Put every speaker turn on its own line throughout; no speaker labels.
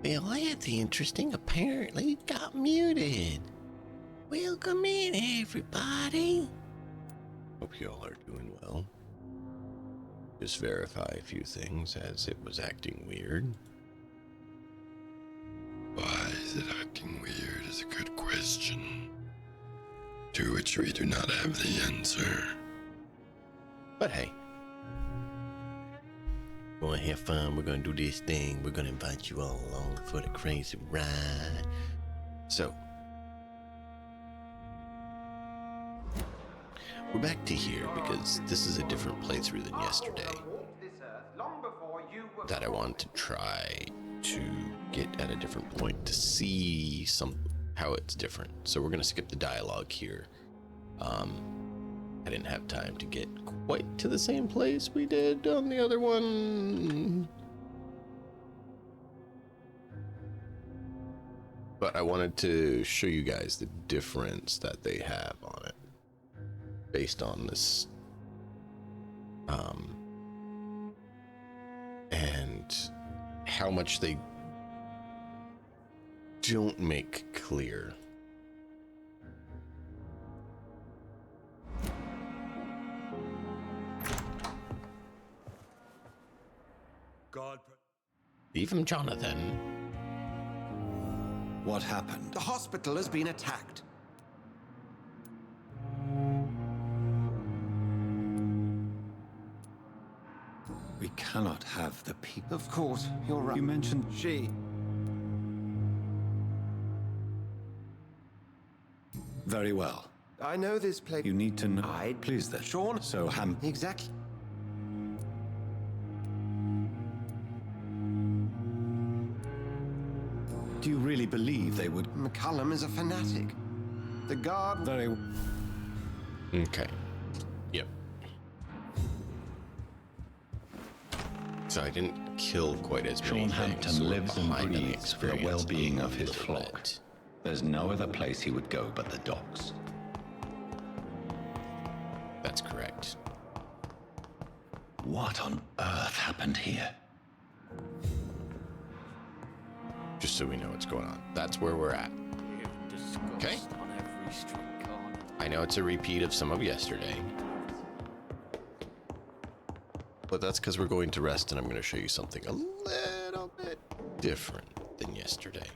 Well, that's interesting. Apparently it got muted. Welcome in, everybody. Hope you all are doing well. Just verify a few things as it was acting weird.
Why is it acting weird is a good question, to which we do not have the answer.
But hey, we're gonna have fun. We're gonna do this thing. We're gonna invite you all along for the crazy ride. So, we're back to here because this is a different playthrough than yesterday. That I want to try to get at a different point to see how it's different. So we're gonna skip the dialogue here. I didn't have time to get quite to the same place we did on the other one. But I wanted to show you guys the difference that they have on it based on this. And how much they don't make clear. Even Jonathan.
What happened?
The hospital has been attacked.
We cannot have the people.
Of course, you're right.
You mentioned
She.
very well.
I know this place.
You need to know.
I'd
Please then.
Sean.
So
Exactly.
do you really believe they would?
McCullum is a fanatic. The guard.
Very.
Okay. Yep. So I didn't kill quite as many
Sean
things.
Hampton
So we're
lives and
behind on the
breathes for the
experience
well-being
a
of his
little
flock.
bit.
There's no other place he would go but the docks.
That's correct.
What on earth happened here?
Just so we know what's going on. That's where we're at. Okay. I know it's a repeat of some of yesterday. But that's because we're going to rest and I'm going to show you something a little bit different than yesterday.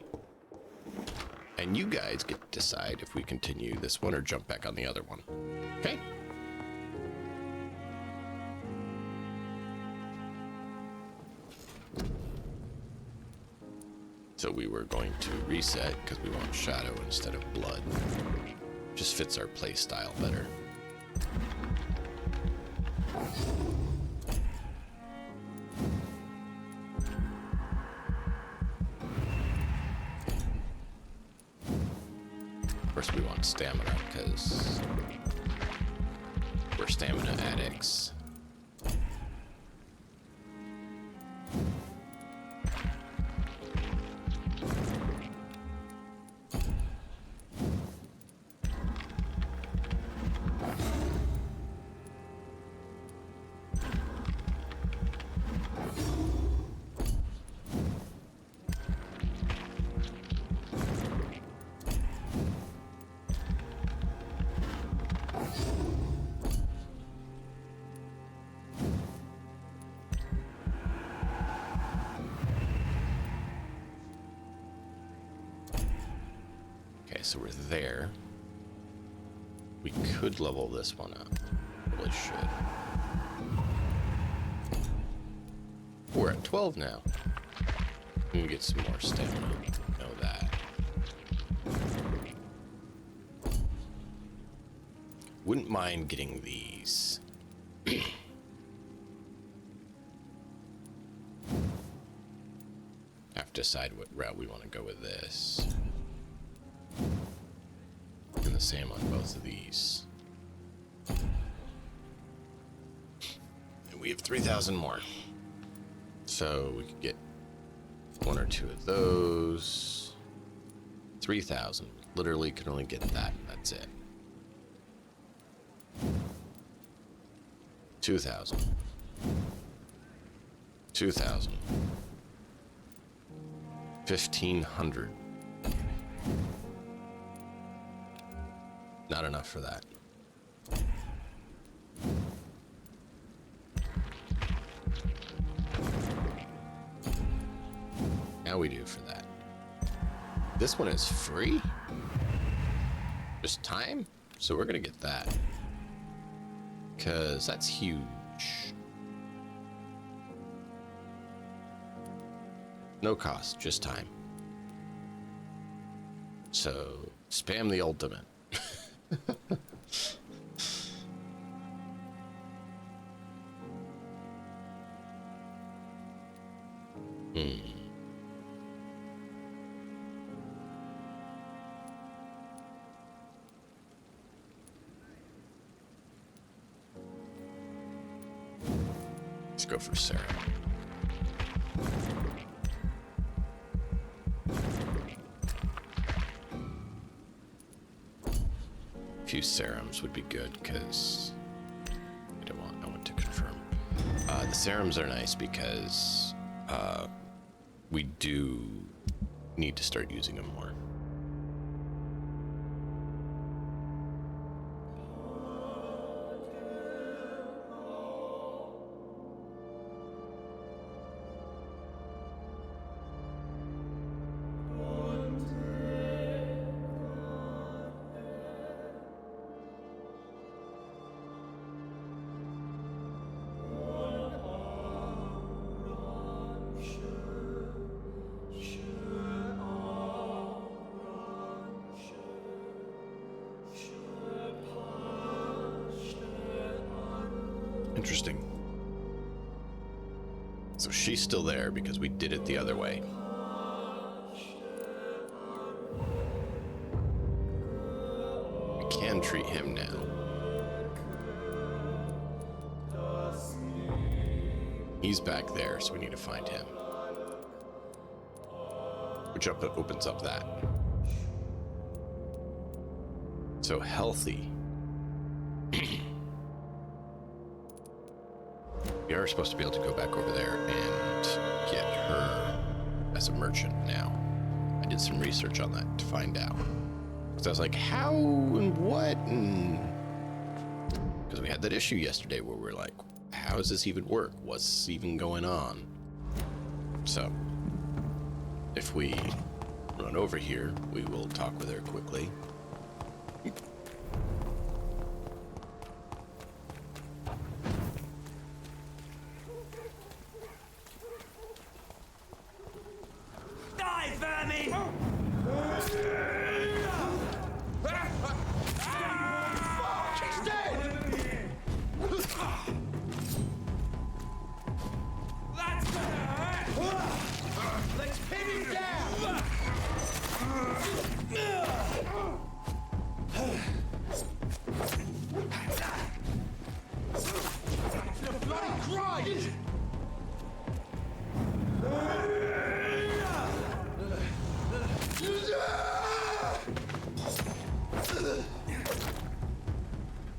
And you guys get to decide if we continue this one or jump back on the other one. Okay? So we were going to reset because we want shadow instead of blood. Just fits our play style better. First we want stamina because we're stamina addicts. So we're there. We could level this one up. Really should. We're at 12 now. We can get some more stamina. Know that. Wouldn't mind getting these. Have to decide what route we want to go with this. And the same on both of these. And we have 3,000 more. So we could get one or two of those. 3,000. Literally could only get that. That's it. 2,000. 2,000. 1,500. Not enough for that. Now we do for that. This one is free? Just time? So we're gonna get that. Because that's huge. No cost, just time. So, spam the ultimate. Let's go for Sarah. A few serums would be good because I don't want no one to confirm. The serums are nice because we do need to start using them more. Interesting. So she's still there because we did it the other way. We can treat him now. He's back there, so we need to find him. Which opens up that. So healthy. We are supposed to be able to go back over there and get her as a merchant now. I did some research on that to find out. Because I was like, how and what? Because we had that issue yesterday where we're like, how does this even work? What's even going on? So, if we run over here, we will talk with her quickly.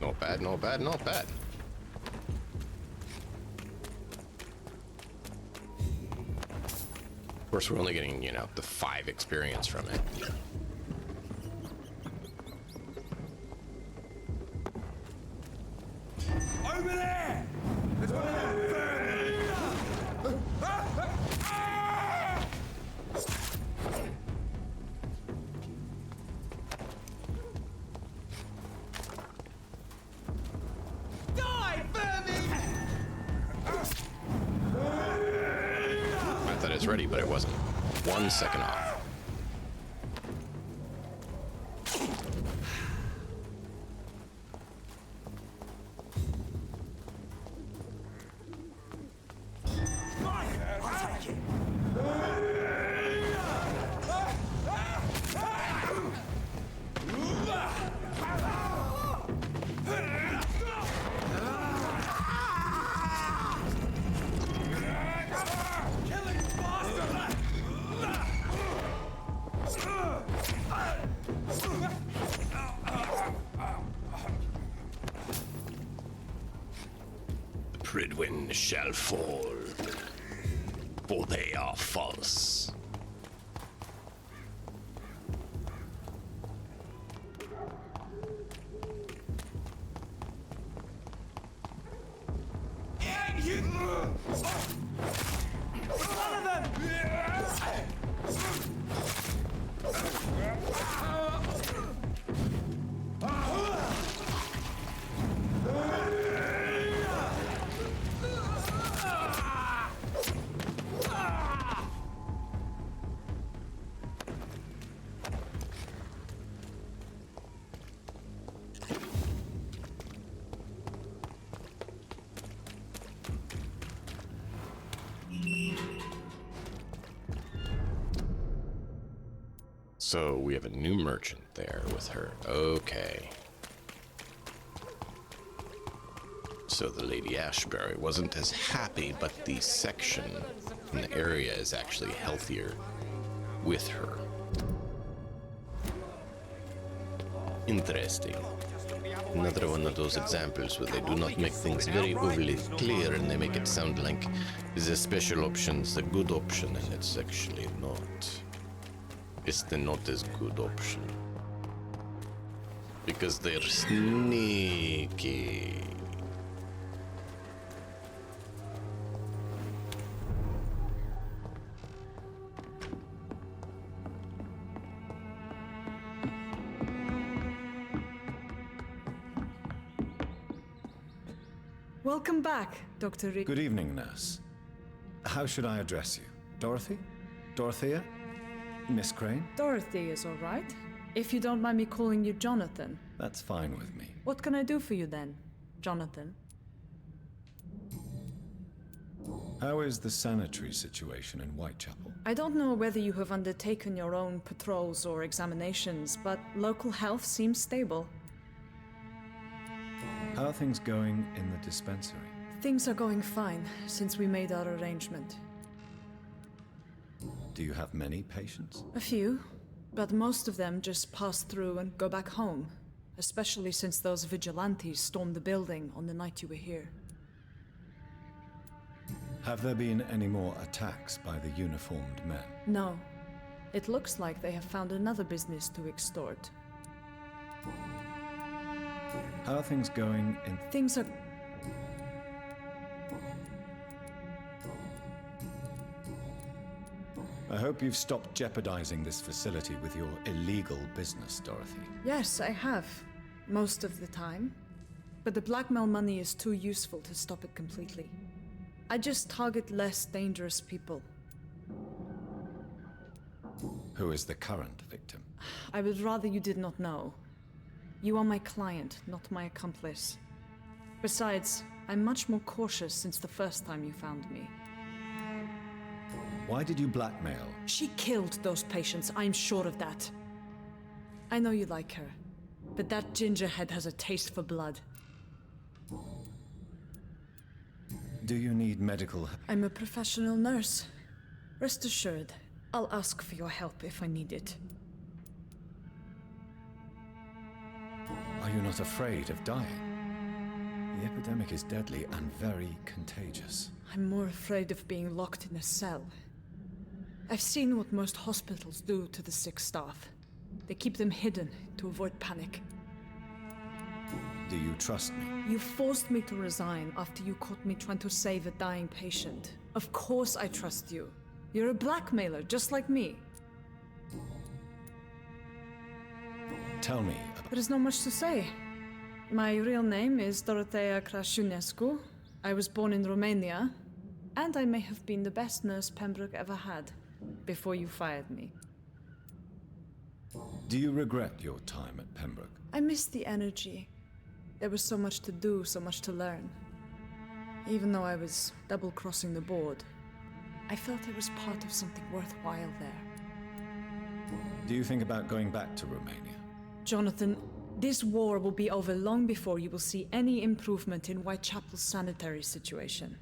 Not bad, not bad, not bad. Of course, we're only getting, you know, the 5 experience from it.
Over there! There's one of them vermin! Die, vermin!
I thought it was ready, but it wasn't. 1 second off. Pridwin shall fall, for they are false. So we have a new merchant there with her. Okay. So the Lady Ashbury wasn't as happy, but the section in the area is actually healthier with her. Interesting. Another one of those examples where they do not make things very overly clear and they make it sound like the special option's the good option, and it's actually not. It's the not as good option. Because they're sneaky.
Welcome back, Dr. Rick.
Good evening, nurse. How should I address you? Dorothy? Dorothea? Miss Crane?
Dorothy is all right. If you don't mind me calling you Jonathan.
That's fine with me.
What can I do for you then, Jonathan?
How is the sanitary situation in Whitechapel?
I don't know whether you have undertaken your own patrols or examinations, but local health seems stable.
How are things going in the dispensary?
Things are going fine since we made our arrangement.
Do you have many patients?
A few, but most of them just pass through and go back home, especially since those vigilantes stormed the building on the night you were here.
Have there been any more attacks by the uniformed men?
No. It looks like they have found another business to extort.
How are things going in...
Things are...
I hope you've stopped jeopardizing this facility with your illegal business, Dorothy.
Yes, I have. Most of the time. But the blackmail money is too useful to stop it completely. I just target less dangerous people.
Who is the current victim?
I would rather you did not know. You are my client, not my accomplice. Besides, I'm much more cautious since the first time you found me.
Why did you blackmail?
She killed those patients, I'm sure of that. I know you like her, but that gingerhead has a taste for blood.
Do you need medical...
I'm a professional nurse. Rest assured, I'll ask for your help if I need it.
Are you not afraid of dying? The epidemic is deadly and very contagious.
I'm more afraid of being locked in a cell. I've seen what most hospitals do to the sick staff. They keep them hidden to avoid panic.
Do you trust me?
You forced me to resign after you caught me trying to save a dying patient. Of course I trust you. You're a blackmailer, just like me.
Tell me about...
There is not much to say. My real name is Dorothea Crasciunescu. I was born in Romania, and I may have been the best nurse Pembroke ever had, before you fired me.
Do you regret your time at Pembroke?
I miss the energy. There was so much to do, so much to learn. Even though I was double-crossing the board, I felt I was part of something worthwhile there.
Do you think about going back to Romania?
Jonathan, this war will be over long before you will see any improvement in Whitechapel's sanitary situation.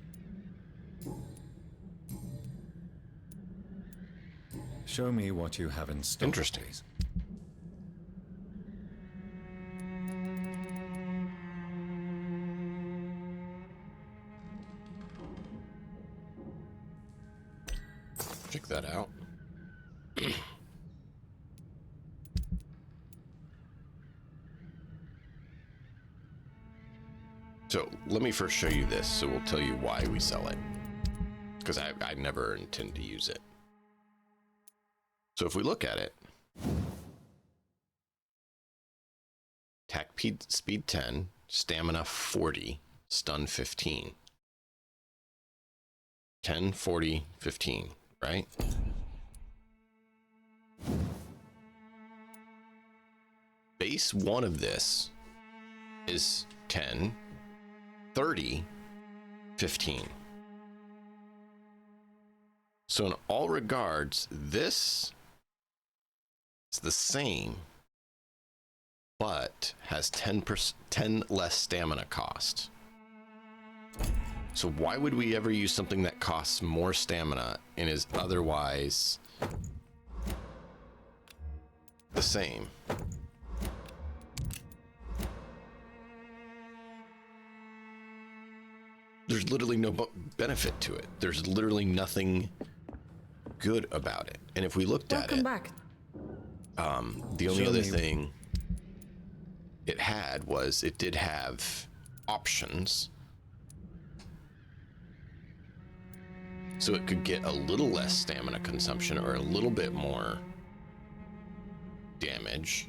Show me what you have in store.
Interesting.
Please.
Check that out. So let me first show you this, so we'll tell you why we sell it. Because I never intend to use it. So if we look at it, attack speed 10, stamina 40, stun 15. 10, 40, 15, right? Base 1 of this is 10, 30, 15. So in all regards, this It's the same, but has 10 less stamina cost. So why would we ever use something that costs more stamina and is otherwise the same? There's literally no benefit to it. There's literally nothing good about it. And if we looked at it,
back.
the only other thing it had was it did have options. So it could get a little less stamina consumption or a little bit more damage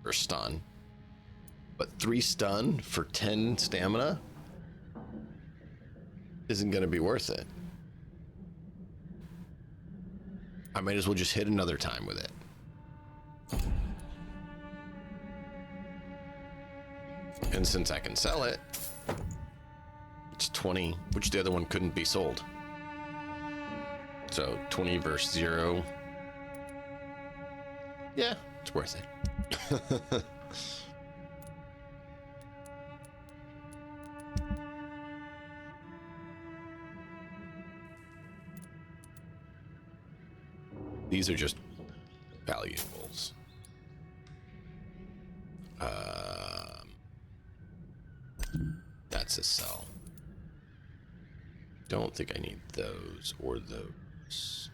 or stun. But 3 stun for 10 stamina isn't going to be worth it. I might as well just hit another time with it. And since I can sell it, it's 20, which the other one couldn't be sold. So 20 versus 0. Yeah, it's worth it. These are just valuables. That's a sell. Don't think I need those or those.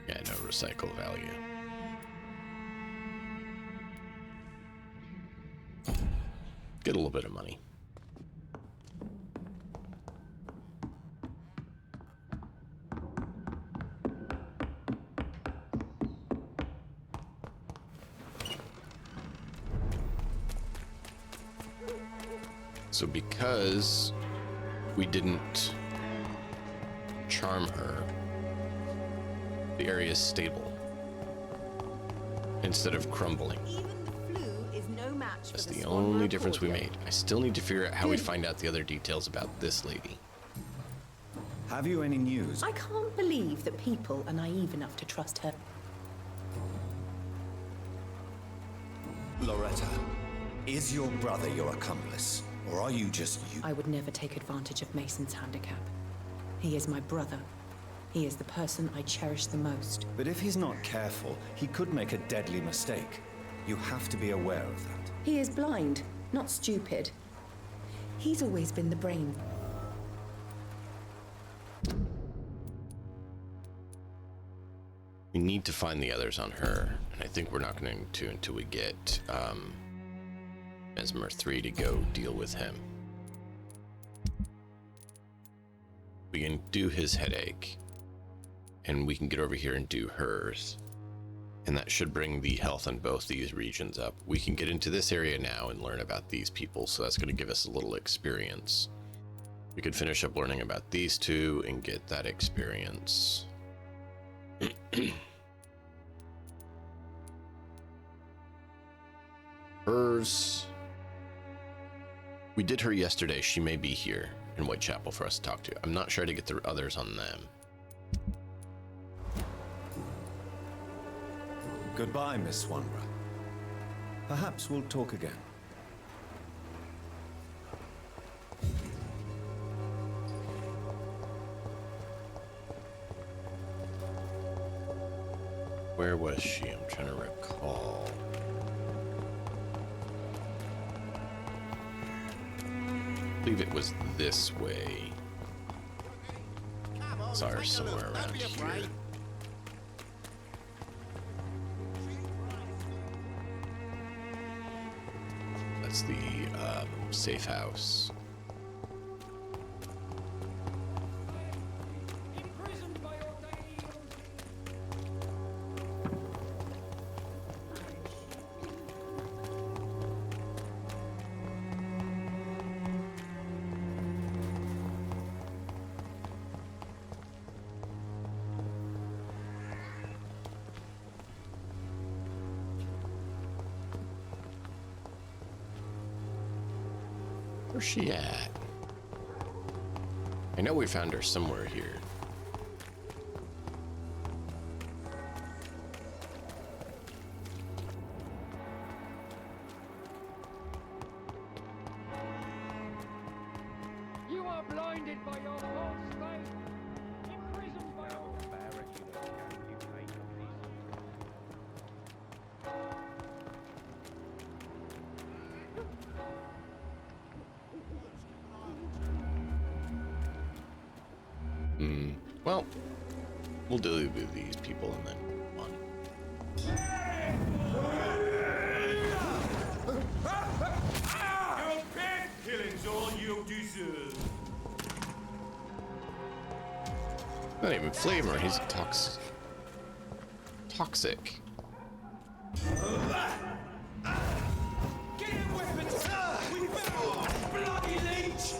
Yeah, no recycle value. Get a little bit of money. So because we didn't charm her, the area is stable instead of crumbling.
Even the flu is no match
That's
for
the
Swan
only
Road
difference we
cordial.
made. I still need to figure out how we find out the other details about this lady.
Have you any news?
I can't believe that people are naive enough to trust her.
Loretta, is your brother your accomplice? Or are you just you?
I would never take advantage of Mason's handicap. He is my brother. He is the person I cherish the most.
But if he's not careful, he could make a deadly mistake. You have to be aware of that.
He is blind, not stupid. He's always been the brain.
We need to find the others on her, and I think we're not going to until we get Mesmer 3 to go deal with him. We can do his headache, and we can get over here and do hers, and that should bring the health in both these regions up. We can get into this area now and learn about these people, so that's going to give us a little experience. We could finish up learning about these two and get that experience. Hers, we did her yesterday. She may be here in Whitechapel for us to talk to. I'm not sure how to get the others on them.
Goodbye, Miss Swanborough. Perhaps we'll talk again.
Where was she? I'm trying to recall. I believe it was this way. Saw her somewhere around here. That's the safe house. Where's she at? I know we found her somewhere here.
You are blinded by your false faith, imprisoned by your
Well, we'll deal with these people and then on.
Your pet killing's all you deserve.
Not even flavor, he's toxic.
Get him weapons! We bloody leech!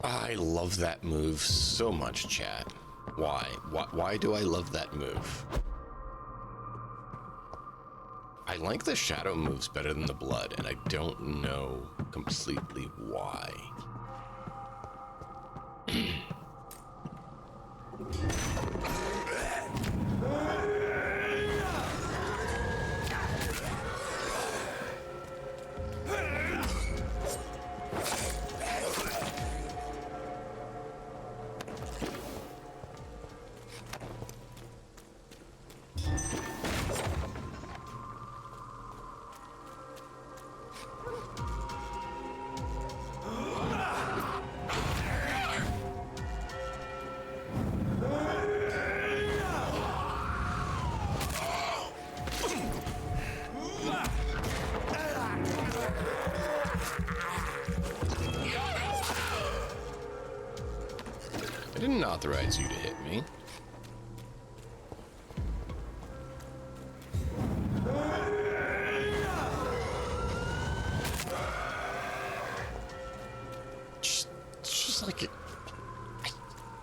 I love that move so much, chat. Why? Why do I love that move? I like the shadow moves better than the blood, and I don't know completely why. I didn't authorize you to hit me. Just like it.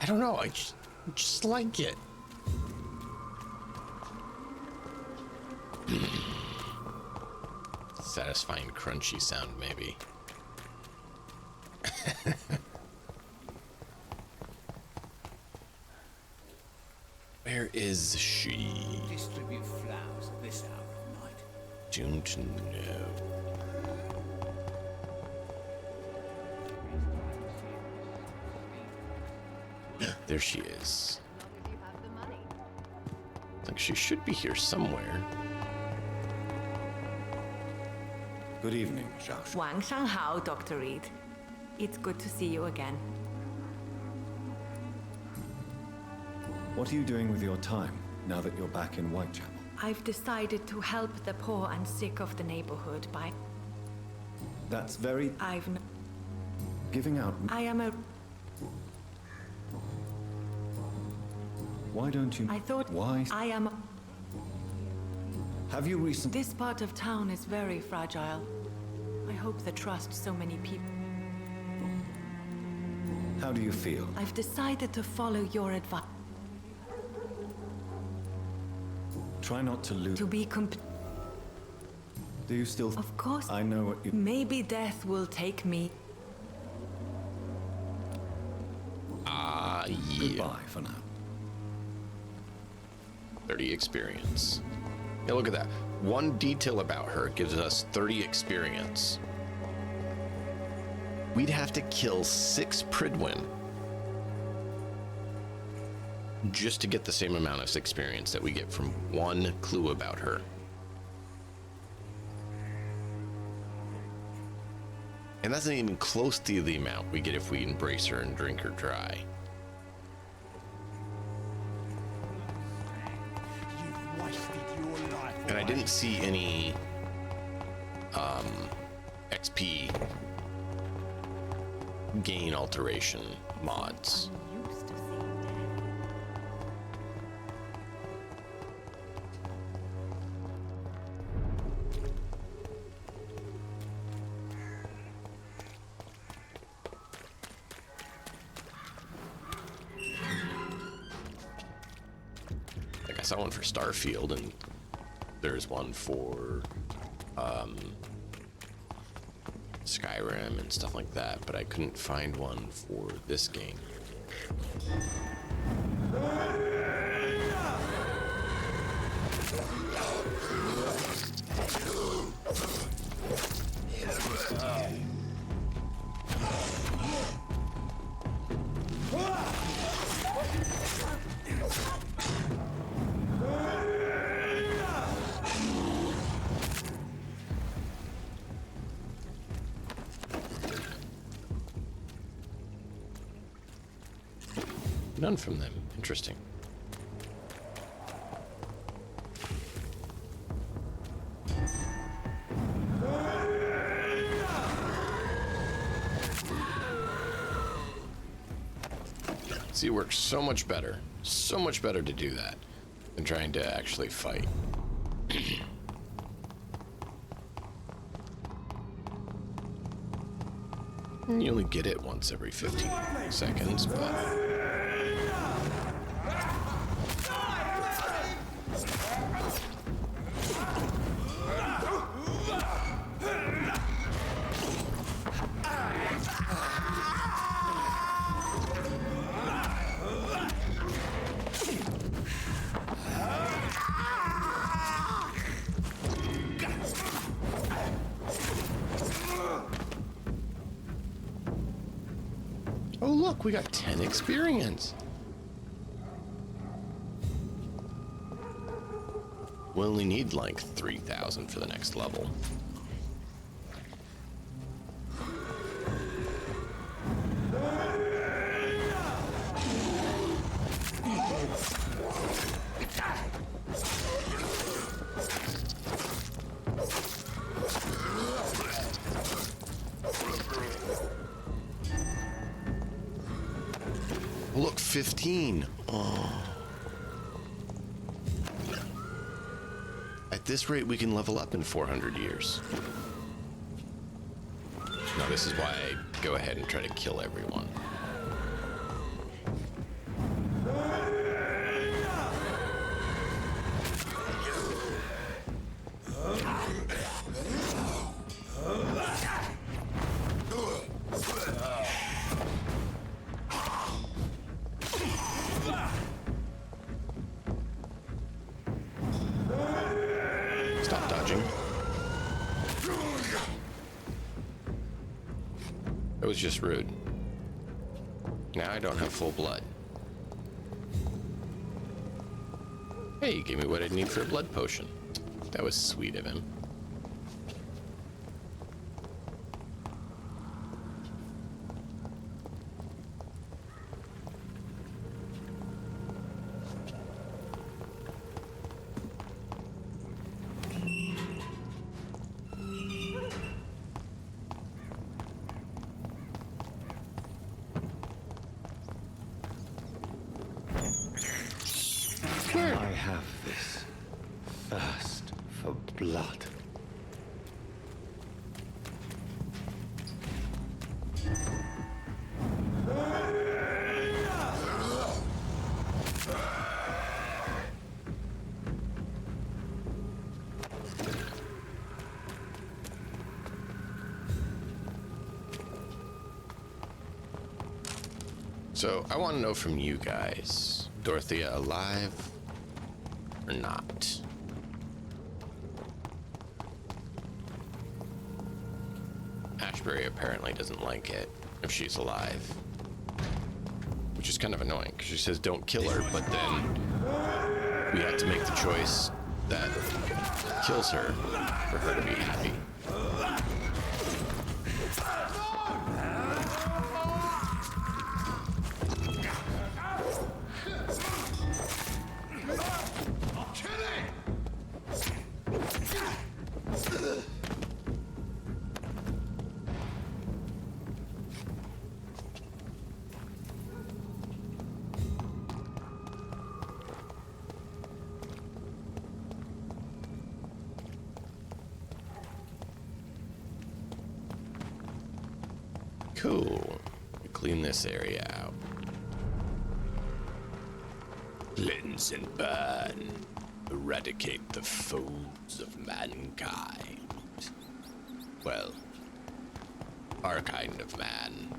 I don't know. I just like it. Satisfying crunchy sound, maybe. Where is she?
Distribute flowers at this hour of night.
Don't know. There she is. Like she should be here somewhere.
Good evening, Xiao.
Wang Shanghao, Dr. Reed. It's good to see you again.
What are you doing with your time now that you're back in Whitechapel?
I've decided to help the poor and sick of the neighborhood by...
That's very giving out.
I am a...
Why don't you?
I thought...
Why?
I am...
Have you recently?
This part of town is very fragile. I hope the trust so many people...
How do you feel?
I've decided to follow your advice.
Try not to lose.
To be
Do you still?
Of course.
I know what you.
Maybe death will take me.
Ah, yeah.
Goodbye for now.
30 experience. Yeah, look at that. One detail about her gives us 30 experience. We'd have to kill 6 Pridwin just to get the same amount of experience that we get from one clue about her. And that's not even close to the amount we get if we embrace her and drink her dry. And I didn't see any XP gain alteration mods. Like I saw one for Starfield, and there's one for Skyrim and stuff like that, but I couldn't find one for this game. None from them. Interesting. See, it works so much better to do that than trying to actually fight. You only get it once every 15 seconds, but... Oh look, we got 10 experience. We only need like 3,000 for the next level. Look, 15. Oh. At this rate, we can level up in 400 years. Now, this is why I go ahead and try to kill everyone. Stop dodging. That was just rude. Now I don't have full blood. Hey, you gave me what I need for a blood potion. That was sweet of him.
I have this thirst for blood.
So I want to know from you guys, Dorothea alive or not? Ashbury apparently doesn't like it if she's alive, which is kind of annoying because she says don't kill her, but then we have to make the choice that kills her for her to be happy. Cool. Clean this area out. Cleanse and burn. Eradicate the foes of mankind. Well, our kind of man.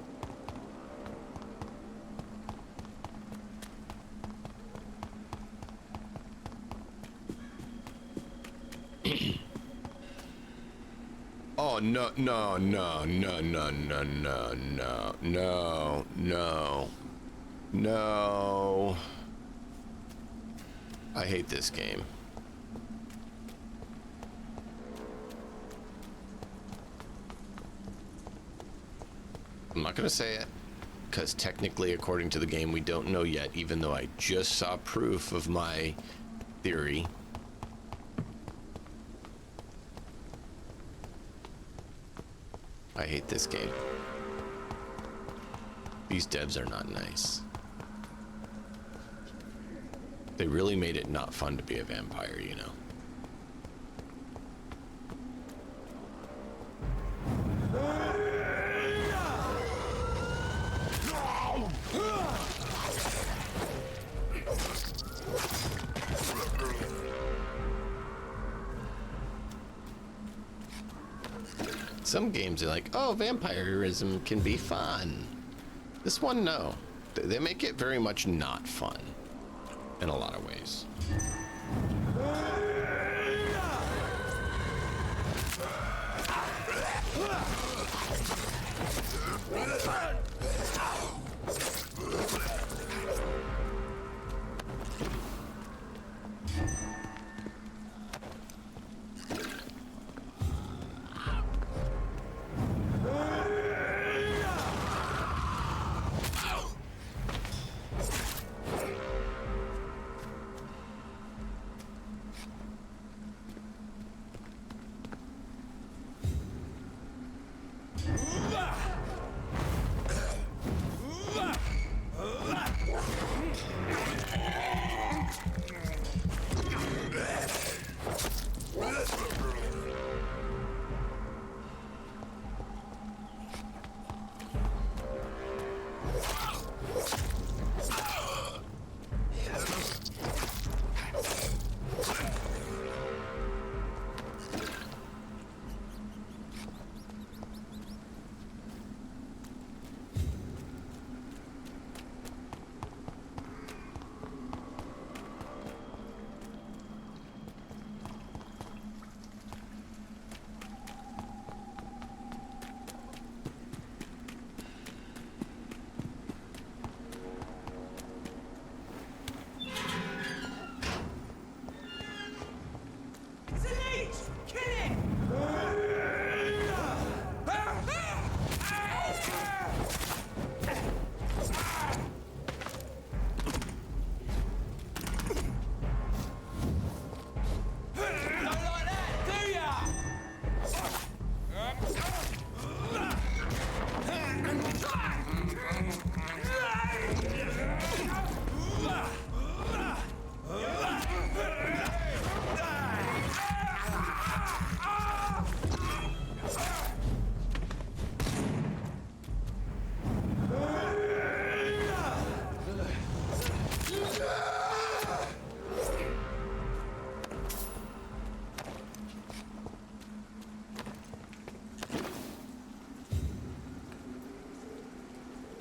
Oh, no, no, no, no, no, no, no, no, no, no, no. I hate this game. I'm not gonna say it, because technically, according to the game, we don't know yet, even though I just saw proof of my theory. I hate this game. These devs are not nice. They really made it not fun to be a vampire, you know? Some games are like, oh, vampirism can be fun. This one, no. They make it very much not fun in a lot of ways.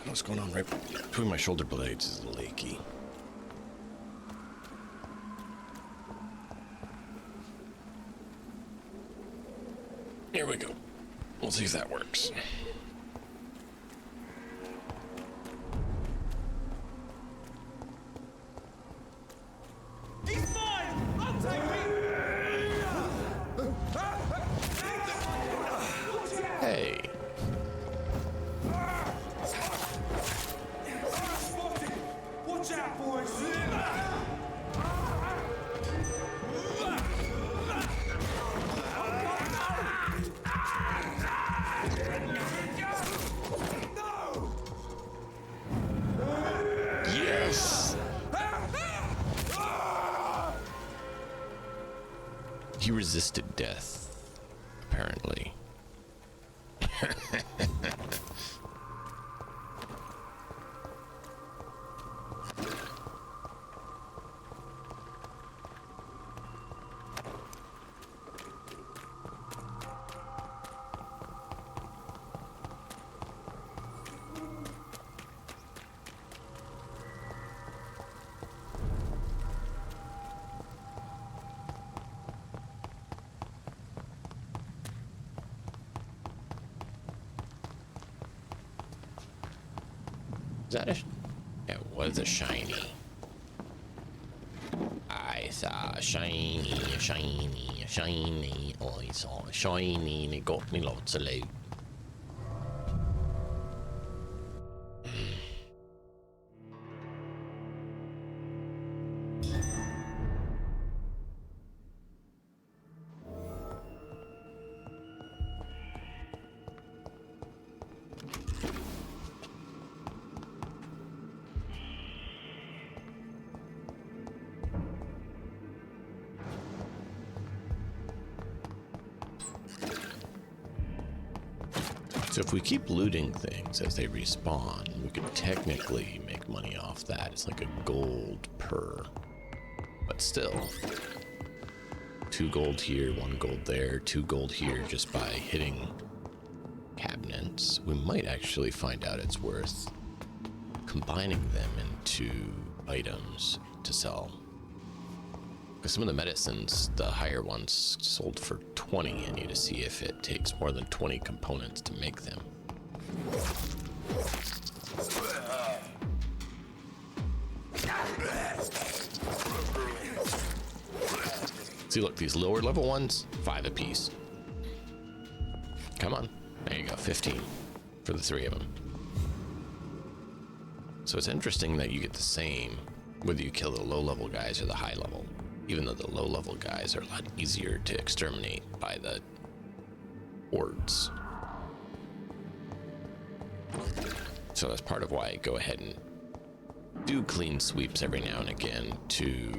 What's going on right between my shoulder blades is leaky. Here we go. We'll see if that works.
He's mine! I'll take it!
Hey.
Watch out, boys!
Yes! He resisted death, apparently. Is that a... It was a shiny. I saw a shiny, a shiny, a shiny. I saw a shiny and it got me lots of loot. So if we keep looting things as they respawn, we could technically make money off that. It's like a gold per. But still, 2 gold here, 1 gold there, 2 gold here just by hitting cabinets. We might actually find out it's worth combining them into items to sell. Because some of the medicines, the higher ones, sold for 20. I need to see if it takes more than 20 components to make them. See, look, these lower level ones, 5 apiece. Come on. There you go, 15 for the 3 of them. So it's interesting that you get the same whether you kill the low level guys or the high level. Even though the low-level guys are a lot easier to exterminate by the hordes. So that's part of why I go ahead and do clean sweeps every now and again to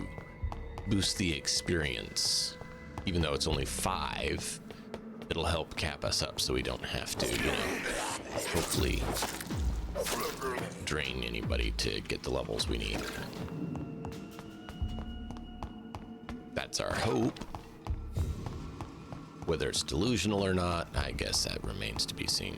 boost the experience. Even though it's only 5, it'll help cap us up so we don't have to, you know, hopefully drain anybody to get the levels we need. That's our hope. Whether it's delusional or not, I guess that remains to be seen.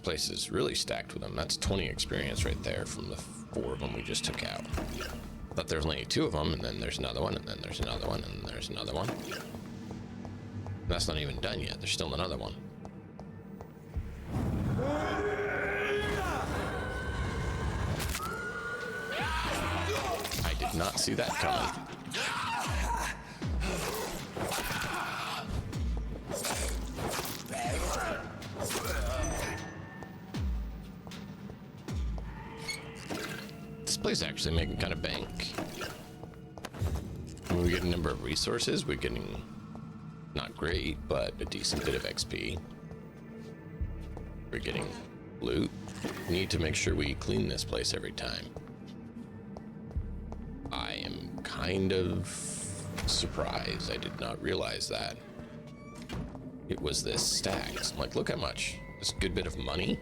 Place is really stacked with them. That's 20 experience right there from the 4 of them we just took out. But there's only 2 of them, and then there's another one, and then there's another one, and there's another one. And that's not even done yet. There's still another one. I did not see that coming. Place actually making kind of bank. When we get a number of resources, we're getting not great, but a decent bit of XP. We're getting loot. We need to make sure we clean this place every time. I am kind of surprised. I did not realize that it was this stacked. I'm like, look how much. This good bit of money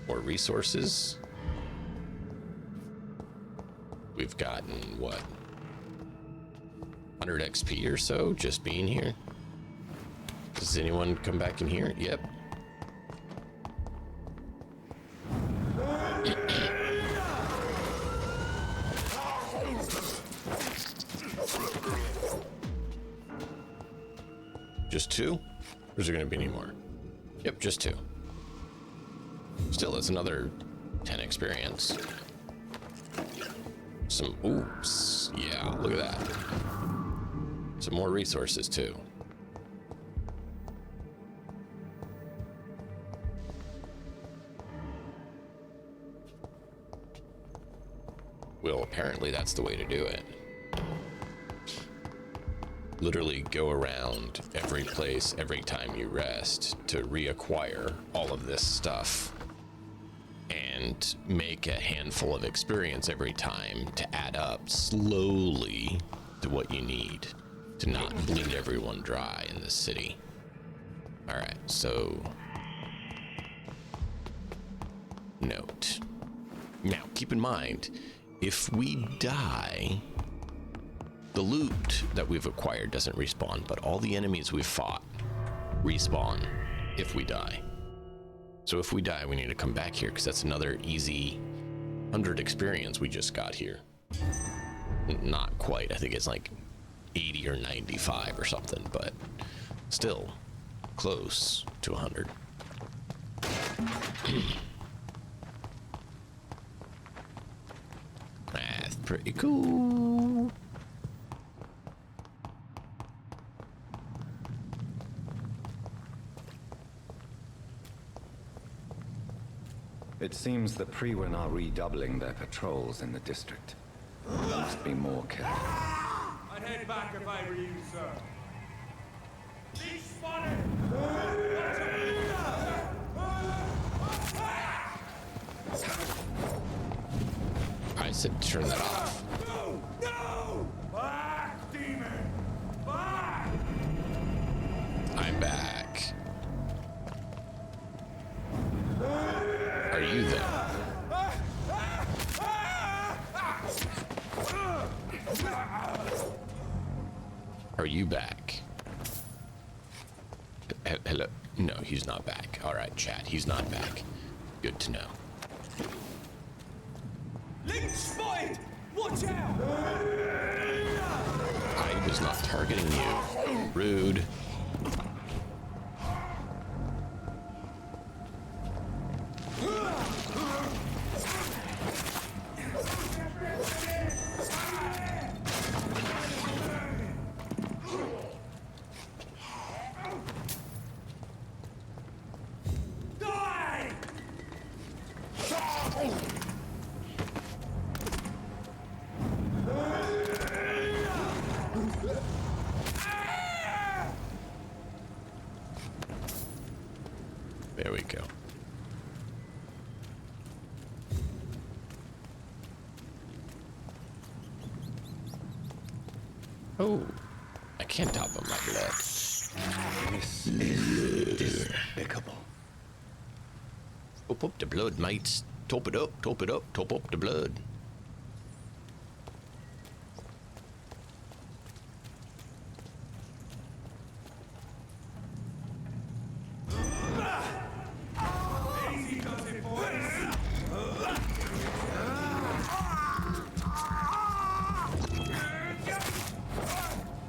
or resources. We've gotten, what, 100 XP or so just being here? Does anyone come back in here? Yep. Just 2? Or is there going to be any more? Yep, just 2. Still, it's another 10 experience. Some, oops, yeah, look at that. Some more resources too. Well, apparently that's the way to do it. Literally go around every place, every time you rest to reacquire all of this stuff. And make a handful of experience every time to add up slowly to what you need to not bleed everyone dry in the city. All right, so note. Now, keep in mind, if we die, the loot that we've acquired doesn't respawn, but all the enemies we've fought respawn if we die. So if we die, we need to come back here because that's another easy 100 experience we just got here. Not quite. I think it's like 80 or 95 or something, but still close to 100. That's pretty cool.
It seems the Priwen are redoubling their patrols in the district. We must be more careful.
I'd head back if I were you, sir. Be spotted!
I said turn that off.
No! No! Back, demon! Back!
I'm back. Are you there? Are you back? Hello? No, he's not back. All right, chat. He's not back. Good to know.
Link spotted! Watch out!
I was not targeting you. Rude.
Die!
There we go. Oh, I can't top him like that.
This is despicable.
Top up the blood, mates. Top it up, top it up, top up the blood.
Easy does it, boys!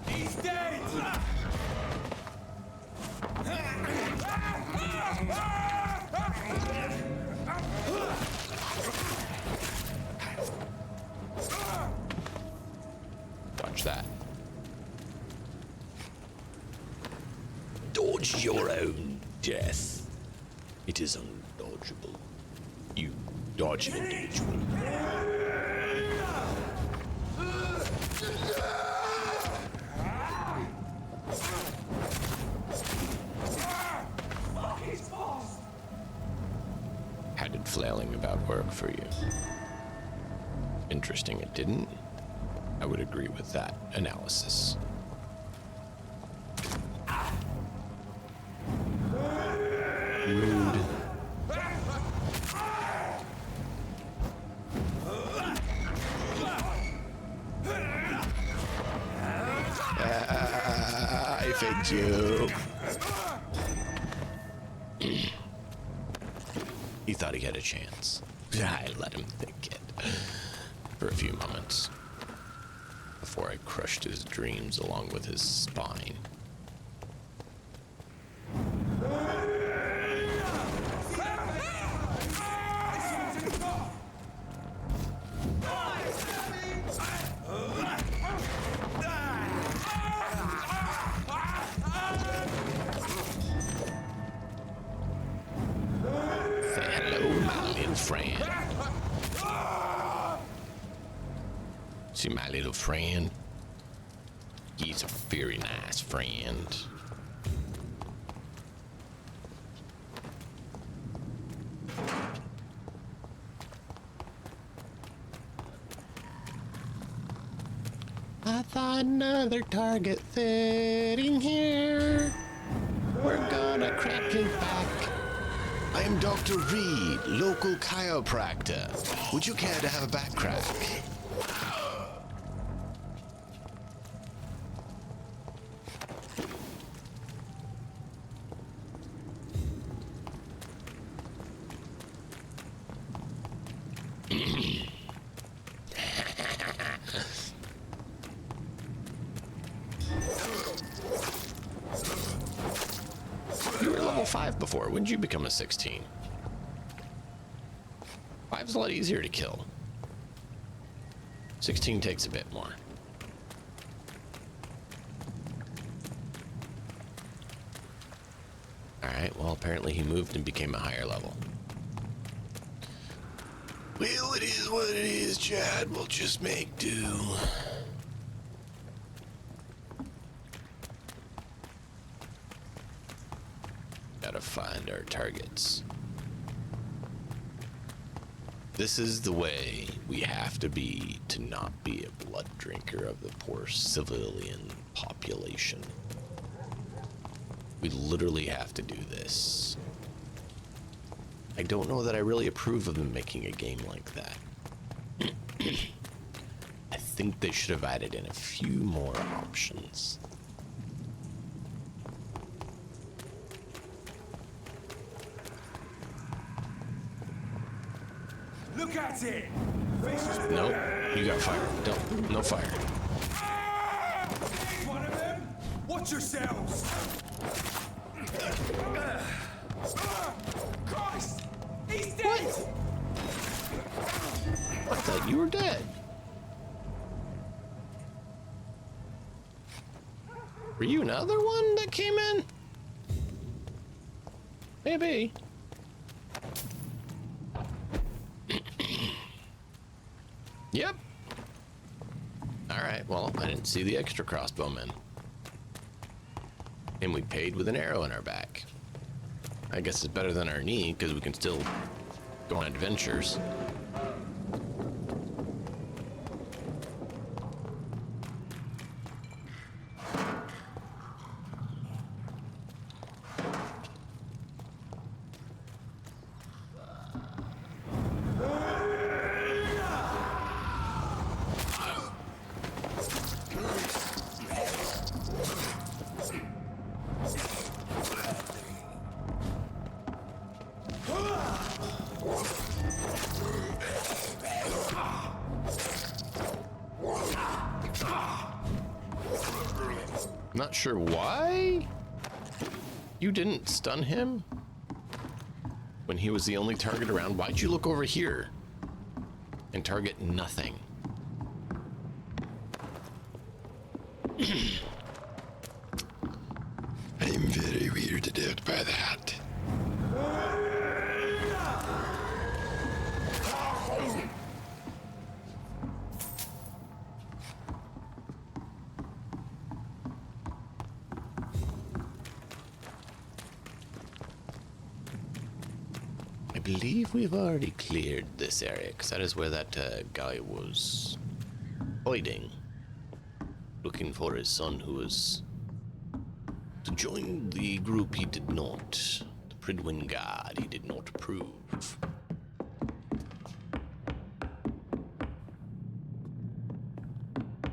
He's dead!
Dodge that. Dodge your own death. It is undodgeable. You dodge it individually. How did flailing about work for you? Interesting, it didn't. I would agree with that analysis. Rude. I faked you. He thought he had a chance. I let him think it for a few moments before I crushed his dreams along with his spine. Say hello, my little friend. See my little friend? He's a very nice friend. I thought another target sitting here. We're gonna crack your back. I am Dr. Reed, local chiropractor. Would you care to have a back crack? You were level 5 before. When did you become a 16? 5's a lot easier to kill. 16 takes a bit more. Alright, well, apparently he moved and became a higher level. Well, it is what it is, Chad. We'll just make do. Gotta find our targets. This is the way we have to be to not be a blood drinker of the poor civilian population. We literally have to do this. I don't know that I really approve of them making a game like that. I think they should have added in a few more options.
Look at it!
Nope, you got fire. Don't, no fire.
Take one of them! Watch yourselves! Christ! He's dead!
I thought you were dead. Were you another one that came in? Maybe. Yep. Alright, well, I didn't see the extra crossbowmen. And we paid with an arrow in our back. I guess it's better than our knee, because we can still go on adventures. Not sure why you didn't stun him when he was the only target around. Why'd you look over here and target nothing?
I'm very weirded out by that.
I believe we've already cleared this area, because that is where that guy was hiding, looking for his son who was to join the group he did not. The Pridwin God he did not approve.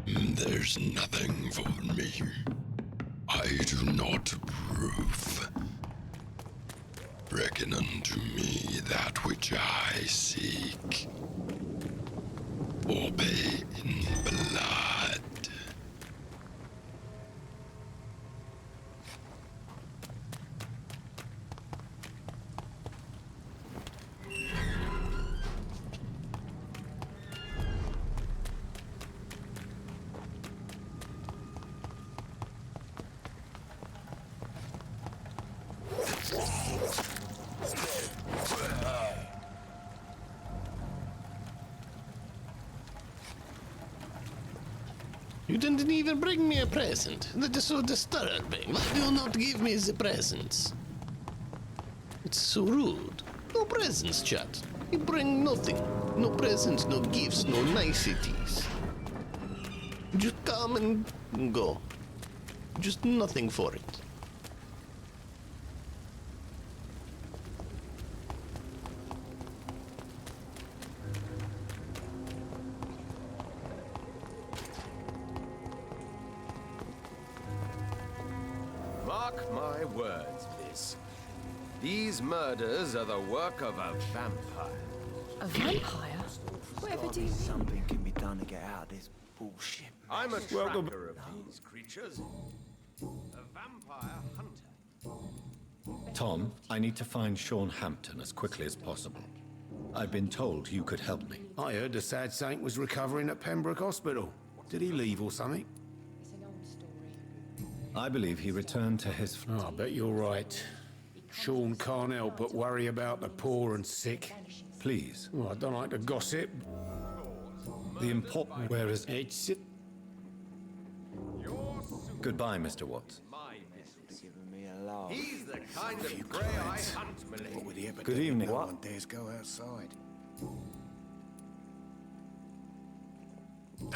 There's nothing for me. I do not approve. Reckon unto me that which I seek. Obey in blood.
You didn't even bring me a present. That is so disturbing. Why do you not give me the presents? It's so rude. No presents, chat. You bring nothing. No presents, no gifts, no niceties. Just come and go. Just nothing for it.
Mark my words, miss. These murders are the work of a vampire.
A vampire? Whatever do you mean?
Something can be done to get out of this bullshit.
I'm a tracker of these creatures. A vampire hunter.
Tom, I need to find Sean Hampton as quickly as possible. I've been told you could help me.
I heard the sad saint was recovering at Pembroke Hospital. Did he leave or something?
I believe he returned to his...
Oh, I bet you're right. Sean can't help but worry about the poor and sick.
Please.
Well, I don't like to gossip.
The important... Where is...
It's...
Goodbye, Mr. Watts.
Giving me a laugh.
He's the kind of prey I hunt, milady.
With the epidemic,
Good evening.
no one dares go outside.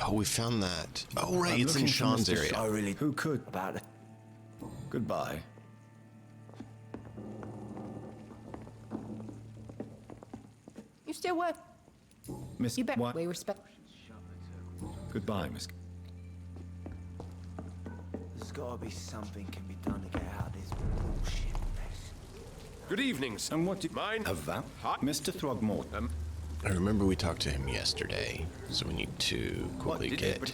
Oh, we found that. Oh, right,
I'm
it's in
looking for
Sean's
Mr.
area.
Shaw.
I really
Who could...
about it.
Goodbye.
You still work?
Miss...
You bet
What?
we respect...
Goodbye, Miss...
There's gotta be something can be done to get out of this bullshit mess.
Good evening, sir.
And what do...
Mine?
A vamp?
Hi.
Mr. Throgmorton.
I remember we talked to him yesterday, so we need to quickly
did
get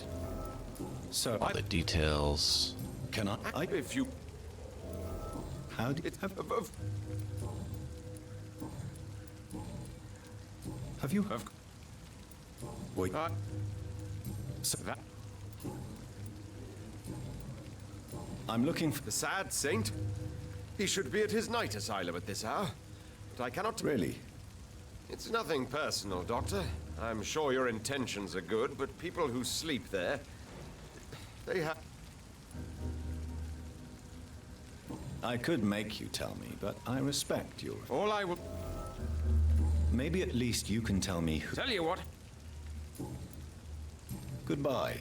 Sir,
all the details.
can I...
If you...
How do...
It's...
Have you... Wait.
So that...
I'm looking for...
The sad saint? He should be at his night asylum at this hour. But I cannot...
Really?
It's nothing personal, Doctor. I'm sure your intentions are good, but people who sleep there... They have...
I could make you tell me, but I respect your...
All I will...
Maybe at least you can tell me who...
Tell you what...
Goodbye.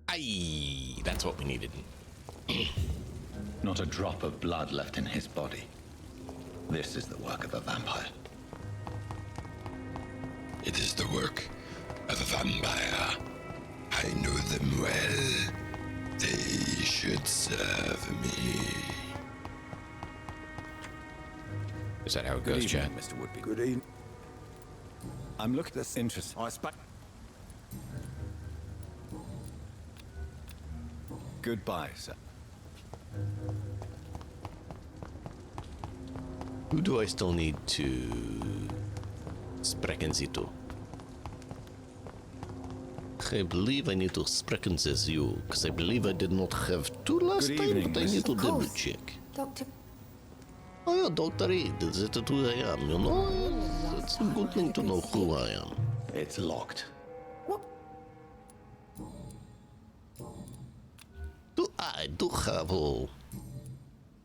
Aye, that's what we needed.
Not a drop of blood left in his body. This is the work of a vampire.
It is the work of a vampire. I know them well. They should serve me.
Is that how it
Good
goes,
evening,
Chad?
Mr. Woodby.
Good evening.
I'm looking at this interest.
I expect...
Goodbye, sir.
Who do I still need to spreken to? I believe I need to spreken you, because I believe I did not have two last
Good
time,
evening,
but I need to
Of
double
course.
check.
Doctor,
Oh yeah, Dr. Reed, is it who I am, you know? It's a good thing to know who I am.
It's locked.
what?
Do have all.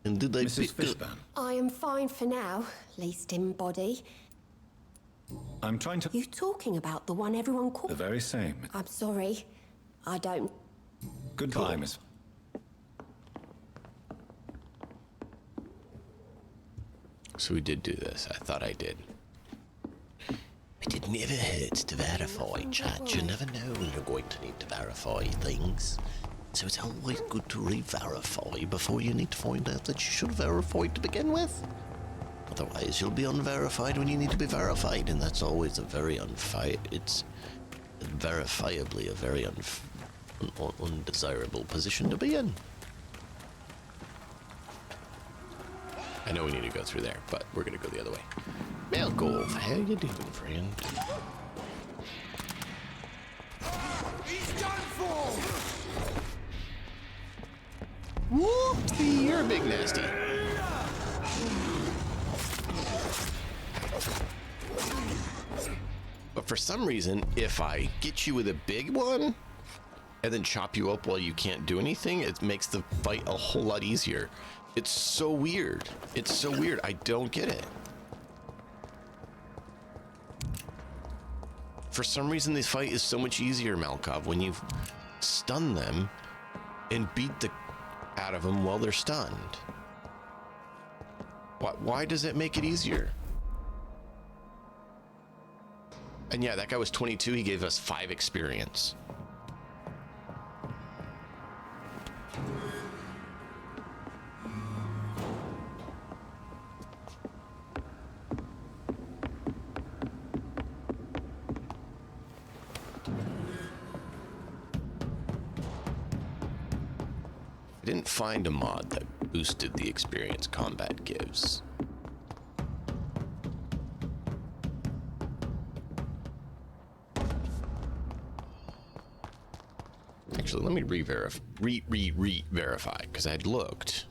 And did I
Mrs.
pick
Fishburne,
I am fine for now, least in body.
I'm trying to...
You talking about the one everyone
The
called?
very same.
I'm sorry. I don't...
Goodbye, Miss...
So we did do this. I thought I did. But it never hurts to verify, Chad. You never know when you're going to need to verify things. So it's always good to re-verify before you need to find out that you should verify to begin with. Otherwise, you'll be unverified when you need to be verified, and that's always a very it's verifiably a very undesirable position to be in. I know we need to go through there, but we're gonna go the other way. Malgolf, how you doing, friend?
He's done for!
Whoopsie, you're a big nasty. But for some reason, if I get you with a big one and then chop you up while you can't do anything, it makes the fight a whole lot easier. It's so weird. It's so weird. I don't get it. For some reason, this fight is so much easier, Malkov, when you stun them and beat the out of them while they're stunned. Why does it make it easier? And yeah, that guy was 22. He gave us 5 experience. couldn't find a mod that boosted the experience combat gives. Actually, let me re-verify, because I had looked.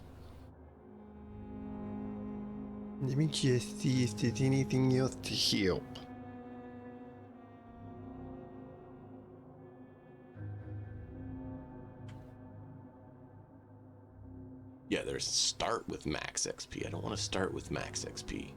Let me just see if there's anything else to help.
Yeah, there's start with max XP. I don't want to start with max XP.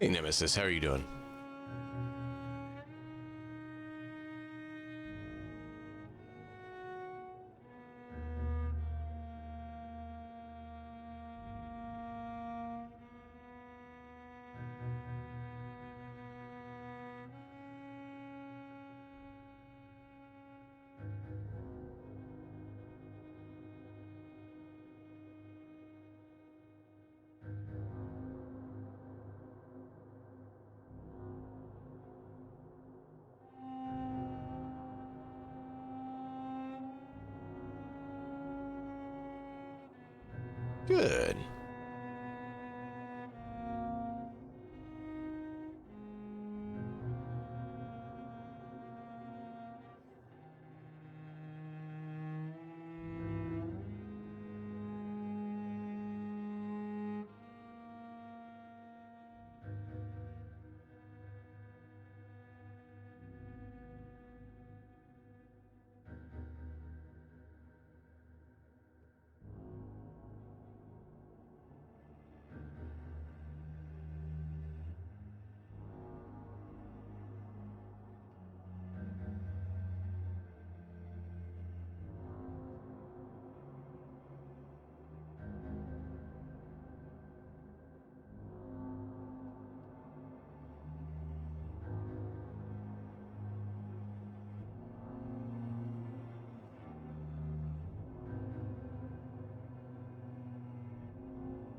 Hey Nemesis, how are you doing? Good.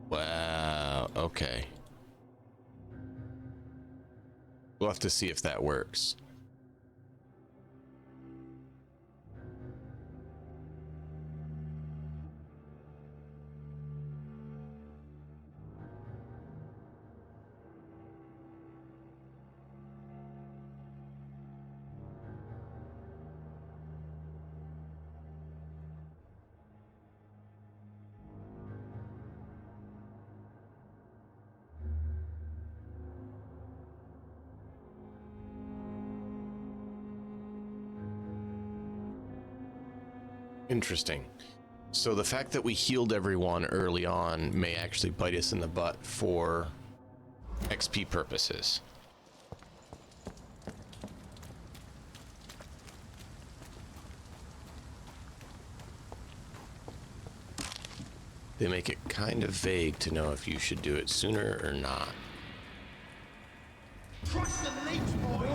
Wow, okay. We'll have to see if that works. Interesting. So the fact that we healed everyone early on may actually bite us in the butt for XP purposes. They make it kind of vague to know if you should do it sooner or not.
Crush the leech, boys!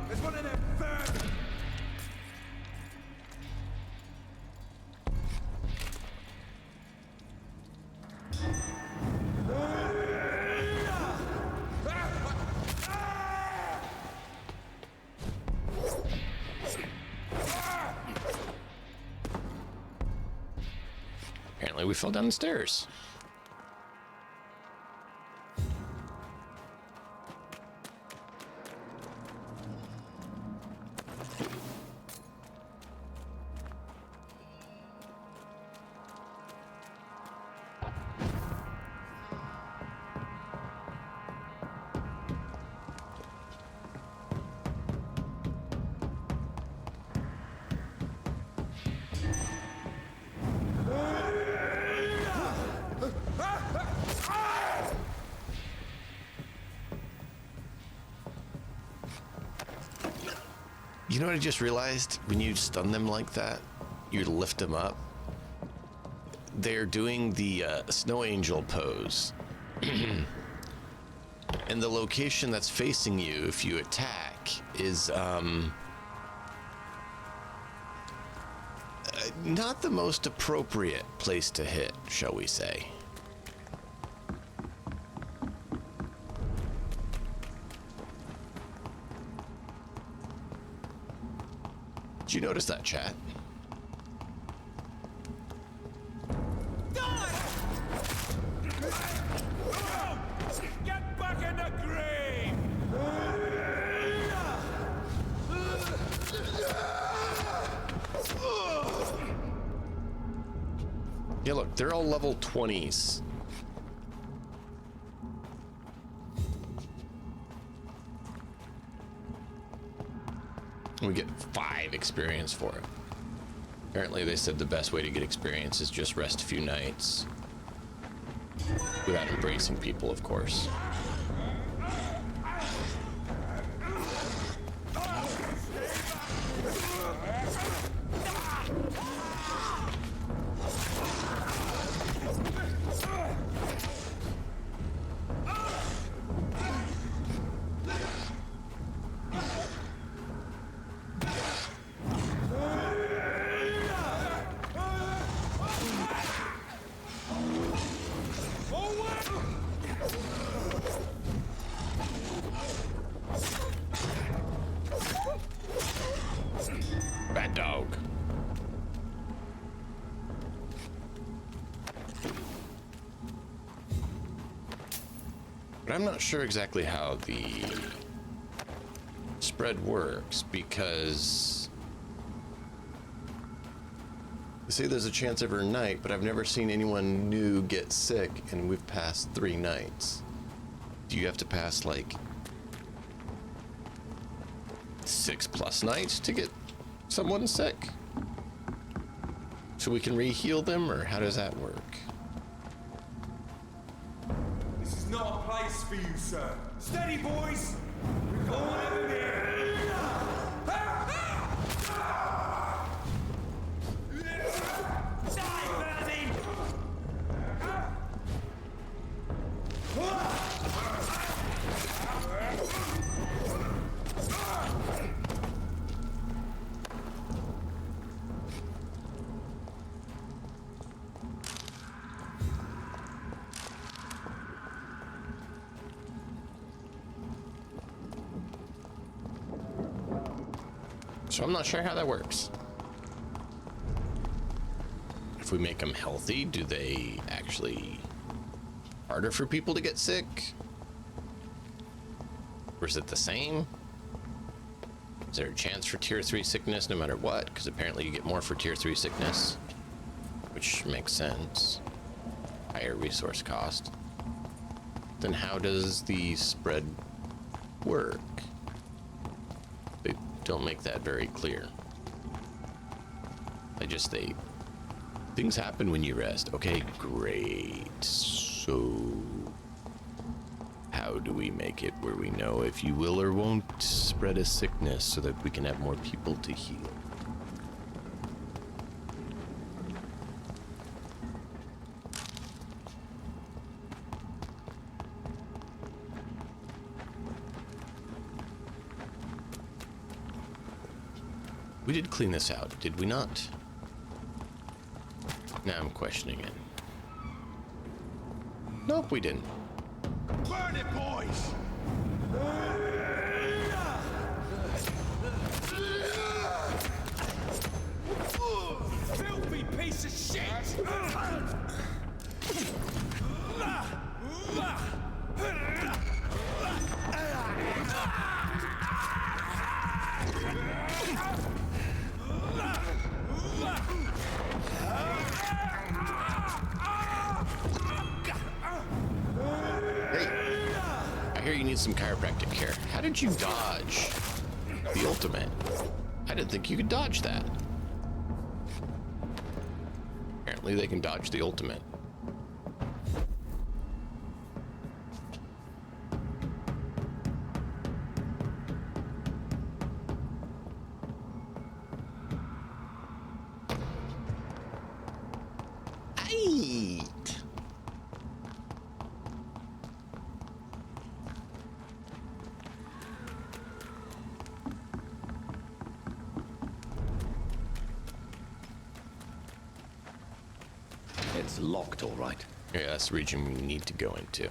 There's one of them vermin!
Apparently we fell down the stairs. know what I just realized? When you stun them like that, you lift them up. They're doing the snow angel pose. And the location that's facing you if you attack is not the most appropriate place to hit, shall we say. Did you notice that, chat?
Get back in the grave!
Yeah, look, they're all level 20s. We get 5 experience for it. Apparently they said the best way to get experience is just rest a few nights. Without embracing people, of course. Bad dog. But I'm not sure exactly how the spread works, because they say there's a chance every night, but I've never seen anyone new get sick, and we've passed 3 nights. Do you have to pass like 6+ nights to get someone sick so we can re-heal them, or how does that work?
This is not a place for you, sir. Steady, boys! We're going in there!
So I'm not sure how that works. If we make them healthy, do they actually harder for people to get sick? Or is it the same? Is there a chance for tier 3 sickness no matter what? Because apparently you get more for tier 3 sickness, which makes sense. Higher resource cost. Then how does the spread work? They don't make that very clear. Things happen when you rest. Okay, great. So how do we make it where we know if you will or won't spread a sickness so that we can have more people to heal? We did clean this out, did we not? Now I'm questioning it. Nope, we didn't.
Burn it, boys! Filthy piece of shit!
I hear you need some chiropractic care. How did you dodge the ultimate? I didn't think you could dodge that. Apparently they can dodge the ultimate.
It's locked, all right.
Yeah, that's the region we need to go into.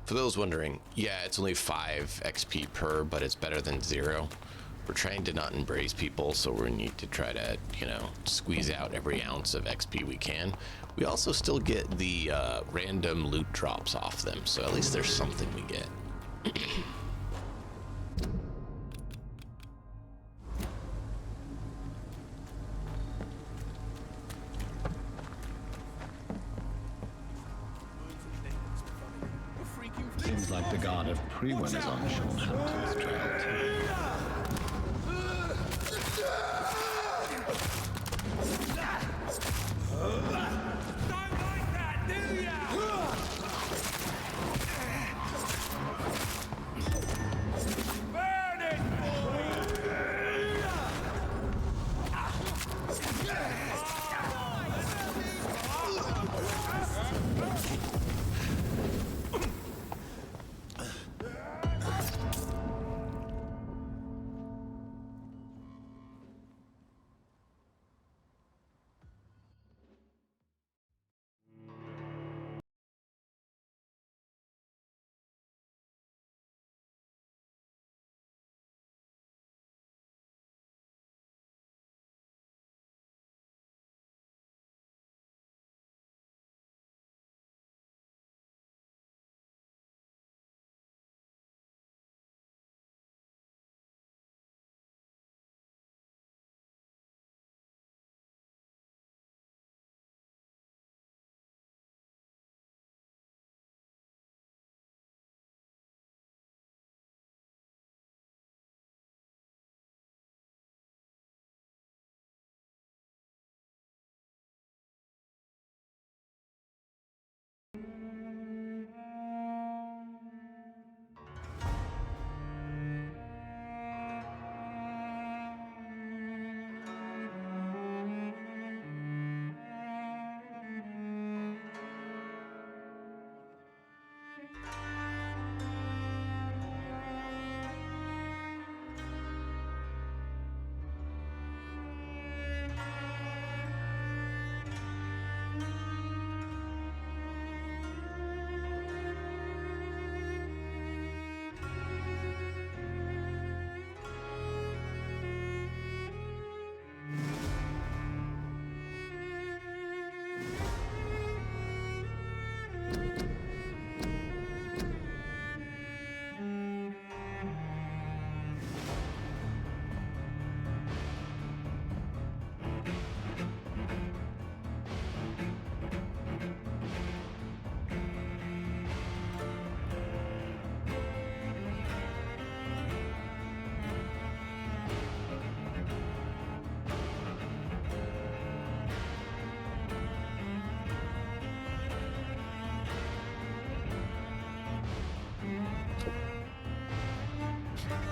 For those wondering, yeah, it's only 5 XP per, but it's better than 0. We're trying to not embrace people, so we need to try to, you know, squeeze out every ounce of XP we can. We also still get the random loot drops off them, so at least there's something we get.
Seems like the guard of Prewin is on Sean Hampton's trail too.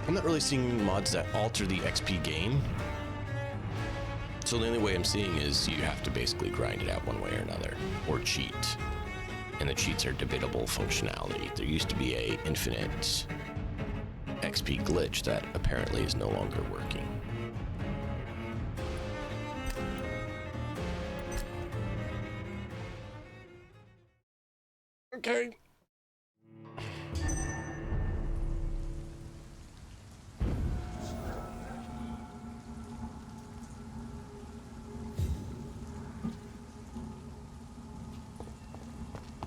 I'm not really seeing mods that alter the XP gain. So the only way I'm seeing is you have to basically grind it out one way or another, or cheat. And the cheats are debatable functionality. There used to be a infinite XP glitch that apparently is no longer working. Okay.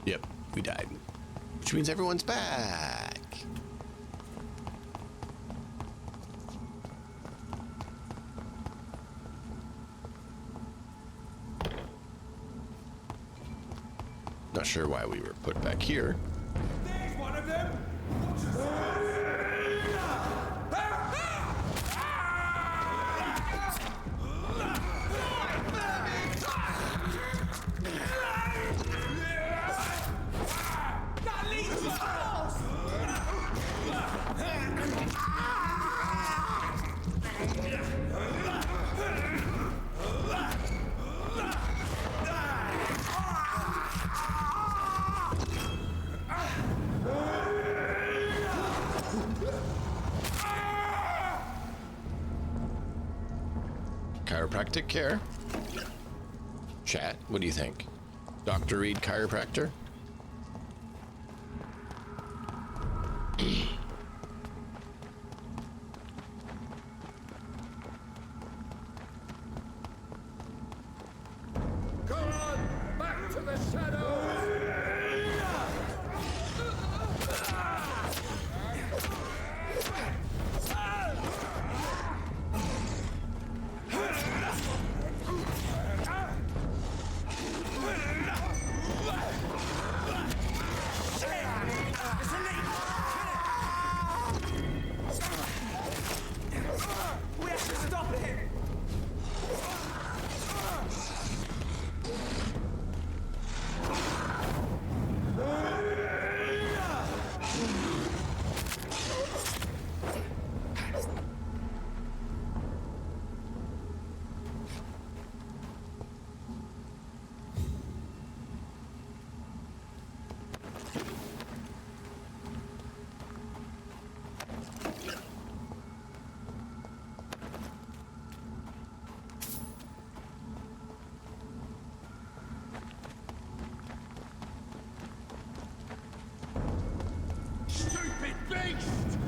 Yep, we died. Which means everyone's back. Not sure why we were put back here.
There's one of them!
Chiropractic care. Chat, what do you think? Dr. Reed, chiropractor?
Come on, back to the shadows!
We have to stop him!
Stupid beast!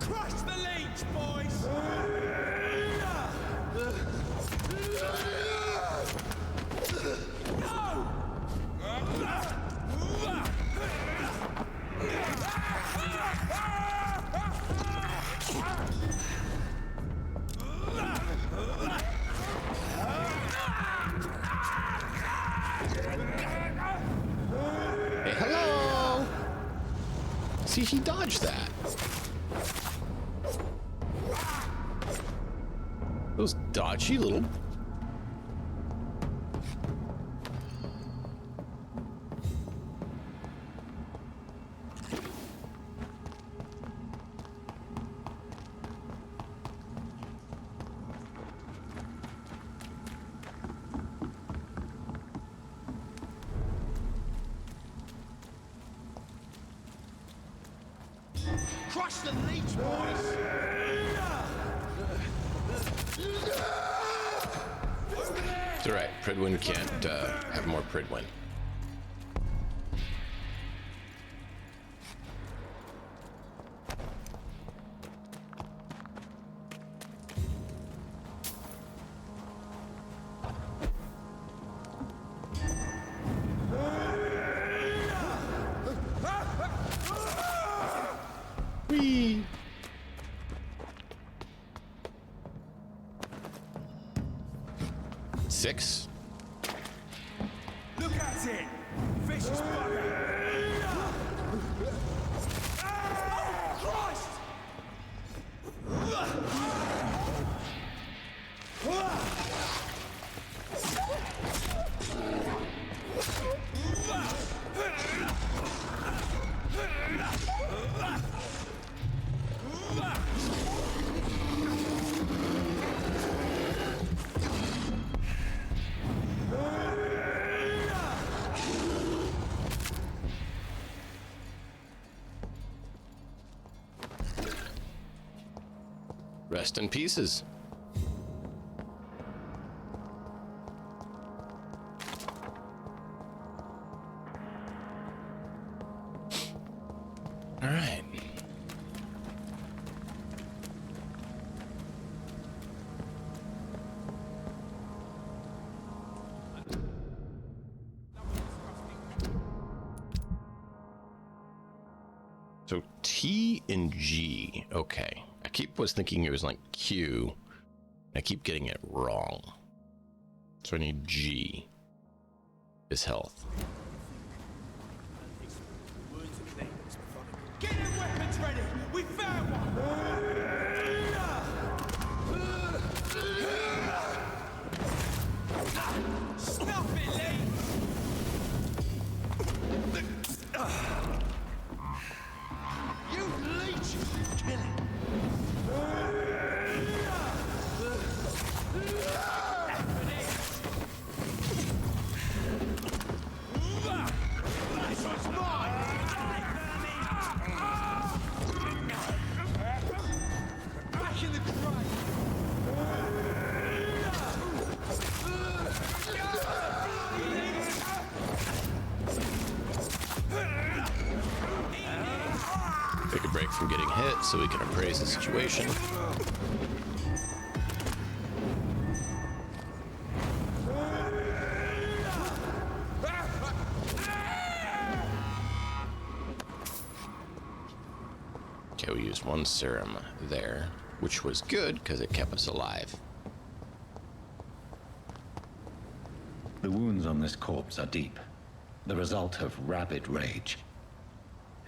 Crush the leech, boys!
Hey, hello! See, he dodged that. Those dodgy little...
Crush the leech, boys!
It's alright, Pridwin can't have more Pridwin. Whee! Six?
Look at it! Vicious bugger! Oh, Christ!
Rest in pieces. All right. So T and G. Okay. I was thinking it was like Q. I keep getting it wrong. So I need G. Is health.
Get your weapons ready! We found one! Stop it, Lee! You leeches! Kill him!
Take a break from getting hit so we can appraise the situation. Okay, we used one serum there, which was good because it kept us alive.
The wounds on this corpse are deep, the result of rabid rage.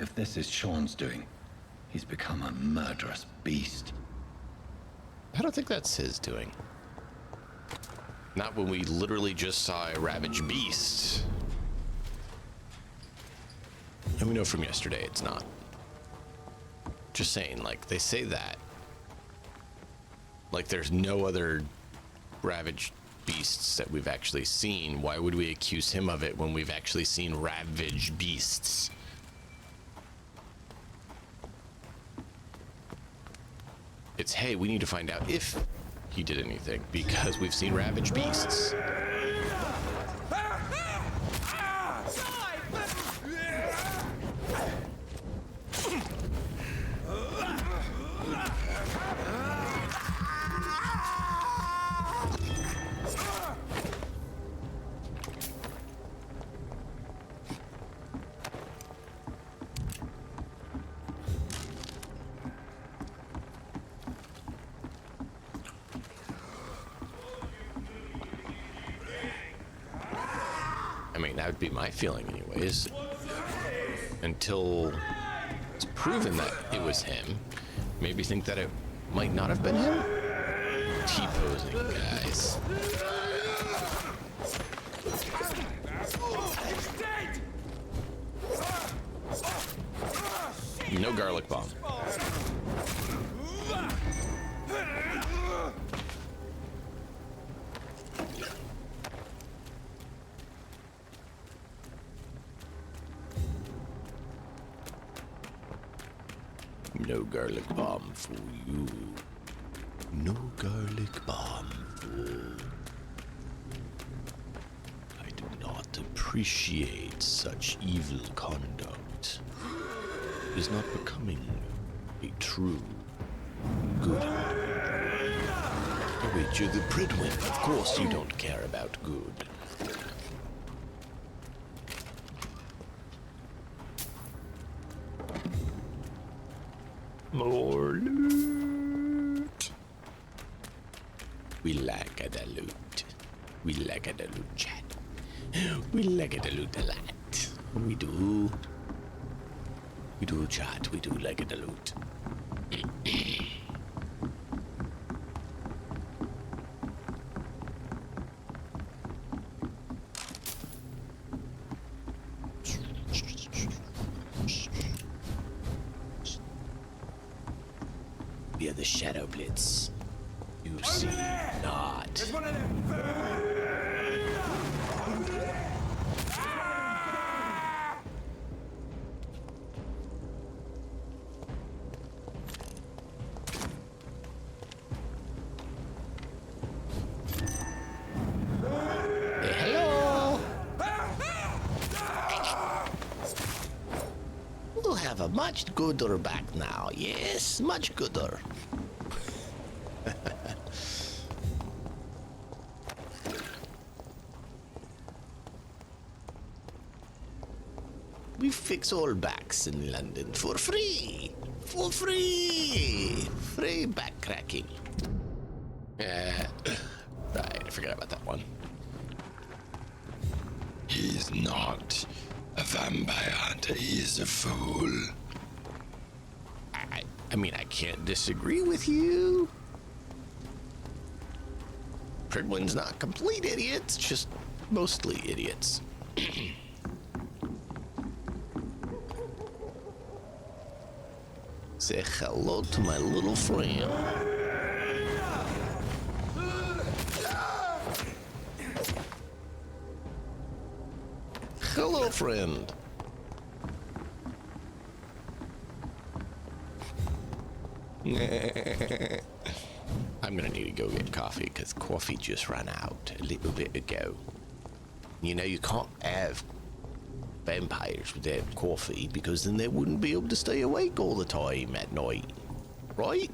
If this is Sean's doing, he's become a murderous beast.
I don't think that's his doing. Not when we literally just saw a ravaged beast. And we know from yesterday it's not. Just saying, like, they say that. Like, there's no other ravaged beasts that we've actually seen. Why would we accuse him of it when we've actually seen ravaged beasts? It's, hey, we need to find out if he did anything because we've seen ravaged beasts. I mean, that would be my feeling anyways. Until it's proven that it was him. Maybe think that it might not have been him? T-posing, guys. No garlic bomb. No garlic bomb for you. No garlic bomb for... I do not appreciate such evil conduct. It is not becoming a true good individual. Oh wait, you're the Pridwin. Of course you don't care about good. More loot. We like the loot. We like the loot, chat. We like the loot a lot. We do. We do, chat. We do like the loot. We are the Shadow Blitz. You see not. Hello. We'll have a much gooder back now. Yes, much gooder. We fix all backs in London for free. For free. Free back cracking. Right, I forgot about that one.
He's not a vampire, he's a fool.
I mean, I can't disagree with you. Pridwin's not complete idiots, just mostly idiots. Say hello to my little friend. Hello, friend. I'm gonna need to go get coffee because coffee just ran out a little bit ago. You know, you can't have vampires would have coffee because then they wouldn't be able to stay awake all the time at night. Right?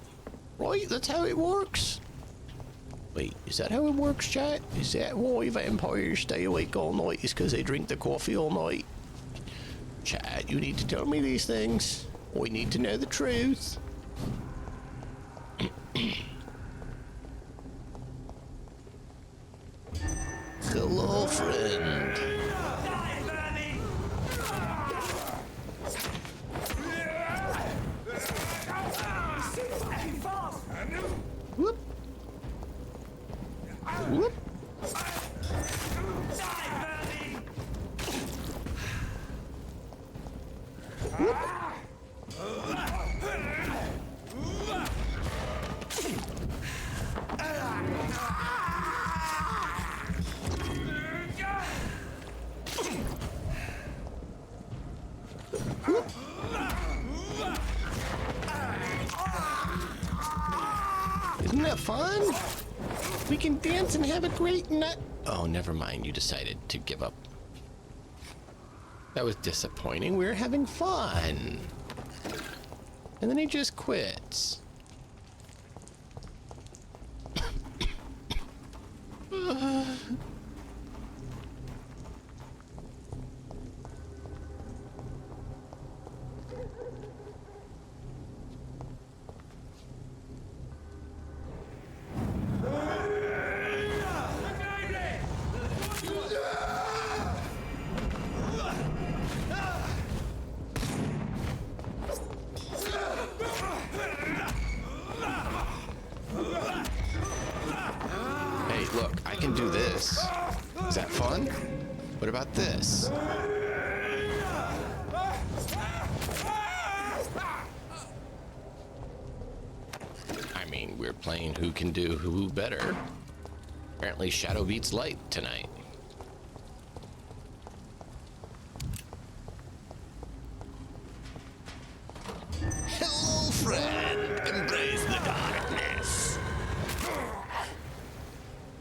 Right? That's how it works. Wait, is that how it works, chat? Is that why vampires stay awake all night? Is because they drink the coffee all night? Chat, you need to tell me these things. I need to know the truth. Hello, friend. Whoop. Whoop. Whoop. Isn't that fun? We can dance and have a great night. Oh, never mind. You decided to give up. That was disappointing. We were having fun. And then he just quits. Hey, look, I can do this. Is that fun? What about this? I mean, we're playing who can do who better. Apparently, shadow beats light tonight. Hello, friend. Embrace the darkness.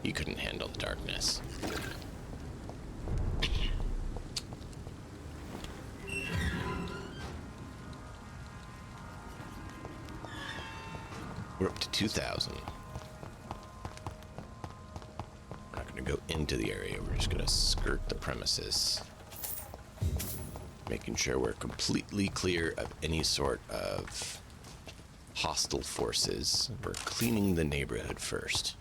You couldn't handle the darkness. We're up to 2,000. We're not going to go into the area. We're just going to skirt the premises. Making sure we're completely clear of any sort of hostile forces. We're cleaning the neighborhood first.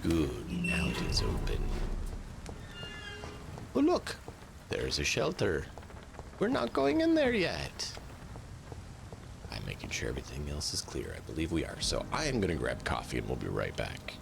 Good, now it is open. Oh look, there's a shelter. We're not going in there yet. I'm making sure everything else is clear. I believe we are. So I am gonna grab coffee and we'll be right back.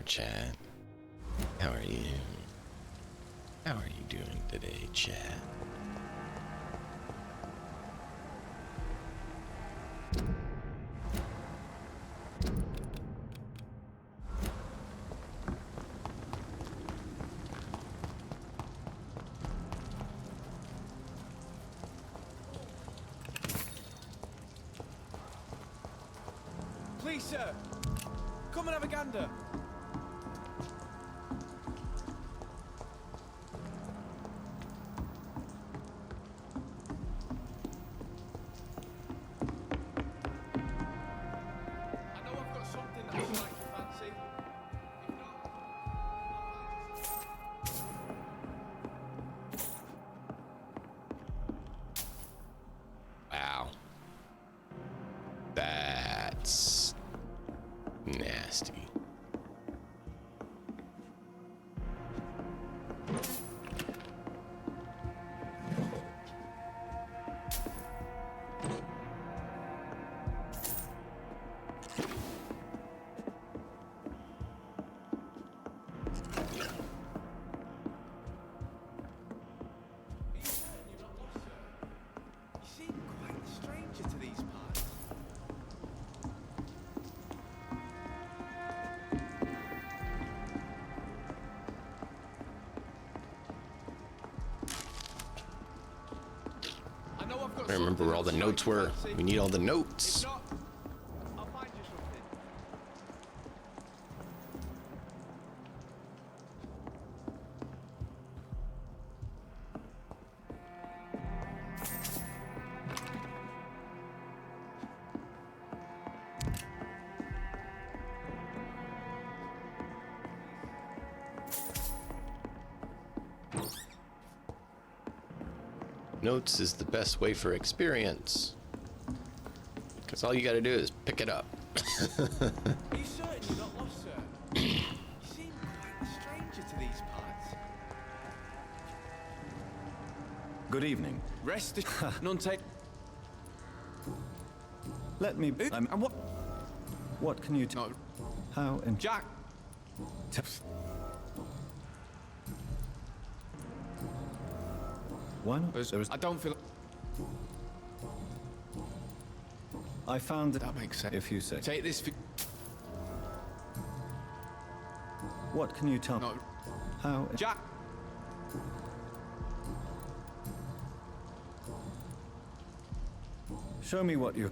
Chad. How are you? How are you doing today, Chad?
Please, sir. Come and have a gander. I know I've got something that will strike your fancy. If not,
Wow. That's nasty.
you seem quite a stranger to these parts. I know I've got
I remember where all the
something
notes
that'll
were.
strike your
We need all the notes.
fancy. If not, I'll find you something.
Notes is the best way for experience. Because all you gotta do is pick it up.
Are you certain you're not lost, sir? You seem quite a stranger to these parts.
Good evening.
Rest assured, none take.
Let me.
And what?
What can you tell?
No,
How and
Jack.
why not? There is.
I don't feel.
I found
That makes sense.
If you say.
Take this.
What can you tell?
No,
How?
Jack.
Show me what you.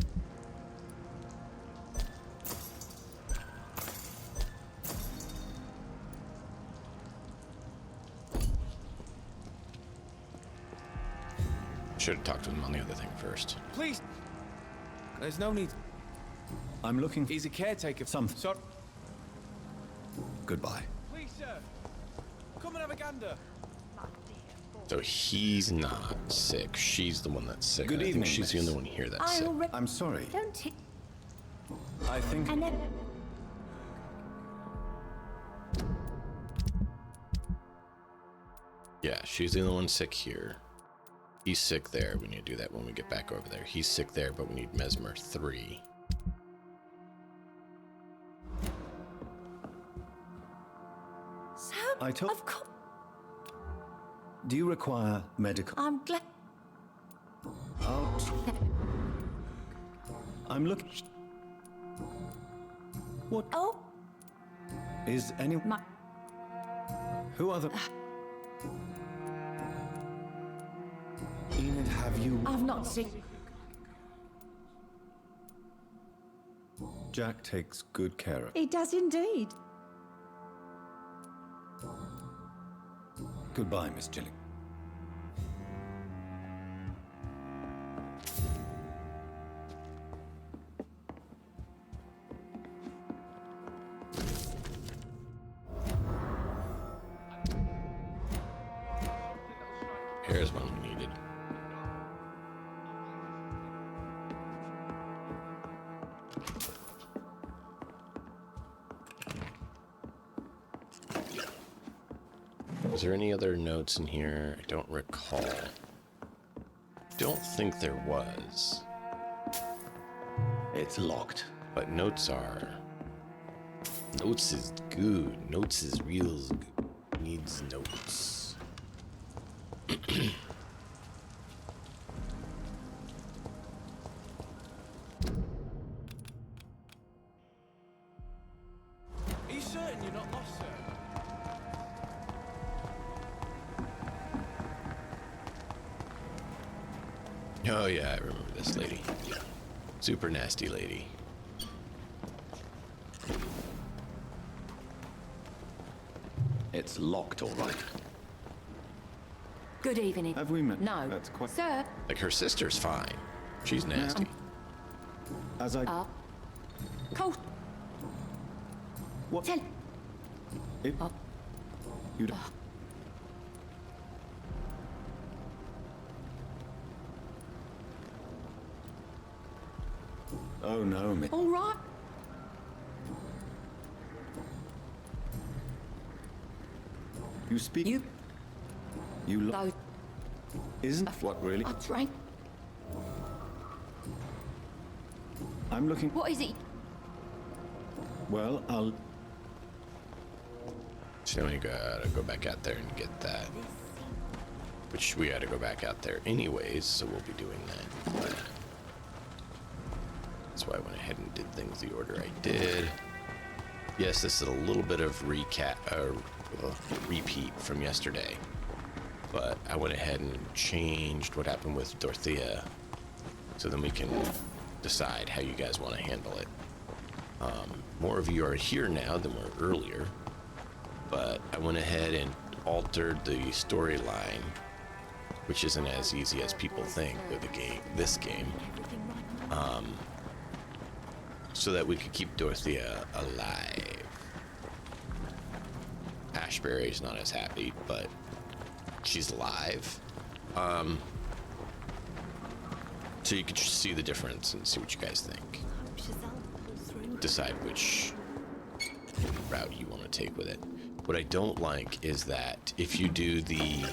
Should have talked to him on the other thing first.
Please. There's no need.
I'm looking.
He's a caretaker.
Something.
So,
Goodbye.
please, sir. Come and have a gander.
So he's not sick. She's the one that's sick.
Good
I think
evening,
she's the
miss.
only one here that's sick.
I'm sorry.
Don't it?
I think.
I never.
Yeah, she's the only one sick here. He's sick there. We need to do that when we get back over there. He's sick there, but we need Mesmer 3.
So,
I told.
of course.
Do you require medical?
I'm glad.
I'm looking. What
Oh,
is any?
my.
Who are the? Enid, have you?
I've not seen.
Jack takes good care of.
He does indeed.
Goodbye, Miss Gilling.
Here's one we needed. Is there any other notes in here? I don't recall. Don't think there was.
It's locked.
But notes are Notes is good. Notes is real good. Needs notes.
Are you certain you're not lost, sir?
Oh yeah, I remember this lady. Super nasty lady.
It's locked, all right.
Good evening.
Have we met?
No.
That's quite.
Sir.
Like her sister's fine. She's nasty.
As I.
Cold.
What?
Tell.
It, you don't. Oh no, me.
All right.
You speak. You look.
Though.
Isn't what really?
I drank.
I'm looking.
What is it?
Well, I'll.
So we gotta go back out there and get that. Which we gotta go back out there anyways, so we'll be doing that. But that's why I went ahead and did things the order I did. Yes, this is a little bit of repeat from yesterday. But I went ahead and changed what happened with Dorothea, so then we can decide how you guys want to handle it. More of you are here now than were earlier, but I went ahead and altered the storyline, which isn't as easy as people think with this game, so that we could keep Dorothea alive. Ashbury's not as happy, but she's alive. So you could just see the difference and see what you guys think. Decide which route you want to take with it. What I don't like is that if you do the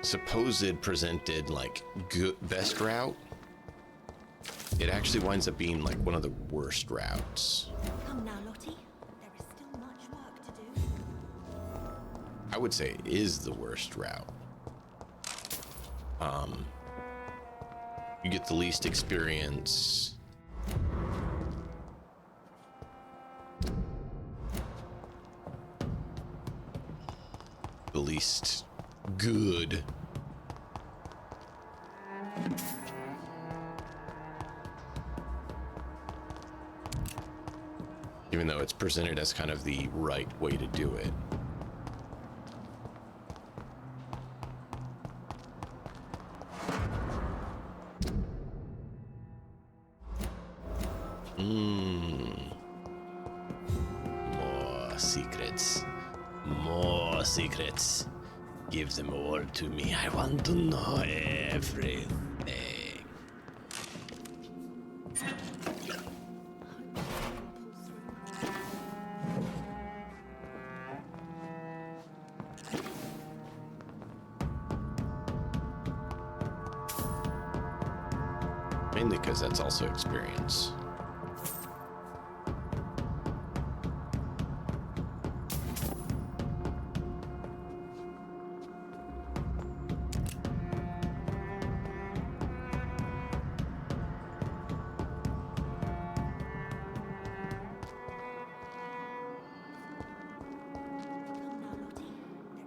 supposed presented like best route, it actually winds up being like one of the worst routes.
Come now, Lottie. There is still much work to do.
I would say it is the worst route. You get the least experience. The least good. Even though it's presented as kind of the right way to do it. More secrets. More secrets. Give them all to me. I want to know everything. Mainly because that's also experience.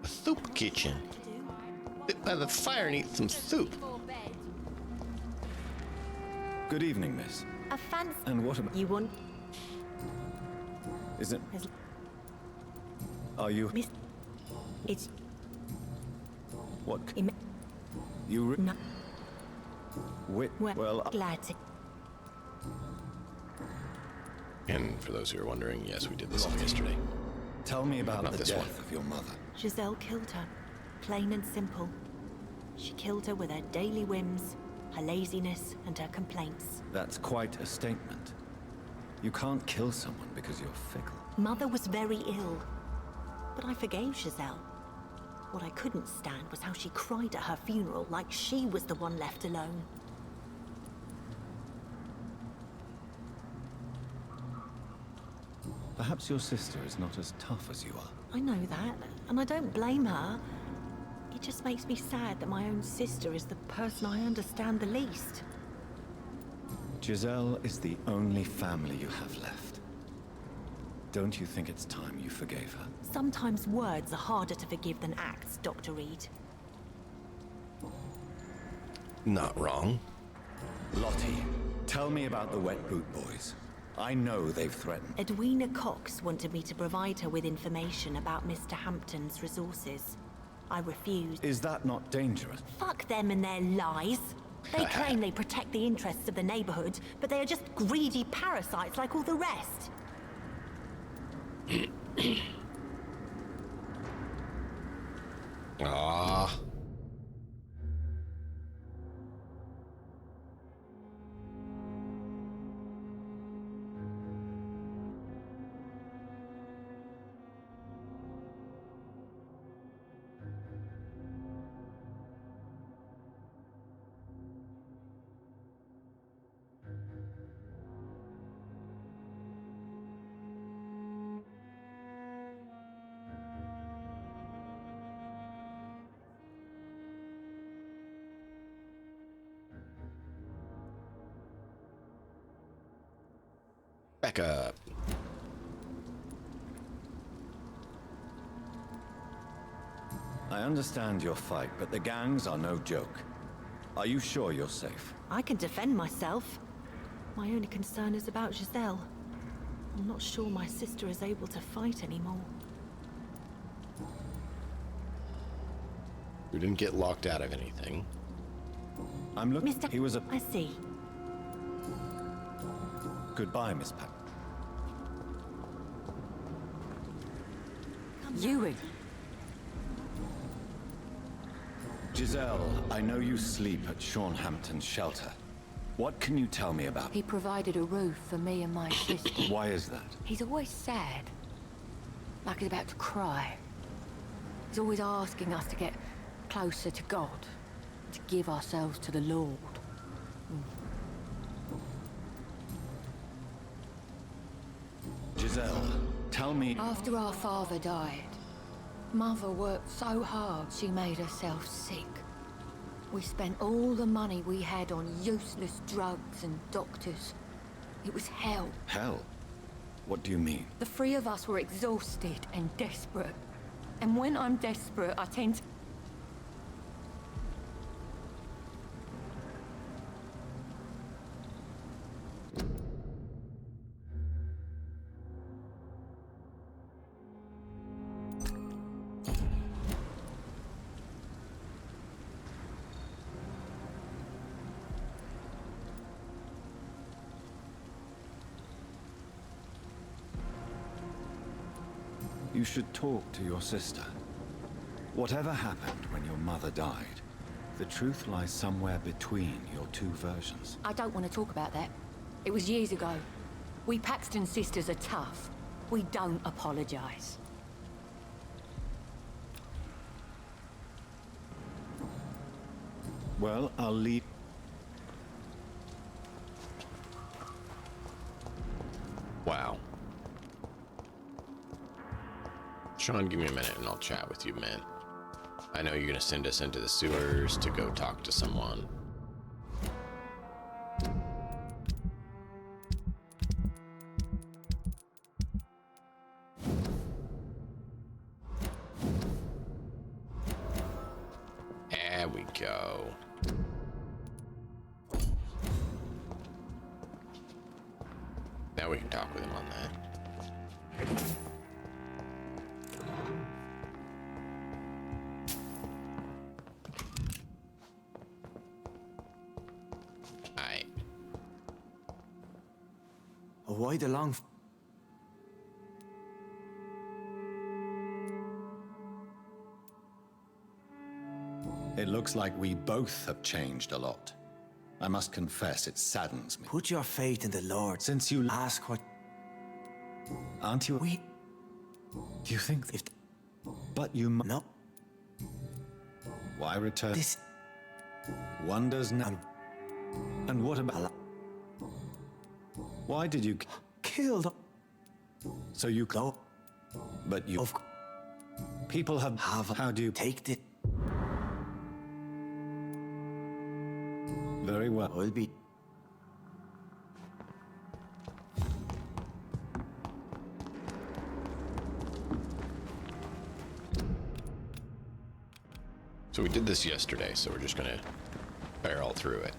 A soup kitchen. Sit by the fire and eat some soup.
Good evening, miss.
A fancy.
And what about
You want?
Is it? Are you?
Miss. It's.
What?
Im-
You?
No.
Well,
glad to.
And for those who are wondering, yes, we did this all yesterday.
Tell me about
Not
the
this
death
one.
of your mother.
Giselle killed her. Plain and simple. She killed her with her daily whims, her laziness, and her complaints.
That's quite a statement. You can't kill someone because you're fickle.
Mother was very ill, but I forgave Giselle. What I couldn't stand was how she cried at her funeral like she was the one left alone.
Perhaps your sister is not as tough as you are.
I know that, and I don't blame her. It just makes me sad that my own sister is the person I understand the least.
Giselle is the only family you have left. Don't you think it's time you forgave her?
Sometimes words are harder to forgive than acts, Dr. Reed.
Not wrong.
Lottie, tell me about the Wet Boot Boys. I know they've threatened.
Edwina Cox wanted me to provide her with information about Mr. Hampton's resources. I refused.
Is that not dangerous?
Fuck them and their lies. They claim they protect the interests of the neighborhood, but they are just greedy parasites like all the rest.
Ah. Back up.
I understand your fight, but the gangs are no joke. Are you sure you're safe?
I can defend myself. My only concern is about Giselle. I'm not sure my sister is able to fight anymore.
We didn't get locked out of anything.
I'm looking.
Mr.
He was a.
I see.
Goodbye, Miss Pack.
Ewan.
Giselle, I know you sleep at Sean Hampton's shelter. What can you tell me about?
He provided a roof for me and my sister.
Why is that?
He's always sad. Like he's about to cry. He's always asking us to get closer to God. To give ourselves to the Lord.
Giselle, tell me...
After our father died, Mother worked so hard she made herself sick. We spent all the money we had on useless drugs and doctors. It was hell.
Hell? What do you mean?
The three of us were exhausted and desperate. And when I'm desperate, I tend to...
You should talk to your sister. Whatever happened when your mother died, the truth lies somewhere between your two versions.
I don't want to talk about that. It was years ago. We Paxton sisters are tough. We don't apologize.
Well, I'll leave...
Wow. Sean, give me a minute and I'll chat with you, man. I know you're gonna send us into the sewers to go talk to someone. There we go. Now we can talk with him on that. Aye.
Why the long...
It looks like we both have changed a lot. I must confess, it saddens me.
Put your faith in the Lord.
Since you
ask what...
Aren't you...
We...
Do you think...
If...
But you...
No.
Why return...
This...
Wonders now... And what about... Why did you...
Killed...
So you go, but you. People have. How do you take it? Very well. Will be.
So we did this yesterday, so we're just gonna barrel through it.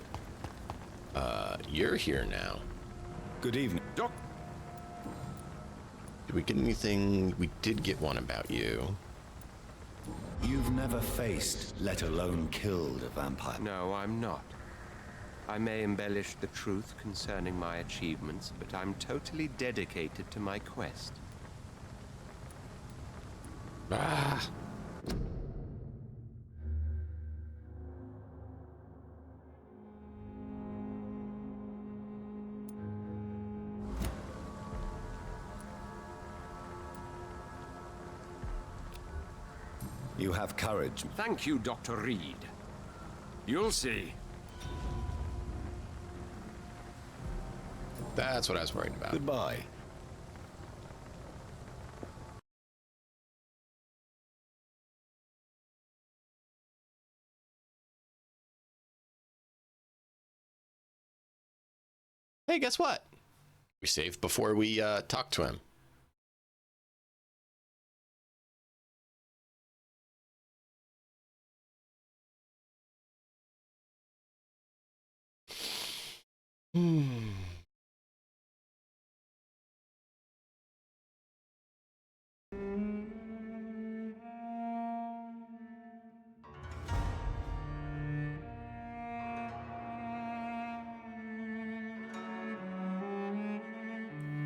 You're here now.
Good evening.
Doc.
Did we get anything? We did get one about you.
You've never faced, let alone killed, a vampire.
No, I'm not. I may embellish the truth concerning my achievements, but I'm totally dedicated to my quest.
Ah.
You have courage.
Thank you, Dr. Reed. You'll see.
That's what I was worried about.
Goodbye.
Hey, guess what? We saved before we talked to him.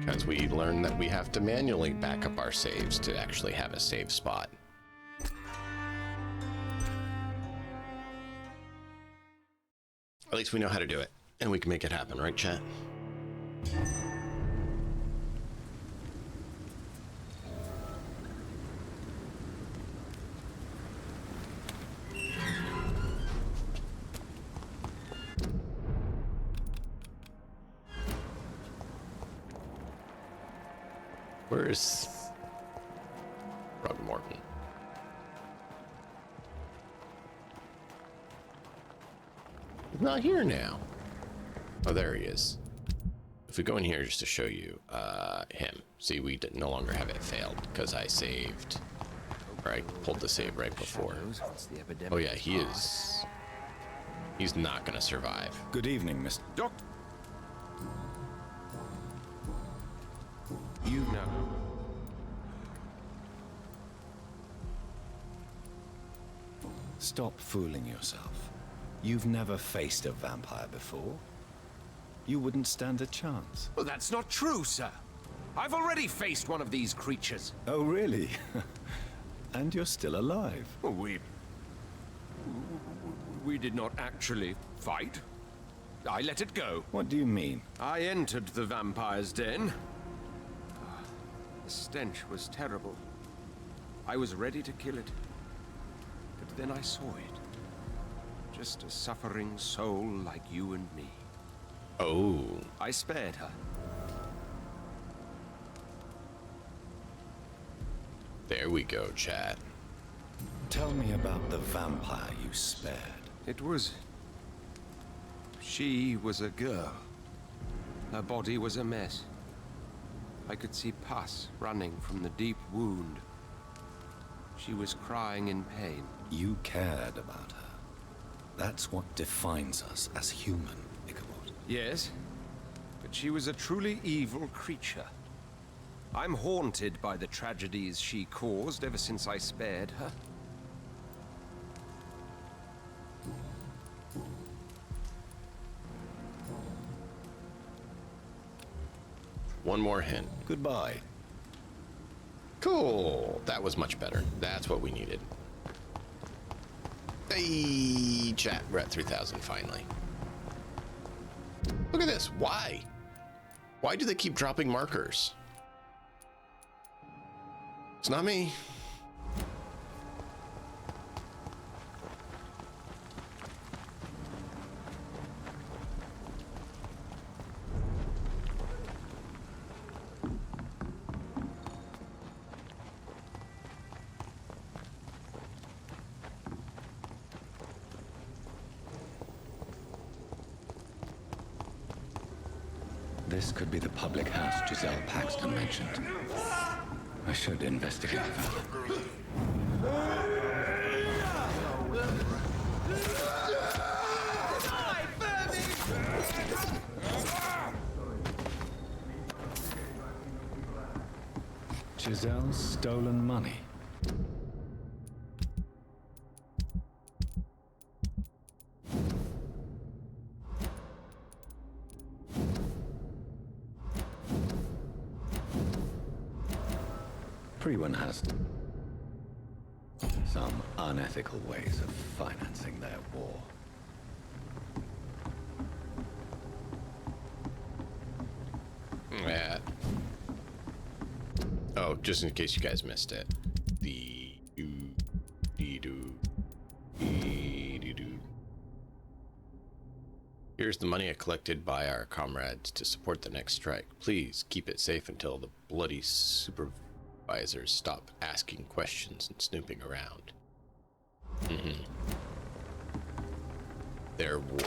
Because we learned that we have to manually back up our saves to actually have a save spot. At least we know how to do it, and we can make it happen, right, chat? Where's Morton? He's not here now. Oh, there he is. If we go in here just to show you him, see, we no longer have it failed because I saved, or I pulled the save right before. Oh yeah, he is. He's not gonna survive.
Good evening, Mr.
Doctor. You know.
Stop fooling yourself. You've never faced a vampire before. You wouldn't stand a chance.
Well, that's not true, sir. I've already faced one of these creatures.
Oh, really? And you're still alive.
We did not actually fight. I let it go.
What do you mean?
I entered the vampire's den. The stench was terrible. I was ready to kill it. But then I saw it. Just a suffering soul like you and me.
Oh.
I spared her.
There we go, chat.
Tell me about the vampire you spared.
It was... She was a girl. Her body was a mess. I could see pus running from the deep wound. She was crying in pain.
You cared about her. That's what defines us as human, Ichabod.
Yes, but she was a truly evil creature. I'm haunted by the tragedies she caused ever since I spared her.
One more hint.
Goodbye.
Cool. That was much better. That's what we needed. Hey, chat. We're at 3,000 finally. Look at this. Why? Why do they keep dropping markers? It's not me.
This could be the public house Giselle Paxton mentioned. I should investigate further.
Giselle's stolen money. Everyone has some unethical ways of financing their war.
Yeah. Oh, just in case you guys missed it. Here's the money I collected by our comrades to support the next strike. Please keep it safe until the bloody supervisors stop asking questions and snooping around. Their war.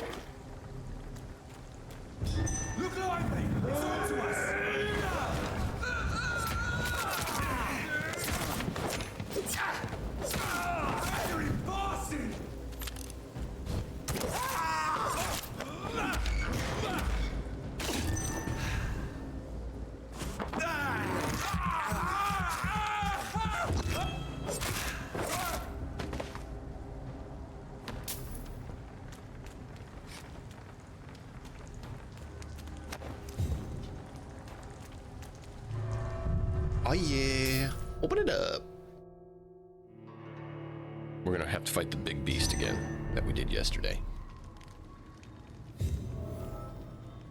Look lively! It's on to us! You're embarrassing!
Oh yeah, open it up. We're gonna have to fight the big beast again that we did yesterday.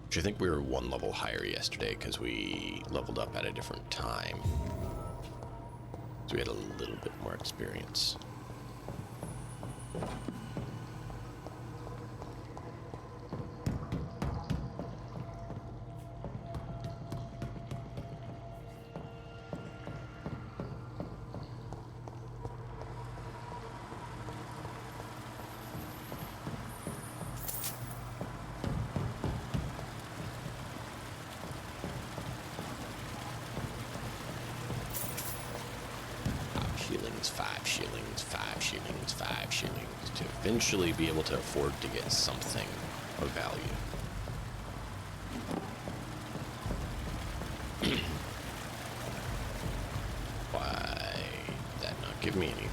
Which I think we were one level higher yesterday because we leveled up at a different time. So we had a little bit more experience. Five shillings to eventually be able to afford to get something of value. Why did that not give me anything?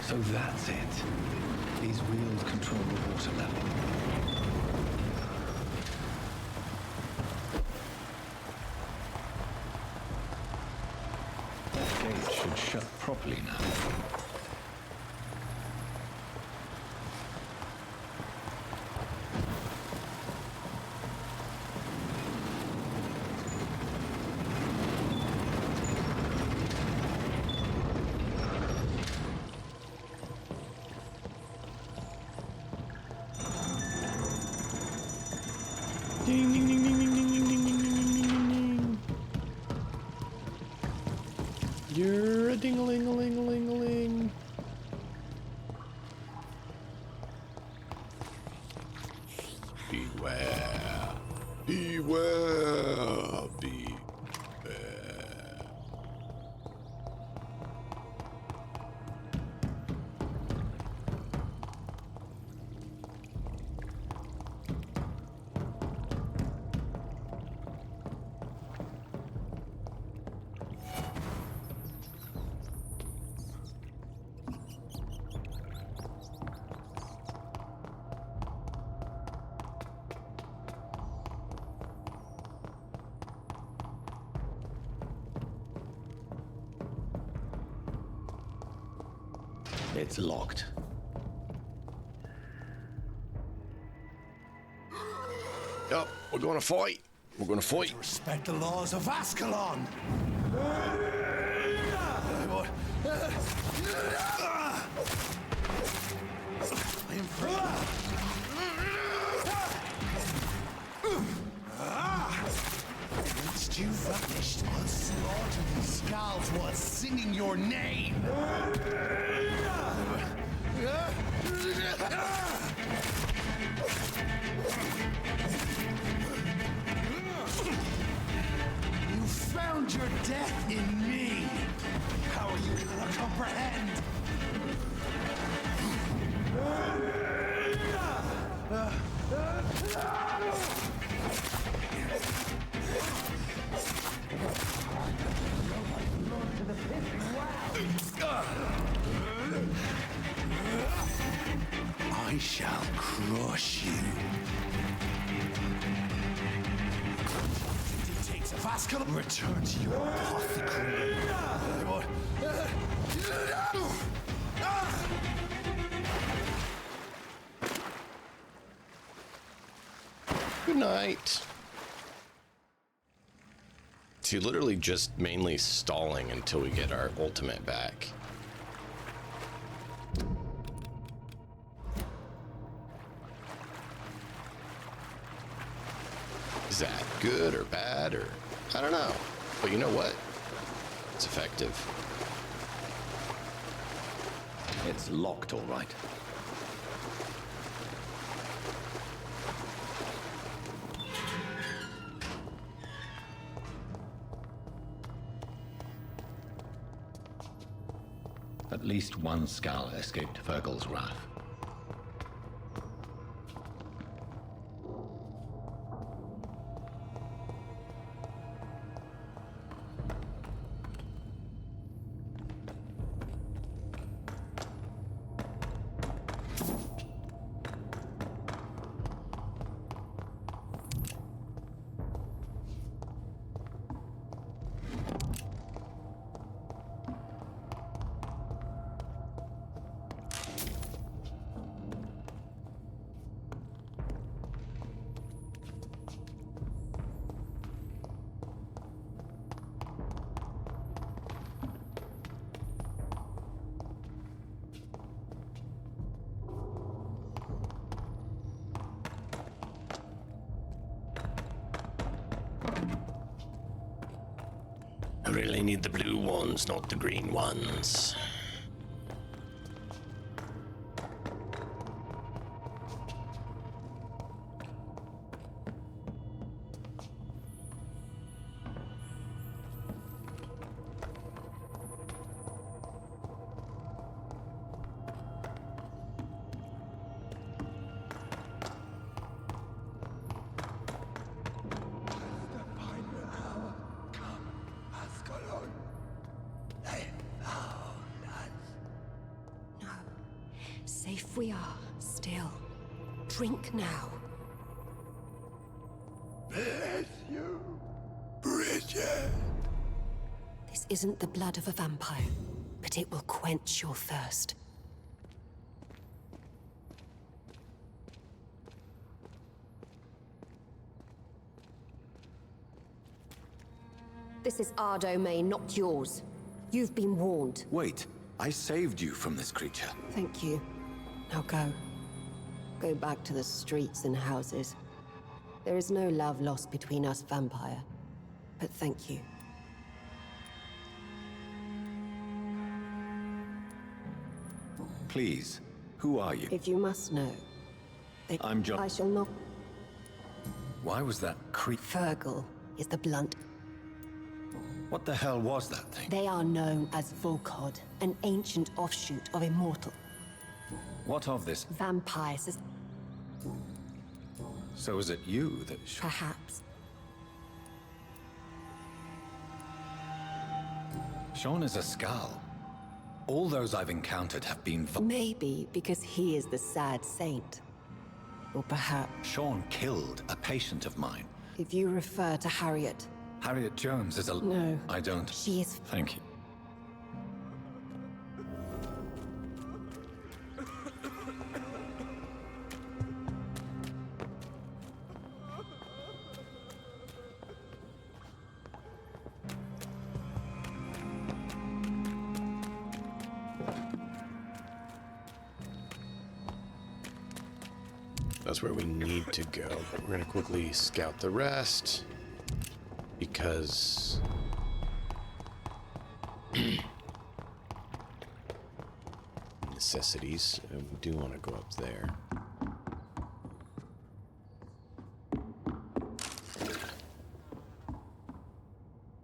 So that's it. These wheels control the water level. That gate should shut properly now.
Ding ding ding ding ding ding ding ding ding ding ding ding. You're a ding-a-ling-a-ling-a-ling-a-ling. Beware. Beware. Beware.
It's locked.
Yup, we're gonna fight. We're gonna fight.
Respect the laws of Ascalon!
Once you vanished, I'll slaughter these skulls while singing your name. You found your death in me. How are you gonna comprehend? I shall crush you. It takes a vascular return to your apothecary.
Good night. So literally just mainly stalling until we get our ultimate back. Is that good or bad, or I don't know. But you know what? It's effective.
It's locked, all right.
At least one skull escaped Virgil's wrath.
I really need the blue ones, not the green ones.
Safe we are, still. Drink now.
Bless you, Bridget.
This isn't the blood of a vampire, but it will quench your thirst. This is our domain, not yours. You've been warned.
Wait, I saved you from this creature.
Thank you. Now go. Go back to the streets and houses. There is no love lost between us, Vampire. But thank you.
Please, who are you?
If you must know,
I'm John.
I shall not.
Why was that
Virgil is the blunt.
What the hell was that thing?
They are known as Volkod, an ancient offshoot of Immortal.
What of this?
Vampires.
So is it you that...
Perhaps.
Sean is a skull. All those I've encountered have been...
Maybe because he is the sad saint. Or perhaps...
Sean killed a patient of mine.
If you refer to Harriet...
Harriet Jones is a...
No.
I don't...
She is...
Thank you.
That's where we need to go. But we're gonna quickly scout the rest because necessities. We do want to go up there.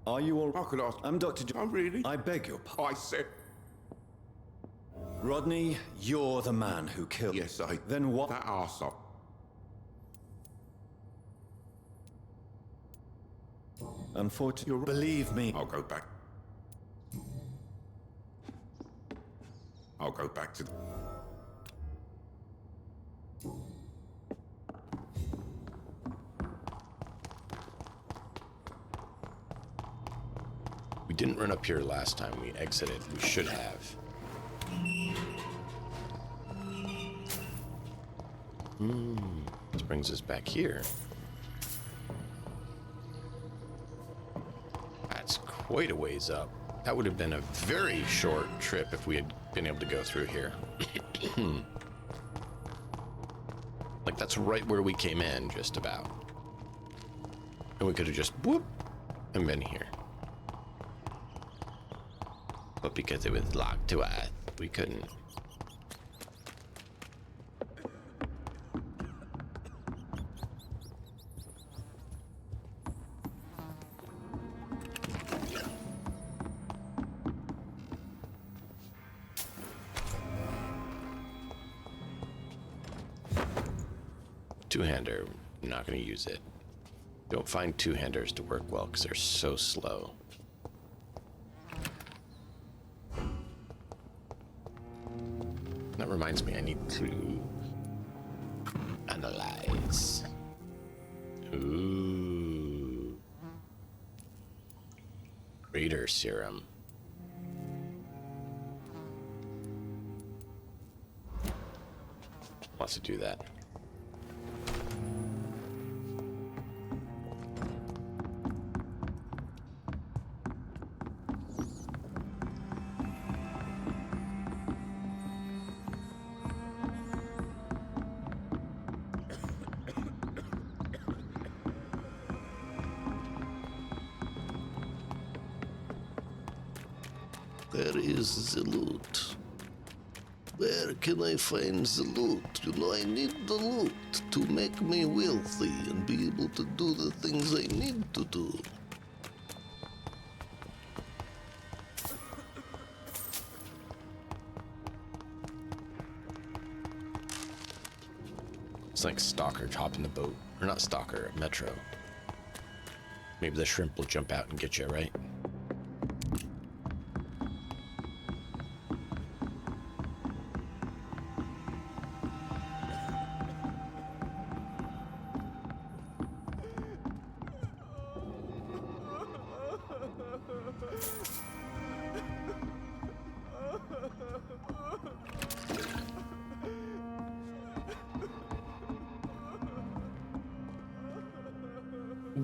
Are you all?
I could ask.
I'm Dr.
I'm really.
I beg your pardon.
I said.
Rodney, you're the man who killed.
Yes, I.
Then what?
That arsehole.
Unfortunately, believe me.
I'll go back. I'll go back to.
We didn't run up here last time we exited. We should have. This brings us back here. That's quite a ways up. That would have been a very short trip if we had been able to go through here. Like, that's right where we came in, just about. And we could have just whoop and been here. But because it was locked to us, we couldn't. Two-hander, I'm not going to use it. Don't find two-handers to work well because they're so slow. That reminds me, I need to analyze. Ooh. Reader serum. Wants to do that.
Where is the loot? Where can I find the loot? You know, I need the loot to make me wealthy and be able to do the things I need to do.
It's like Stalker hopping the boat. Or not Stalker, Metro. Maybe the shrimp will jump out and get you, right?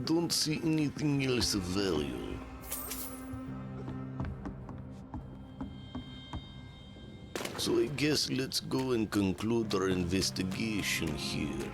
Don't see anything else of value. So I guess let's go and conclude our investigation here.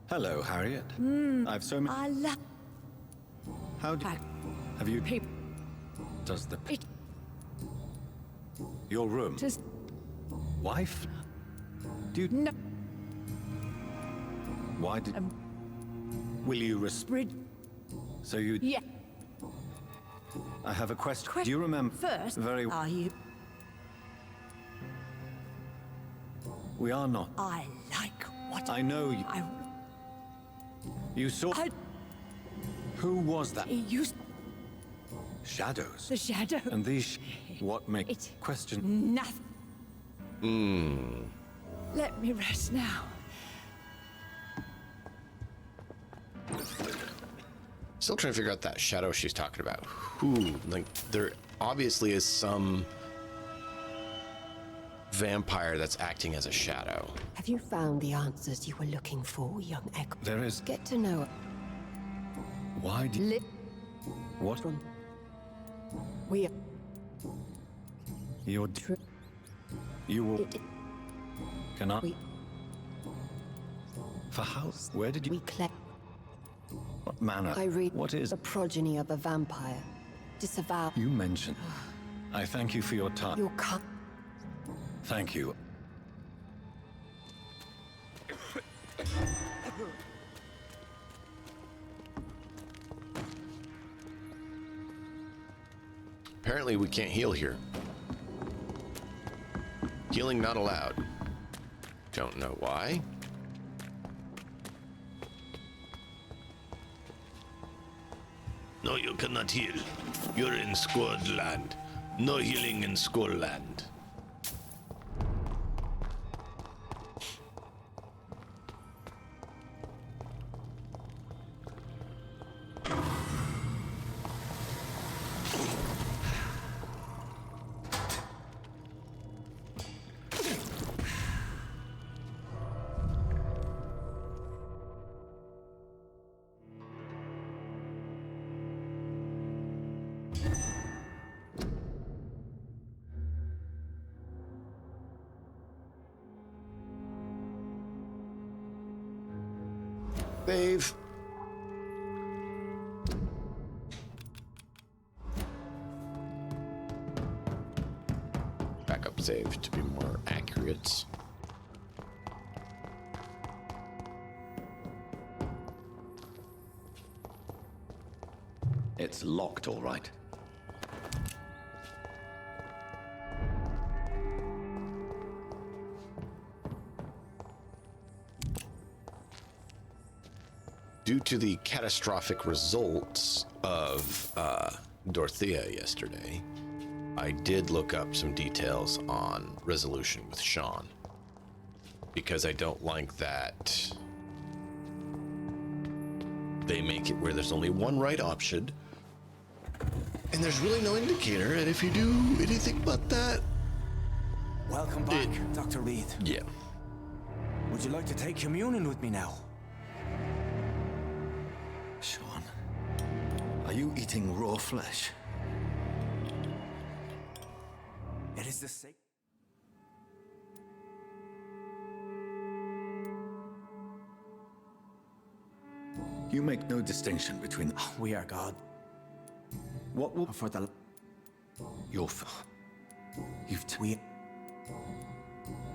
Hello, Harriet. I've so many.
I love.
How do have you?
People.
Does the your room?
Just
Wife? Do you?
No.
Why did? Will you respect? So you?
Yeah.
I have a question. Do you remember?
First,
Very.
are you?
We are not.
I like what
I know you. You saw. Who was that?
You.
Shadows.
The shadow.
And these. What make
It.
question?
Nothing. Let me rest now.
Still trying to figure out that shadow she's talking about. Who? Like, there obviously is some vampire that's acting as a shadow.
Have you found the answers you were looking for, young Echo?
There is.
Get to know.
Why did. What?
We are.
You're. You will. Cannot. For how? Where did you?
We collect.
What manner?
I read.
What is?
The progeny of a vampire. Disavow.
You mentioned. I thank you for your time.
Your cup.
Thank you.
Apparently we can't heal here. Healing not allowed. Don't know why.
No, you cannot heal. You're in Scourge land. No healing in Skull land.
Save. Backup save to be more accurate.
It's locked, all right.
Due to the catastrophic results of Dorothea yesterday, I did look up some details on resolution with Sean, because I don't like that they make it where there's only one right option, and there's really no indicator, and if you do anything but that...
Welcome back, Dr. Reed.
Yeah.
Would you like to take communion with me now?
Sean, are you eating raw flesh?
It is the same.
You make no distinction between.
We are God.
What will.
For the.
Your. You've. We.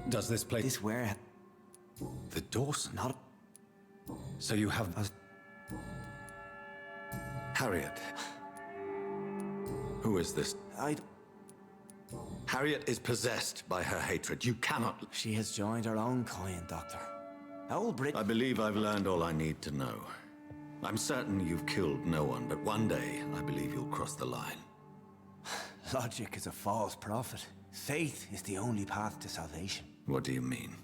Does this place.
This where?
The Dawson.
Not.
So you have. Harriet. Who is this? Harriet is possessed by her hatred. You cannot.
She has joined her own kind, Doctor. Old Brit.
I believe I've learned all I need to know. I'm certain you've killed no one, but one day I believe you'll cross the line.
Logic is a false prophet. Faith is the only path to salvation.
What do you mean?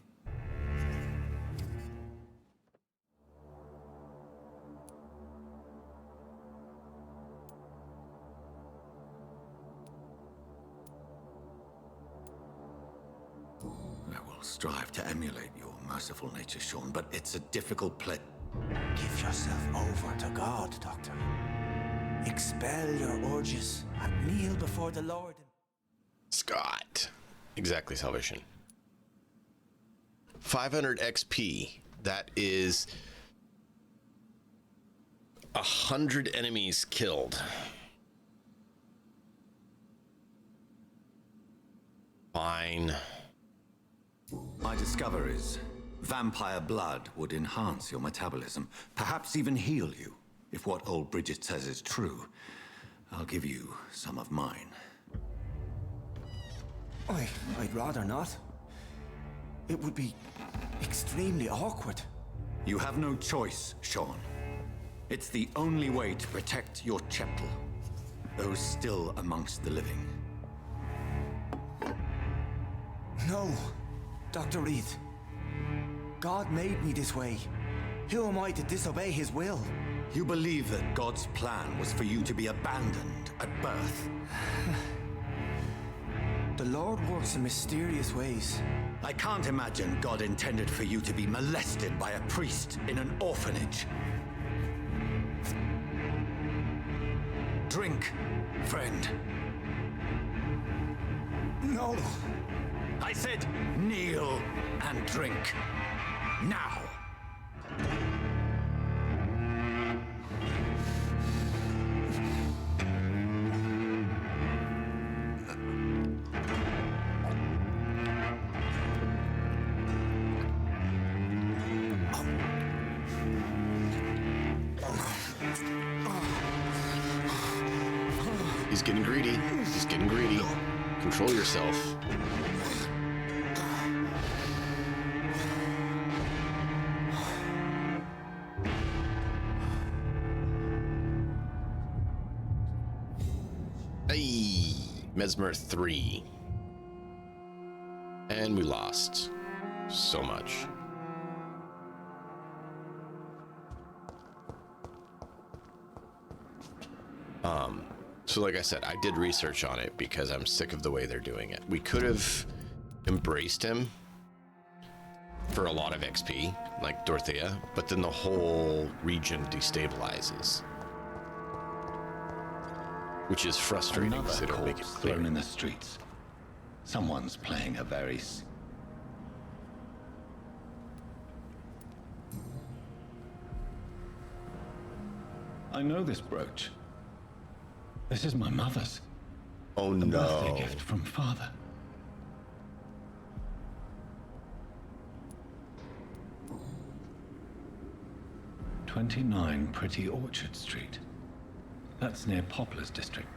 Strive to emulate your merciful nature, Sean, but it's a difficult place.
Give yourself over to God, Doctor. Expel your urges and kneel before the Lord.
Scott. Exactly, salvation. 500 XP. That is 100 enemies killed. Fine.
My discoveries. Vampire blood would enhance your metabolism, perhaps even heal you, if what old Bridget says is true. I'll give you some of mine.
I'd rather not. It would be extremely awkward.
You have no choice, Sean. It's the only way to protect your chetl, those still amongst the living.
No, Dr. Reed. God made me this way. Who am I to disobey his will?
You believe that God's plan was for you to be abandoned at birth?
The Lord works in mysterious ways.
I can't imagine God intended for you to be molested by a priest in an orphanage. Drink, friend.
No.
I said kneel and drink. Now.
He's getting greedy. He's getting greedy. Control yourself. Hey, Mesmer 3. And we lost so much. So like I said, I did research on it because I'm sick of the way they're doing it. We could have embraced him for a lot of XP, like Dorothea, but then the whole region destabilizes. Which is frustrating because they don't make it clear.
Thrown in the streets. Someone's playing a very... I know this brooch. This is my mother's.
Oh
no. A birthday
no.
gift from father. "29 Pretty Orchard Street." That's near Poplar's district.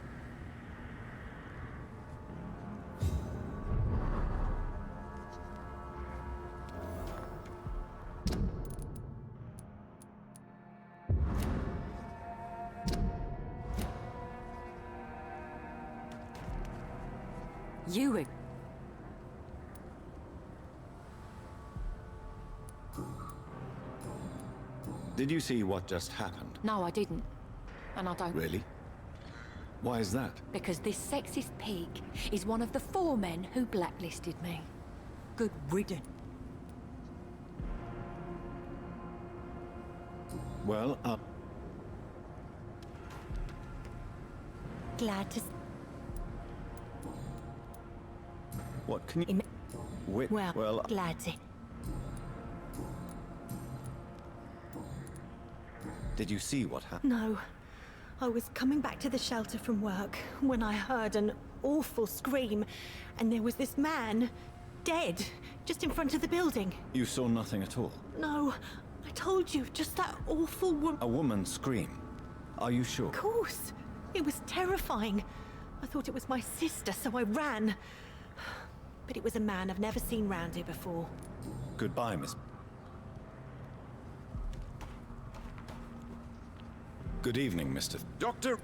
You.
Did you see what just happened?
No, I didn't. And I don't.
Really? Why is that?
Because this sexist pig is one of the 4 men who blacklisted me. Good riddance.
Well,
Glad to...
What can you... Wait, well...
glad to...
Did you see what happened?
No. I was coming back to the shelter from work when I heard an awful scream, and there was this man, dead, just in front of the building.
You saw nothing at all?
No, I told you, just that awful woman.
A woman scream? Are you sure?
Of course. It was terrifying. I thought it was my sister, so I ran. But it was a man I've never seen round here before.
Goodbye, Miss... Good evening, Mr.
Doctor!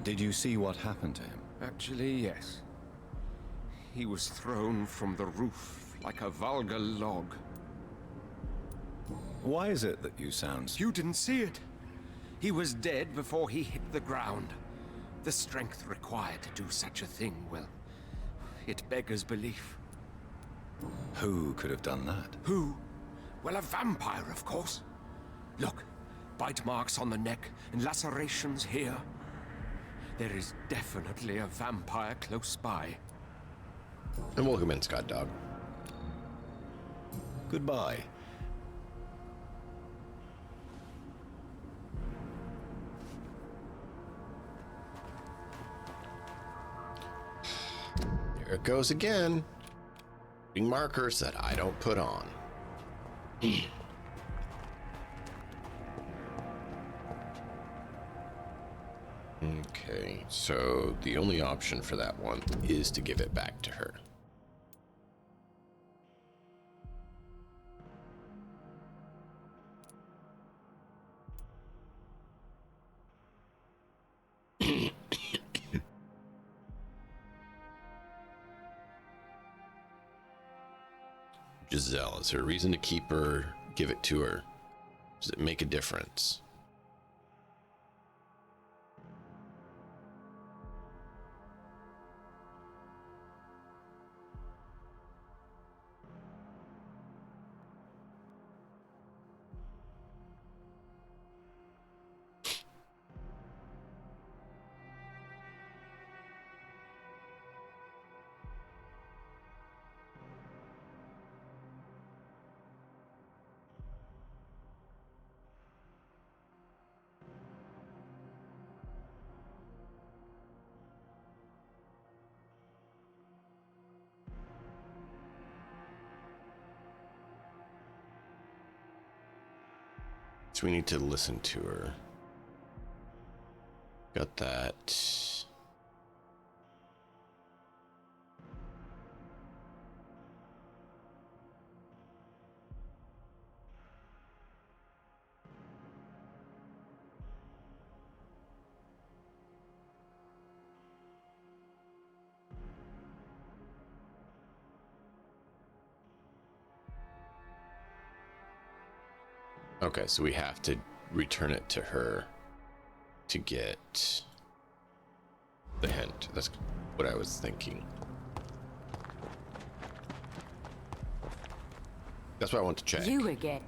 Did you see what happened to him?
Actually, yes. He was thrown from the roof like a vulgar log.
Why is it that you sound...
You didn't see it. He was dead before he hit the ground. The strength required to do such a thing, well, it beggars belief.
Who could have done that?
Who? Well, a vampire, of course. Look, bite marks on the neck and lacerations here. There is definitely a vampire close by.
And welcome in, Scott Dog.
Goodbye.
There it goes again. Putting markers that I don't put on. Okay, so the only option for that one is to give it back to her. Giselle, is there a reason to keep her, give it to her? Does it make a difference? So we need to listen to her. Got that. Okay, so we have to return it to her to get the hint. That's what I was thinking. That's why I want to check.
You again?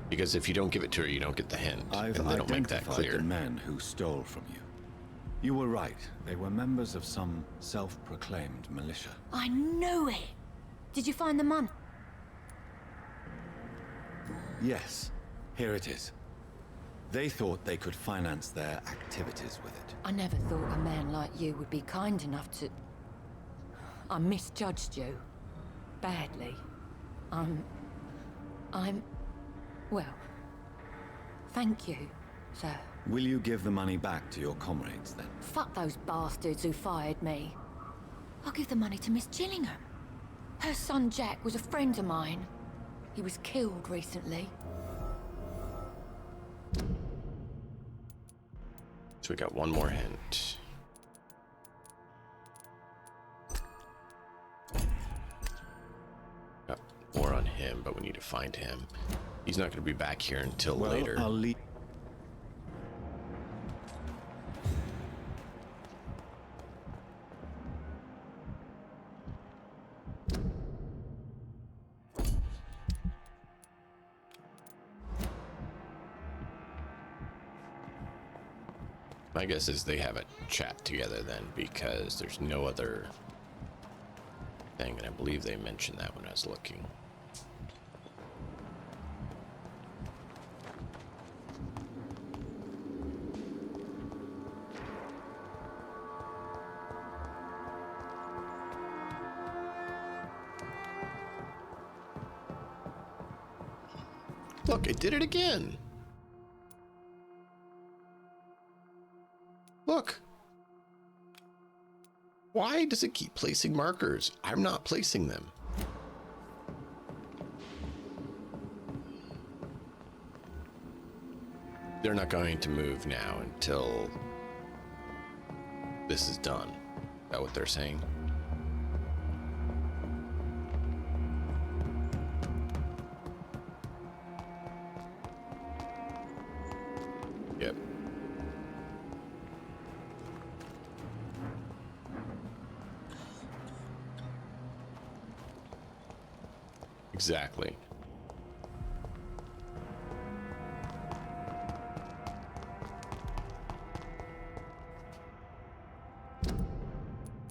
Because if you don't give it to her, you don't get the hint.
I've
and they don't make that
identified
clear.
the men who stole from you. You were right. They were members of some self-proclaimed militia.
I knew it! Did you find the money?
Yes, here it is. They thought they could finance their activities with it.
I never thought a man like you would be kind enough to... I misjudged you. Badly. Well, thank you, sir.
Will you give the money back to your comrades, then?
Fuck those bastards who fired me. I'll give the money to Miss Gillingham. Her son Jack was a friend of mine. He was killed recently.
So we got one more hint. Got more on him, but we need to find him. He's not going to be back here until later.
I'll leave.
My guess is they have a chat together then, because there's no other thing, and I believe they mentioned that when I was looking. Look, it did it again. Look. Why does it keep placing markers? I'm not placing them. They're not going to move now until this is done. Is that what they're saying? Yep. Exactly.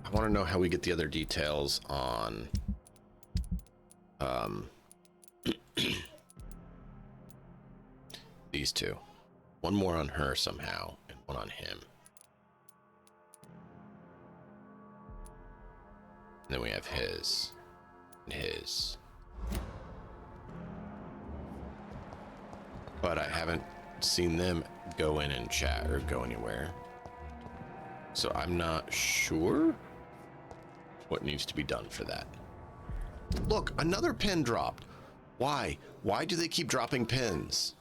I want to know how we get the other details on these two. One more on her somehow, and one on him. And then we have his and his. But I haven't seen them go in and chat or go anywhere. So I'm not sure what needs to be done for that. Look, another pin dropped. Why? Why do they keep dropping pins?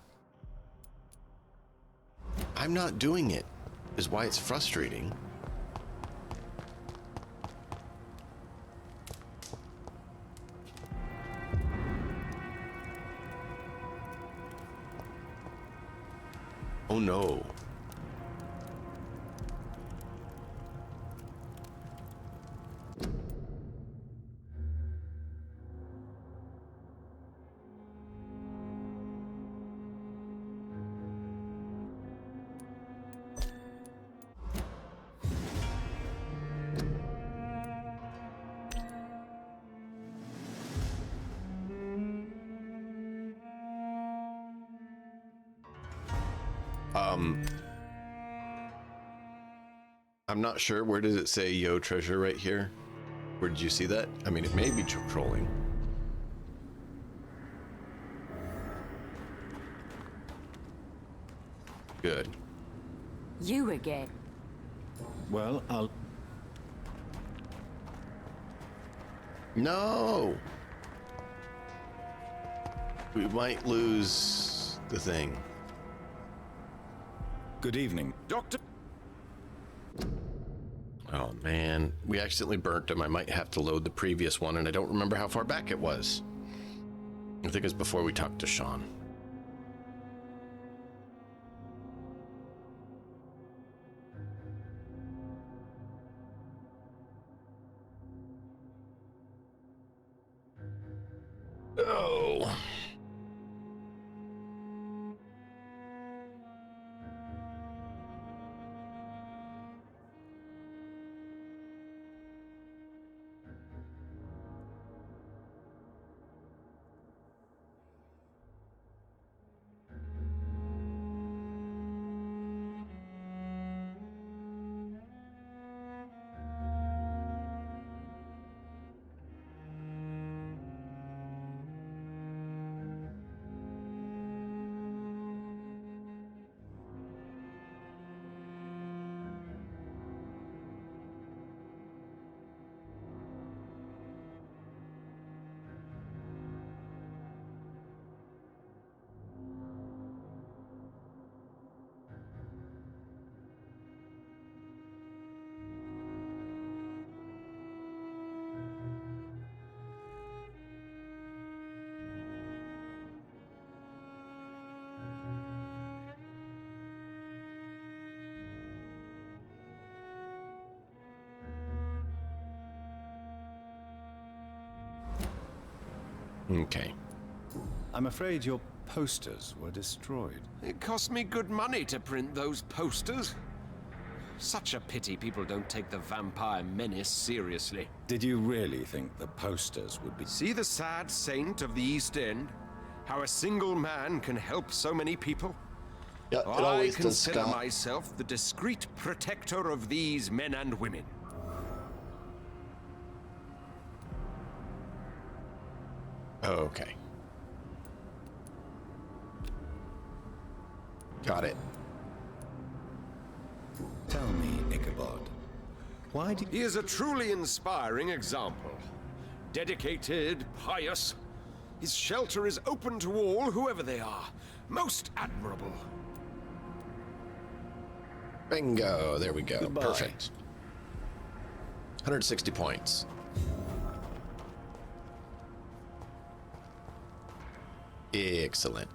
I'm not doing it, is why it's frustrating. Oh no. I'm not sure. Where does it say yo treasure right here? Where did you see that? I mean, it may be trolling. Good.
You again.
Well, I'll...
No! We might lose the thing.
Good evening.
Doctor!
Oh man, we accidentally burnt him. I might have to load the previous one, and I don't remember how far back it was. I think it was before we talked to Sean. Oh. Okay.
I'm afraid your posters were destroyed.
It cost me good money to print those posters. Such a pity people don't take the vampire menace seriously.
Did you really think the posters would be...
See the sad saint of the East End? How a single man can help so many people?
Yeah, it
I
always does,
consider
Scott.
myself the discreet protector of these men and women.
Okay. Got it.
Tell me, Ichabod, why did...
He is a truly inspiring example. Dedicated, pious. His shelter is open to all, whoever they are. Most admirable.
Bingo. There we go.
Goodbye.
Perfect. 160 points. Excellent.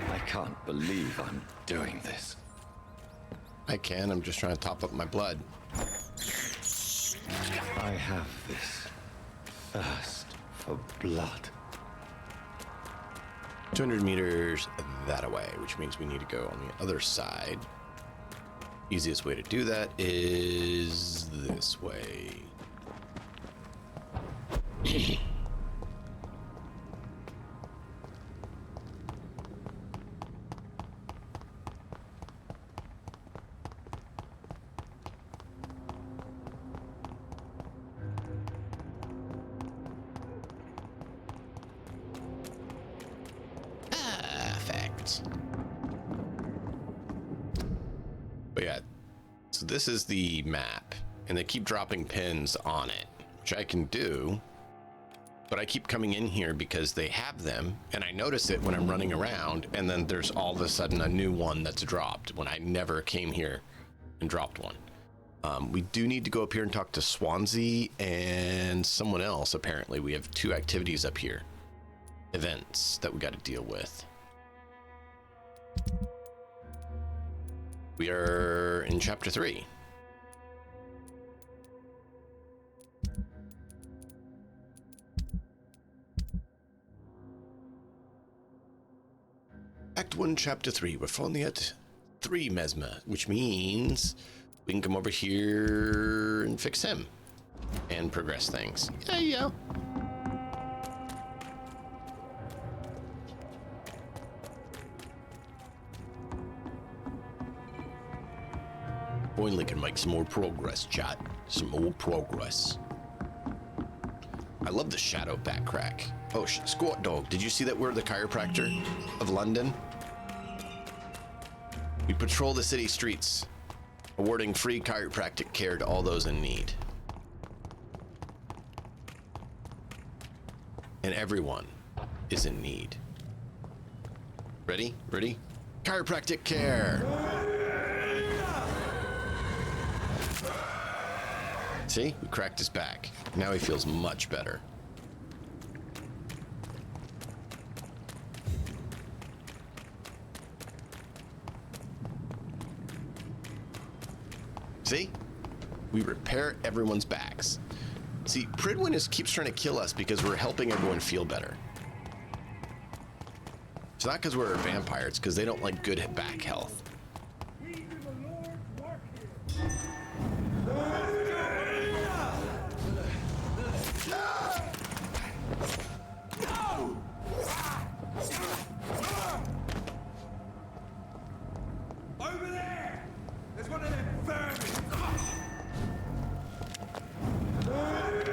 I can't believe I'm doing this.
I can. I'm just trying to top up my blood.
I have this thirst for blood.
200 meters that way, which means we need to go on the other side. Easiest way to do that is this way. But yeah, so this is the map, and they keep dropping pins on it, which I can do, but I keep coming in here because they have them, and I notice it when I'm running around, and then there's all of a sudden a new one that's dropped when I never came here and dropped one. We do need to go up here and talk to Swansea and someone else. Apparently we have 2 activities up here, events that we got to deal with. We are in chapter 3. Act 1, chapter 3. We're finally at 3 Mesmer, which means we can come over here and fix him and progress things. Yeah. Finally can make some more progress, chat. Some more progress. I love the shadow back crack. Oh, Squat Dog, did you see that we're the chiropractor of London? We patrol the city streets, awarding free chiropractic care to all those in need. And everyone is in need. Ready? Ready? Chiropractic care! See, we cracked his back. Now he feels much better. See? We repair everyone's backs. See, Pridwin keeps trying to kill us because we're helping everyone feel better. It's not because we're a vampire, it's because they don't like good back health.
Over there! There's one of them vermin!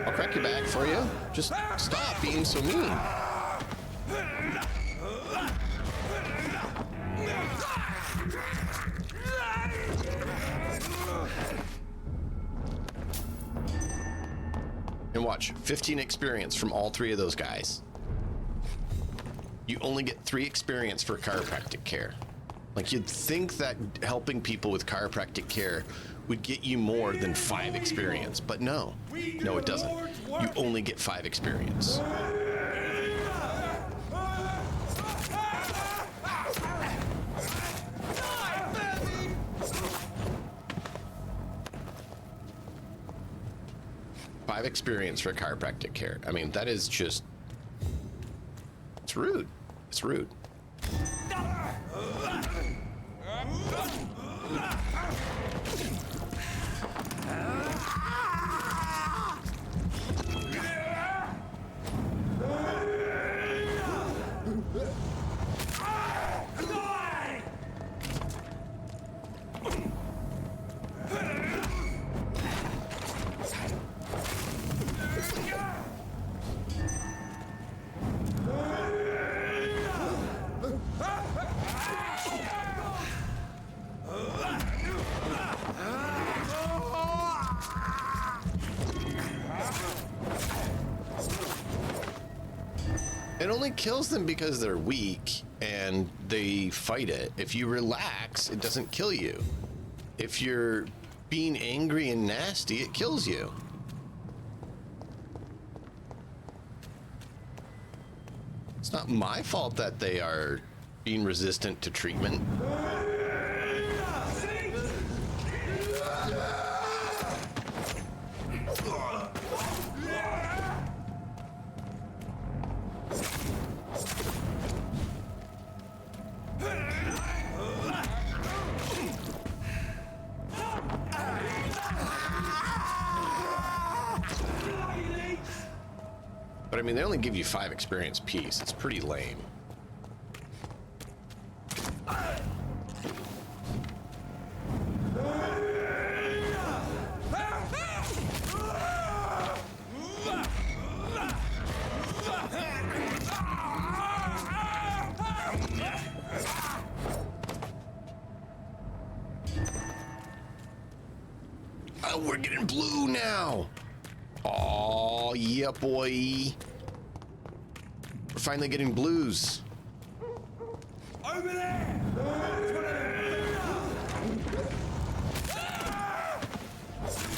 I'll crack your back for you. Just stop being so mean. And watch, 15 experience from all 3 of those guys. You only get 3 experience for chiropractic care. Like, you'd think that helping people with chiropractic care would get you more than 5 experience, but no. No, it doesn't. You only get 5 experience. Five experience for chiropractic care. I mean, that is just... It's rude. It's rude. It only kills them because they're weak and they fight it. If you relax, it doesn't kill you. If you're being angry and nasty, it kills you. It's not my fault that they are being resistant to treatment. I mean, they only give you 5 experience piece. It's pretty lame. Oh, we're getting blue now. Oh, yeah, boy. We're finally getting blues.
Over there!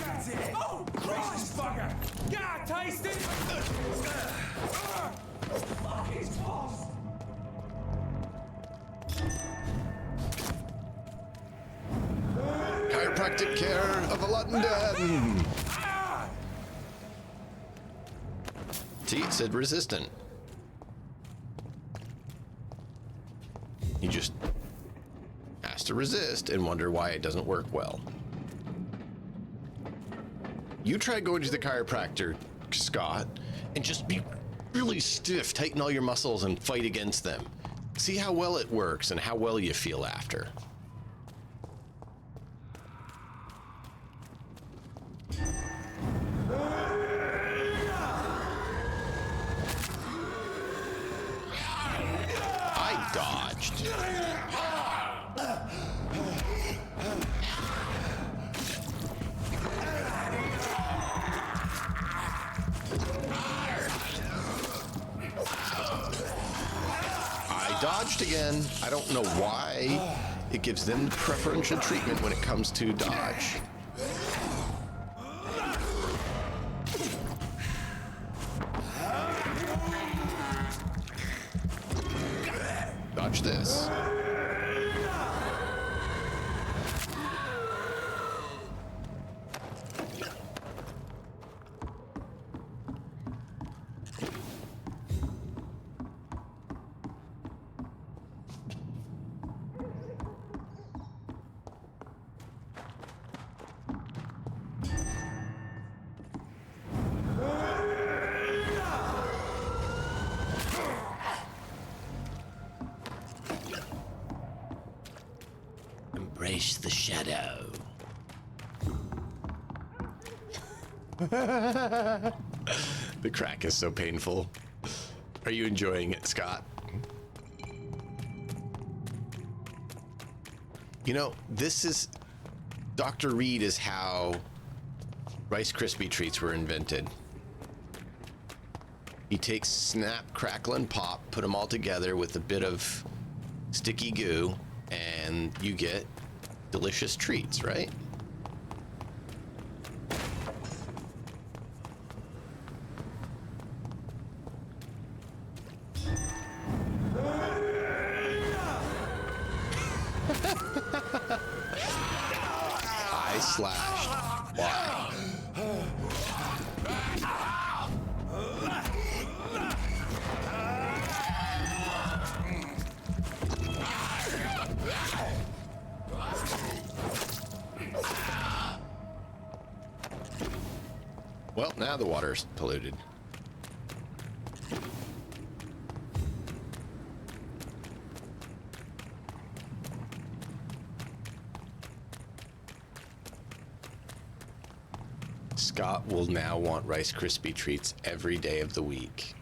That's it! Oh, Christ, bugger! God, taste it! Fuck, he's lost!
Chiropractic care of a London. See, it said resistant. You just has to resist and wonder why it doesn't work well. You try going to the chiropractor, Scott, and just be really stiff, tighten all your muscles and fight against them. See how well it works and how well you feel after. I dodged. I dodged again. I don't know why it gives them preferential treatment when it comes to dodge. Dodge this. Embrace the shadow. The crack is so painful. Are you enjoying it, Scott? You know, this is... Dr. Reed is how Rice Krispie treats were invented. He takes snap, crackle, and pop, put them all together with a bit of sticky goo, and you get delicious treats, right? I slashed. Why? Well, now the water's polluted. Scott will now want Rice Krispie treats every day of the week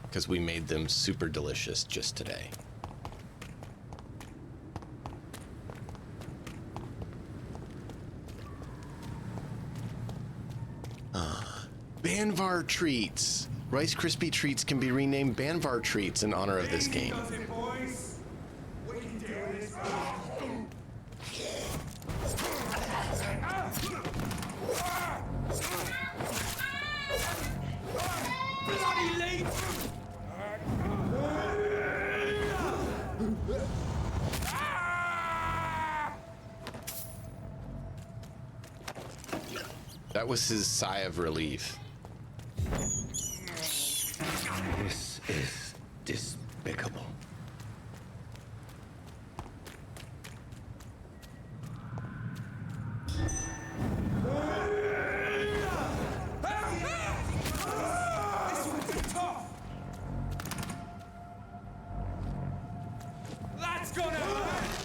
because we made them super delicious just today. Banvar treats. Rice Krispie treats can be renamed Banvar treats in honor of this game. That was his sigh of relief.
This is despicable.
gonna hurt!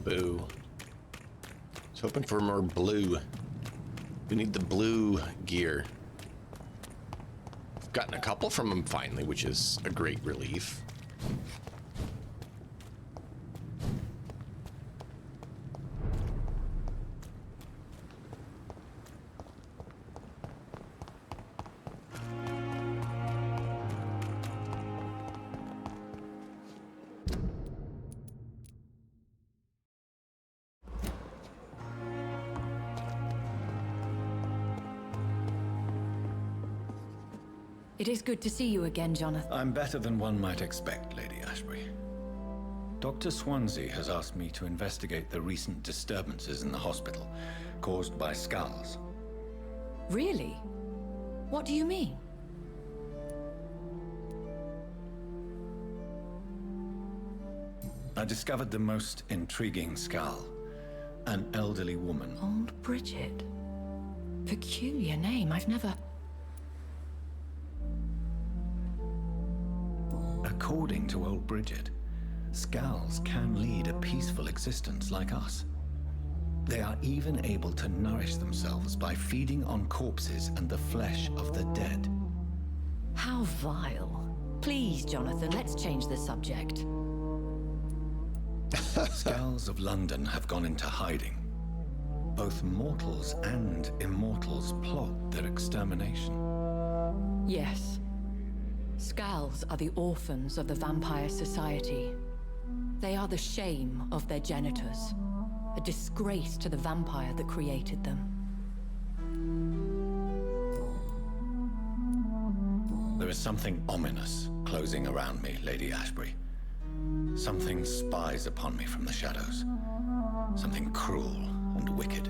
Boo. I was hoping for more blue. We need the blue gear. I've gotten a couple from him finally, which is a great relief.
It is good to see you again, Jonathan.
I'm better than one might expect, Lady Ashbury. Dr. Swansea has asked me to investigate the recent disturbances in the hospital, caused by skulls.
Really? What do you mean?
I discovered the most intriguing skull. An elderly woman.
Old Bridget. Peculiar name, I've never...
According to old Bridget, skulls can lead a peaceful existence like us. They are even able to nourish themselves by feeding on corpses and the flesh of the dead.
How vile. Please, Jonathan, let's change the subject.
Skulls of London have gone into hiding. Both mortals and immortals plot their extermination.
Yes. Skulls are the orphans of the Vampire Society. They are the shame of their genitors, a disgrace to the vampire that created them.
There is something ominous closing around me, Lady Ashbury. Something spies upon me from the shadows. Something cruel and wicked.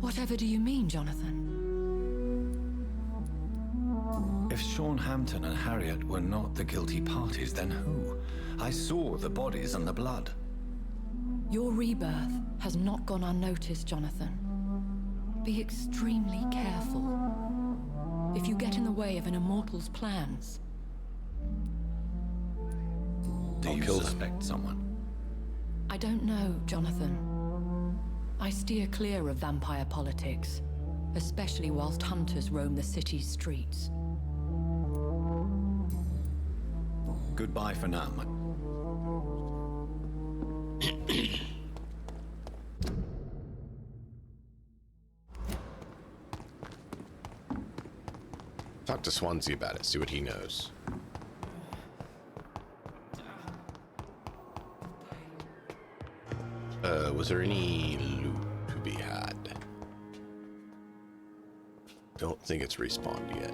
Whatever do you mean, Jonathan?
If Sean Hampton and Harriet were not the guilty parties, then who? I saw the bodies and the blood.
Your rebirth has not gone unnoticed, Jonathan. Be extremely careful. If you get in the way of an immortal's plans...
Do you suspect someone?
I don't know, Jonathan. I steer clear of vampire politics, especially whilst hunters roam the city's streets.
Goodbye for now,
Talk to Swansea about it, see what he knows. Was there any loot to be had? Don't think it's respawned yet.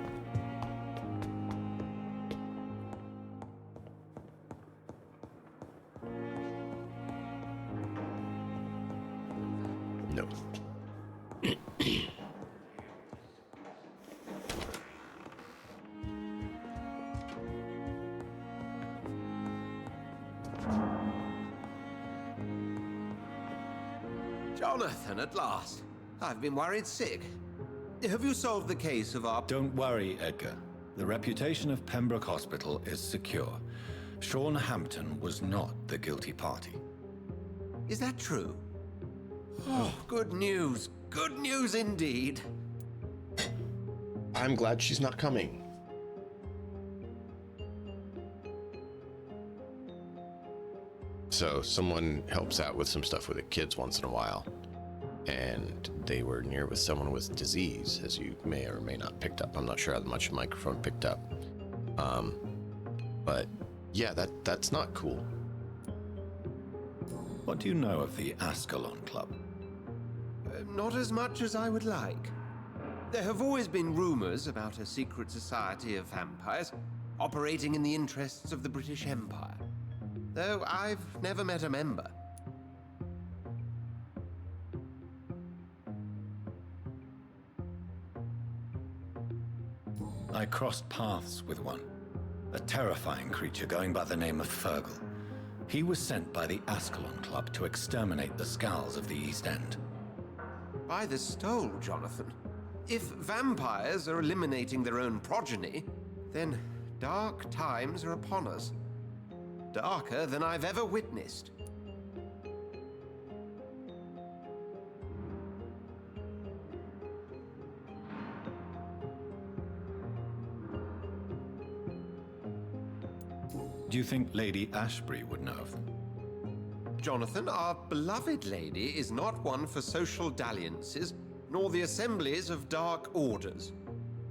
No.
Jonathan, at last. I've been worried sick. Have you solved the case of our...
Don't worry, Edgar. The reputation of Pembroke Hospital is secure. Sean Hampton was not the guilty party.
Is that true? Oh, good news. Good news indeed.
I'm glad she's not coming. So someone helps out with some stuff with the kids once in a while, and they were near with someone with disease, as you may or may not picked up. I'm not sure how much the microphone picked up. But yeah, that's not cool.
What do you know of the Ascalon Club?
Not as much as I would like. There have always been rumors about a secret society of vampires operating in the interests of the British Empire, though I've never met a member.
I crossed paths with one, a terrifying creature going by the name of Fergal. He was sent by the Ascalon Club to exterminate the Skulls of the East End.
By the stole, Jonathan. If vampires are eliminating their own progeny, then dark times are upon us. Darker than I've ever witnessed.
Do you think Lady Ashbury would know of them?
Jonathan, our beloved lady is not one for social dalliances, nor the assemblies of dark orders.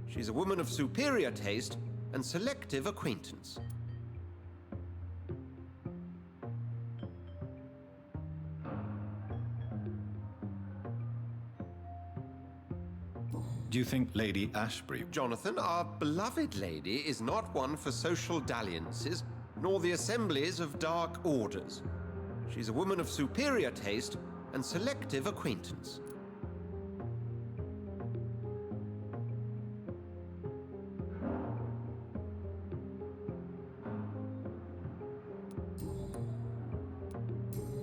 She's a woman of superior taste and selective acquaintance.
Do you think Lady Ashbury...
Jonathan, our beloved lady is not one for social dalliances, nor the assemblies of dark orders. She's a woman of superior taste and selective acquaintance.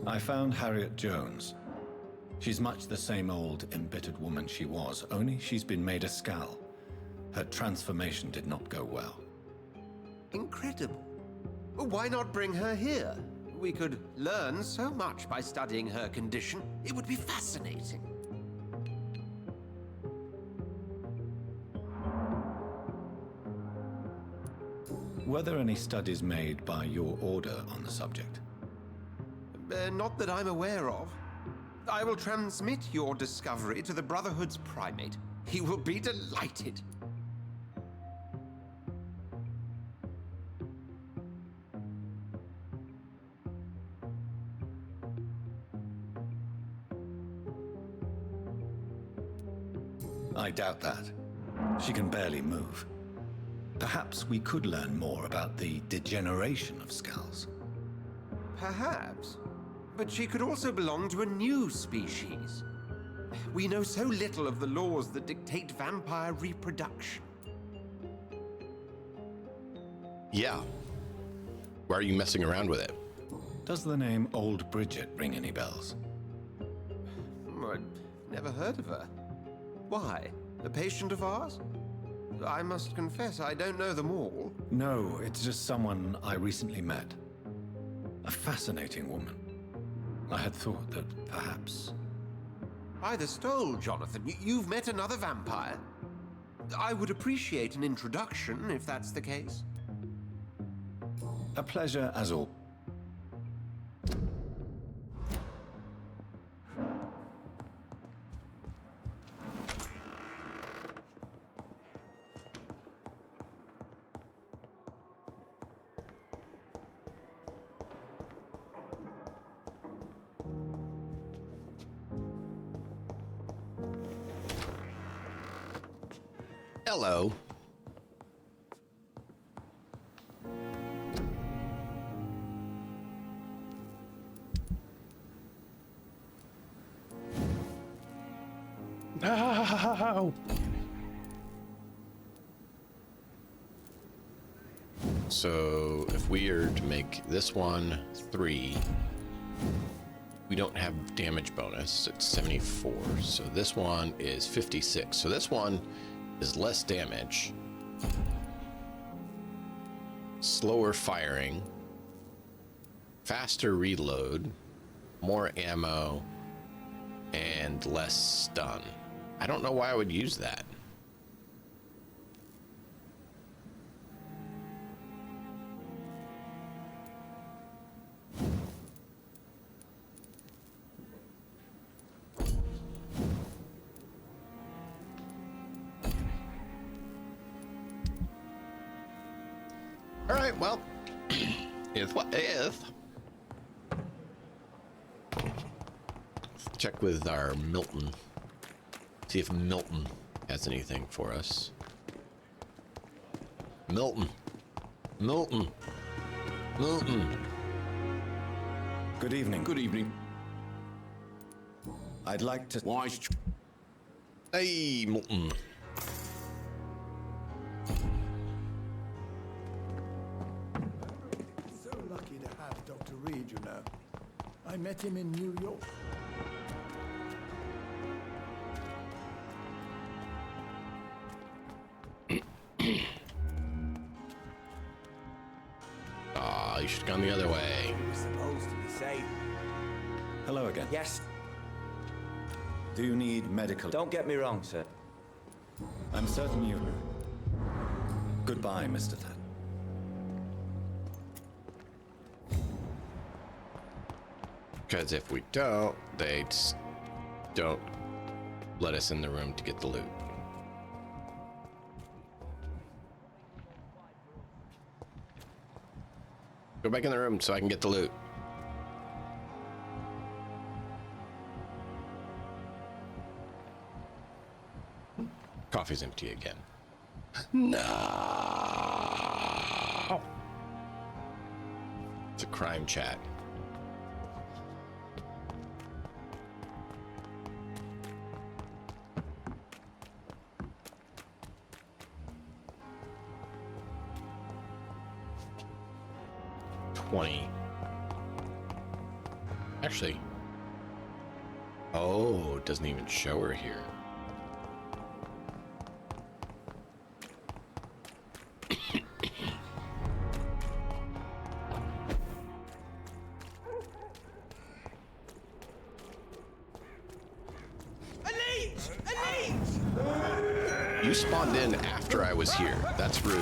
I found Harriet Jones. She's much the same old, embittered woman she was, only she's been made a skull. Her transformation did not go well.
Incredible. Why not bring her here? We could learn so much by studying her condition. It would be fascinating.
Were there any studies made by your order on the subject?
Not that I'm aware of. I will transmit your discovery to the Brotherhood's primate. He will be delighted.
I doubt that. She can barely move. Perhaps we could learn more about the degeneration of skulls.
Perhaps. But she could also belong to a new species. We know so little of the laws that dictate vampire reproduction.
Yeah. Why are you messing around with it?
Does the name Old Bridget ring any bells?
I'd never heard of her. Why? A patient of ours? I must confess, I don't know them all.
No, it's just someone I recently met. A fascinating woman. I had thought that perhaps...
By the stole, Jonathan, you've met another vampire. I would appreciate an introduction, if that's the case.
A pleasure as all.
Hello. No. So if we are to make this one 3, we don't have damage bonus. It's 74. So this one is 56. So this one is less damage, slower firing, faster reload, more ammo, and less stun. I don't know why I would use that. All right, well, is what is. Let's check with our Milton. See if Milton has anything for us. Milton. Milton. Milton.
Good evening.
Good evening.
I'd like to...
Hey, Milton.
So lucky to have Dr. Reed, you know. I met him in New York.
gone the other way.
We're supposed to be safe.
Hello again.
Yes.
Do you need medical?
Don't get me wrong, sir.
I'm certain you. Goodbye, Mr. Tan.
Because if we don't, they just don't let us in the room to get the loot. Go back in the room so I can get the loot. Coffee's empty again. No. It's a crime chat. Actually, oh, it doesn't even show her here. You spawned in after I was here. That's rude.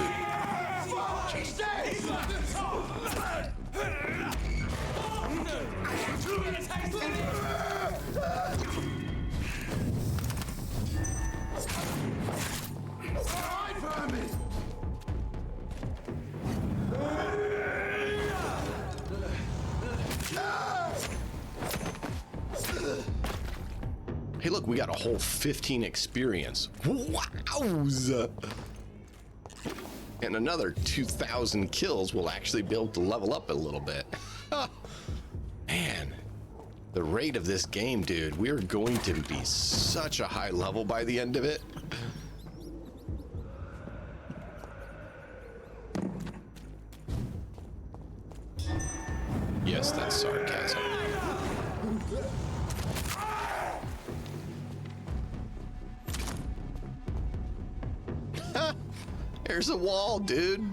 Hey, look, we got a whole 15 experience. Wowza! And another 2,000 kills will actually be able to level up a little bit. Man, the rate of this game, dude, we're going to be such a high level by the end of it. Yes, that's sarcasm. There's a wall, dude.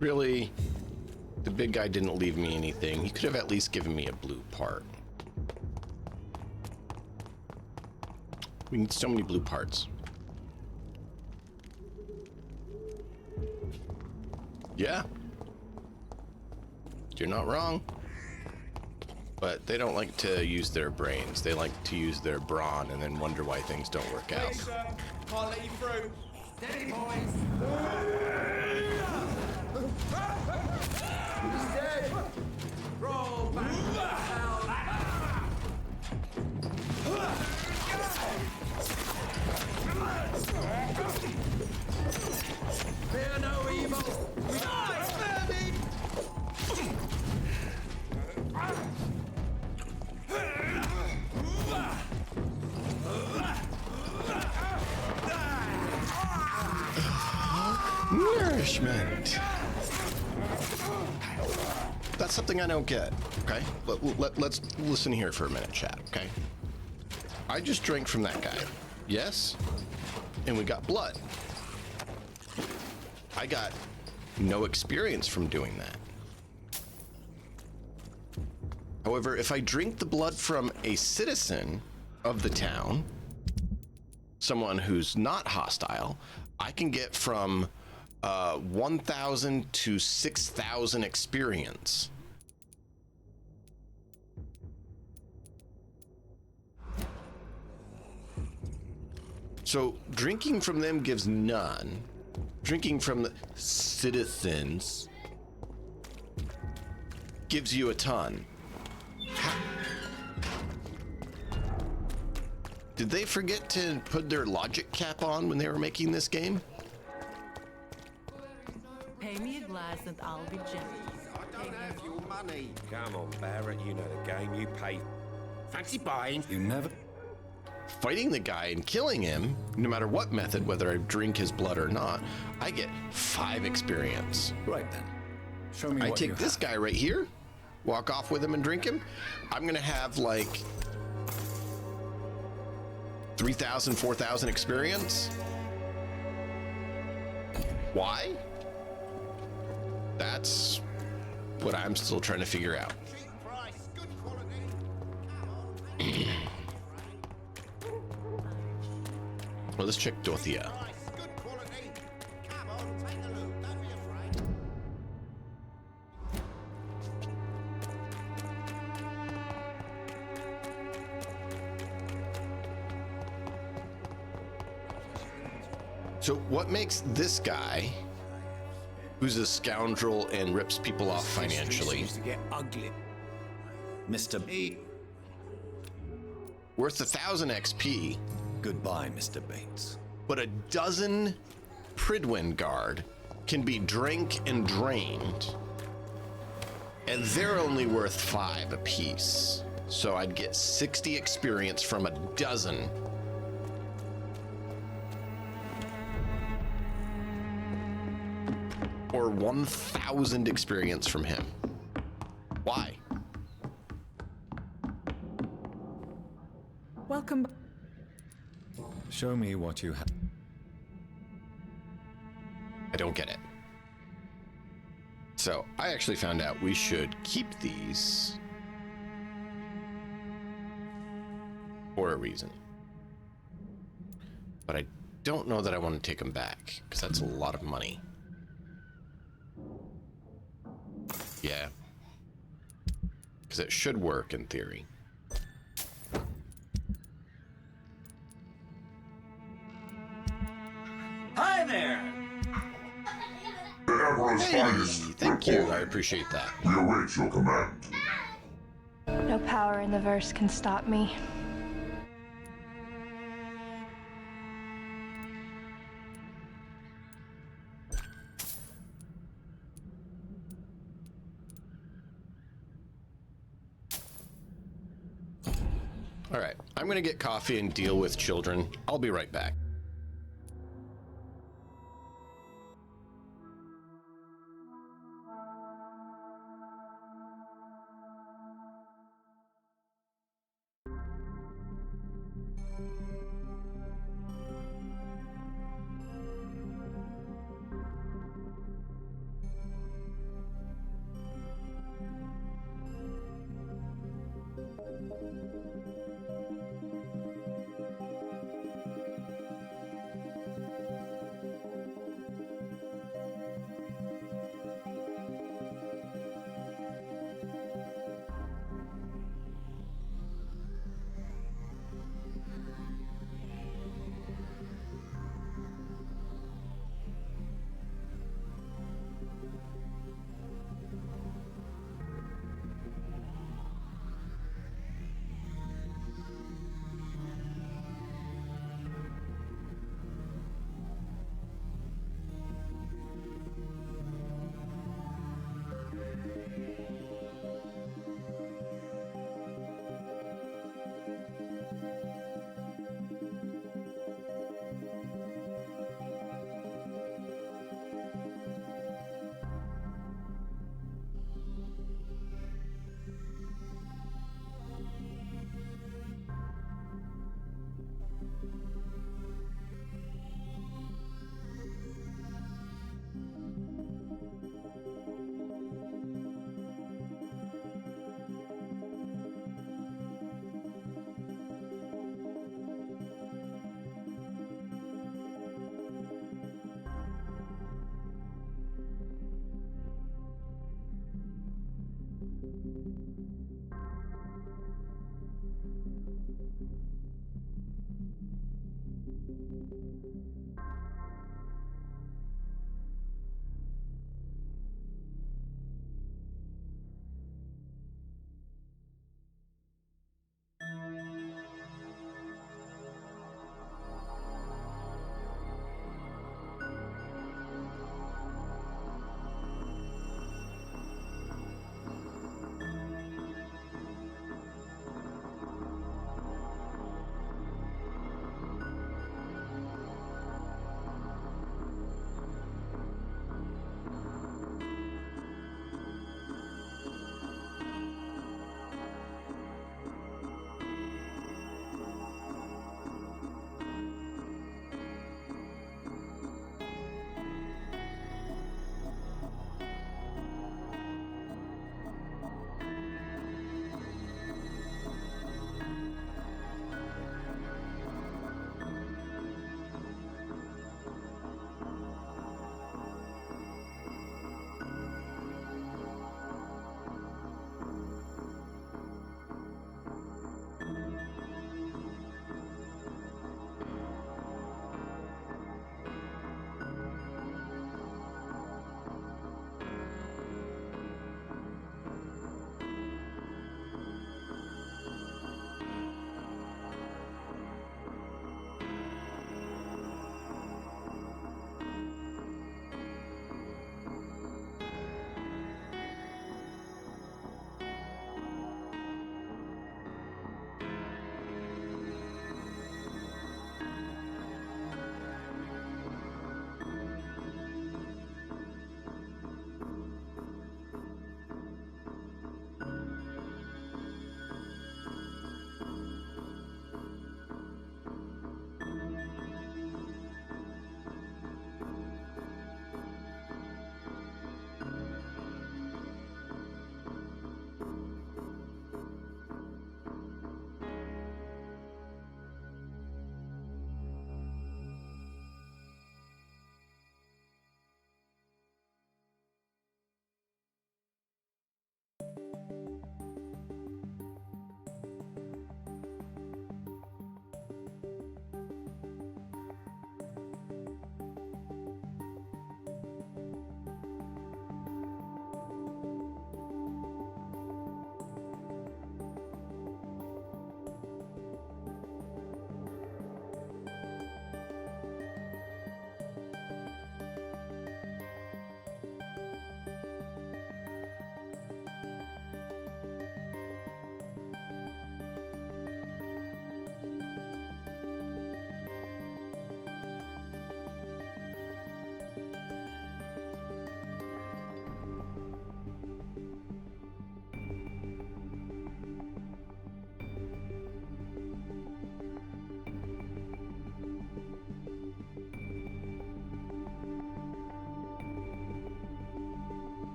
Really? The big guy didn't leave me anything. He could have at least given me a blue part. We need so many blue parts. Yeah. You're not wrong. But they don't like to use their brains. They like to use their brawn and then wonder why things don't work out.
Please, sir. Can't let you through. Steady, boys. He's dead. Roll back. Fear no evil. Nice, baby.
Nourishment. That's something I don't get. Okay, let's listen here for a minute, chat. Okay, I just drank from that guy. Yes, and we got blood. I got no experience from doing that. However, if I drink the blood from a citizen of the town, someone who's not hostile, I can get from 1,000 to 6,000 experience. So drinking from them gives none. Drinking from the citizens gives you a ton. Did they forget to put their logic cap on when they were making this game?
Pay me a glass and I'll be gentle.
I don't have your money. Come on, Barrett, you know the game. You pay. Fancy buying?
You never...
Fighting the guy and killing him, no matter what method, whether I drink his blood or not, I get 5 experience.
Right then. Show me
I
what
take
you
this
have.
guy right here, walk off with him and drink him. I'm gonna have like 3,000, 4,000 experience. Why? That's what I'm still trying to figure out. Well, let's check Dorothea. So what makes this guy, who's a scoundrel and rips people off financially,
To get ugly. Mr. B.
worth 1,000 XP?
Goodbye, Mr. Bates.
But a dozen Pridwin guard can be drink and drained, and they're only worth 5 apiece. So I'd get 60 experience from a dozen. Or 1,000 experience from him. Why?
Welcome.
Show me what you have.
I don't get it. So I actually found out we should keep these for a reason. But I don't know that I want to take them back, because that's a lot of money. Yeah. Because it should work in theory.
Hi there!
The Emperor's finest.
Thank you, I appreciate that.
We await your command.
No power in the verse can stop me.
All right, I'm gonna get coffee and deal with children. I'll be right back.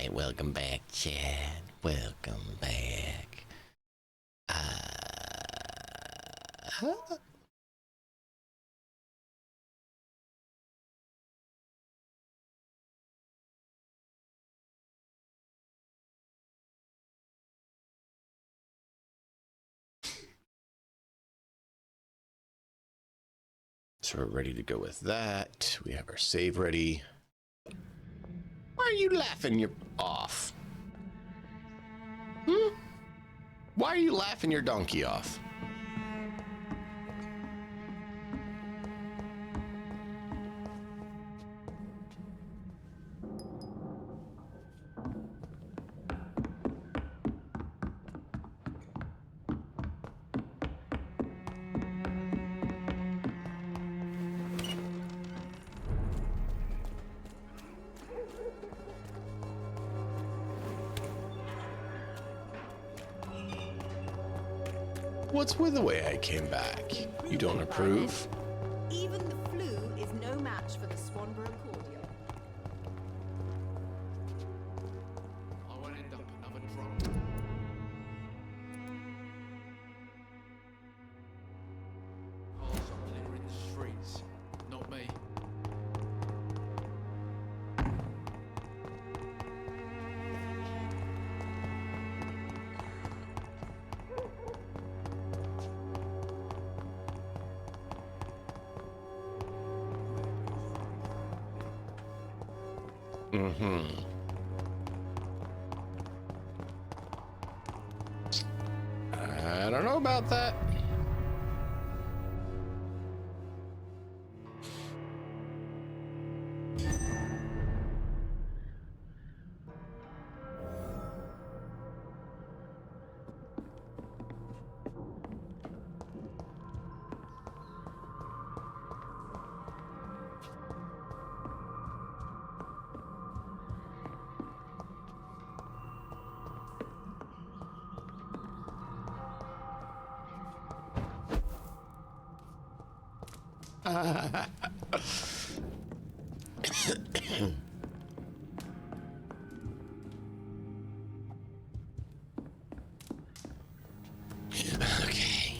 right, welcome back, Chad. Welcome back. So we're ready to go with that. We have our save ready. Why are you laughing your off? Why are you laughing your donkey off? What's with the way I came back? You don't approve?
Even the flu is no match for the Swanborough cordial.
I won't end up another drunk. Cars are clearing the streets, not me.
I don't know about that. Okay.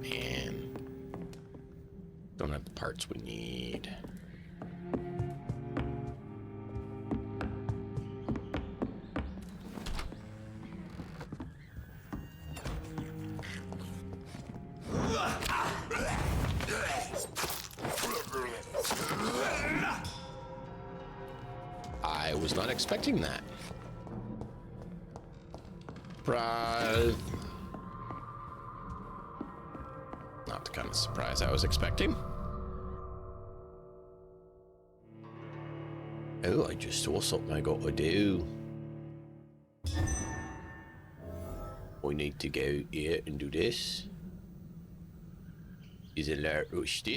Man, don't have the parts we need. I was not expecting that. Surprise. Not the kind of surprise I was expecting. Oh, I just saw something I got to do. We need to go here and do this. Is alert rushed.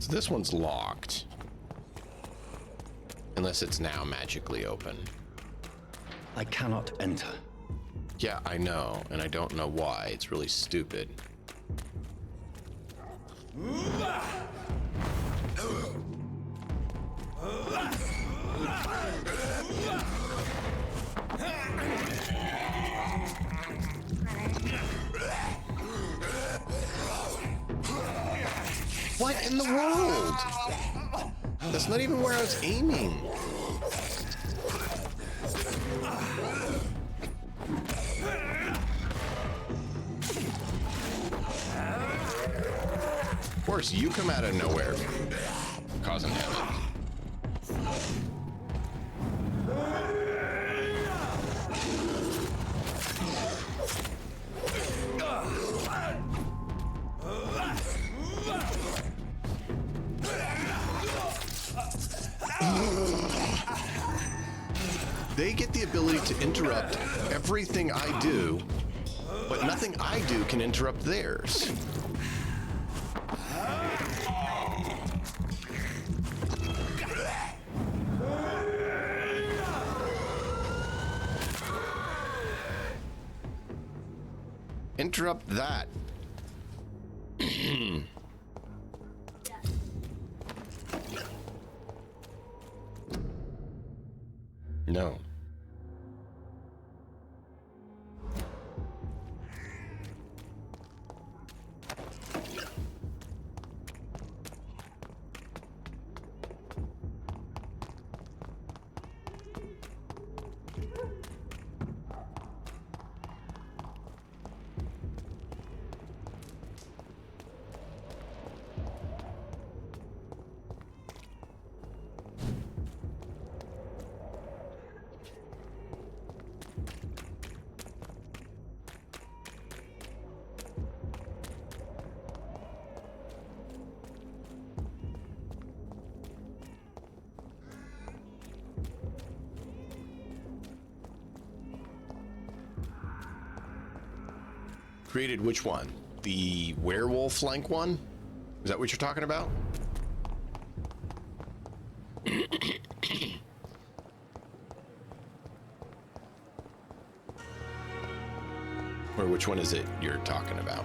So this one's locked. Unless it's now magically open.
I cannot enter.
Yeah, I know, and I don't know why. It's really stupid. What in the world? That's not even where I was aiming. course, you come out of nowhere, causing havoc. They get the ability to interrupt everything I do, but nothing I do can interrupt theirs. Interrupt that. No. Created which one? The werewolf flank one? Is that what you're talking about? Or which one is it you're talking about?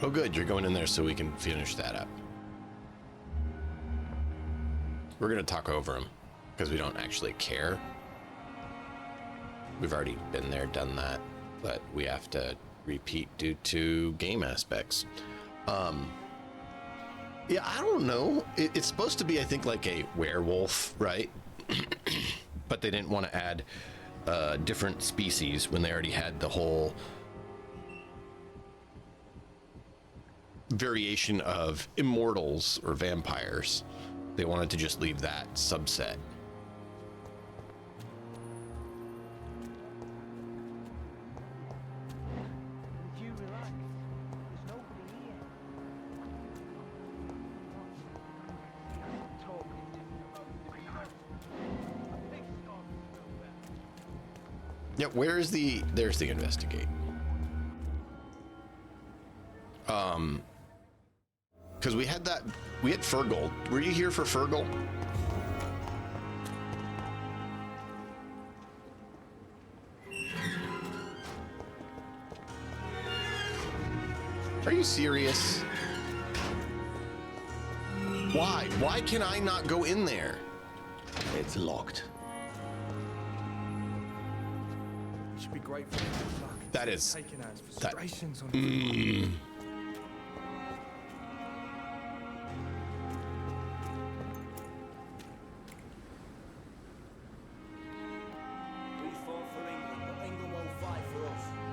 Oh good, you're going in there so we can finish that up. We're gonna talk over them because we don't actually care. We've already been there, done that, but we have to repeat due to game aspects. Yeah, I don't know. It's supposed to be, I think, like a werewolf, right? But they didn't want to add different species when they already had the whole variation of immortals or vampires. They wanted to just leave that subset. Yeah, where is the... There's the investigate. Because we had that... We had Fergal. Were you here for Fergal? Are you serious? Why? Why can I not go in there?
It's locked.
You should be grateful for the luck.
That is...
Taking out
That,
frustrations on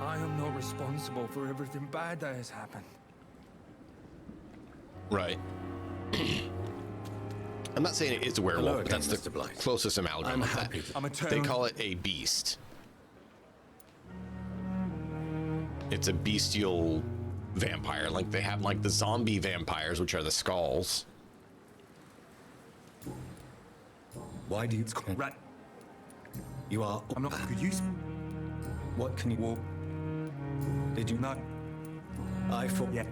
I am not responsible for everything bad that has happened.
Right. I'm not saying it's a werewolf,
Hello
but
again,
that's the
Mr. Blight.
closest amalgam
I'm
of that.
happy.
They call it a beast. It's a bestial vampire, like they have like the zombie vampires, which are the skulls.
Why do you...
Right.
You are...
I'm not good use.
What can you...
Well,
did you...
not...
I thought...
Yeah.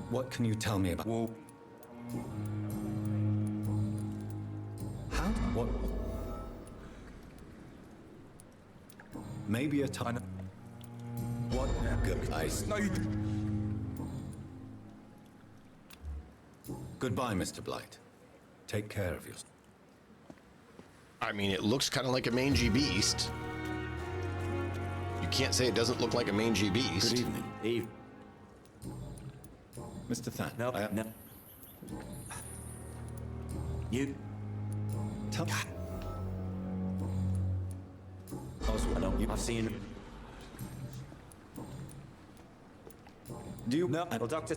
What can you tell me about...
Well...
How? What? Maybe a time... What? Good.
No, you...
Goodbye, Mr. Blight. Take care of yourself.
I mean, it looks kind of like a mangy beast. You can't say it doesn't look like a mangy beast.
Good evening. Mr. Thatch.
No, no. You...
Tell...
Oswald, I've seen...
Do you...
No, well, Doctor...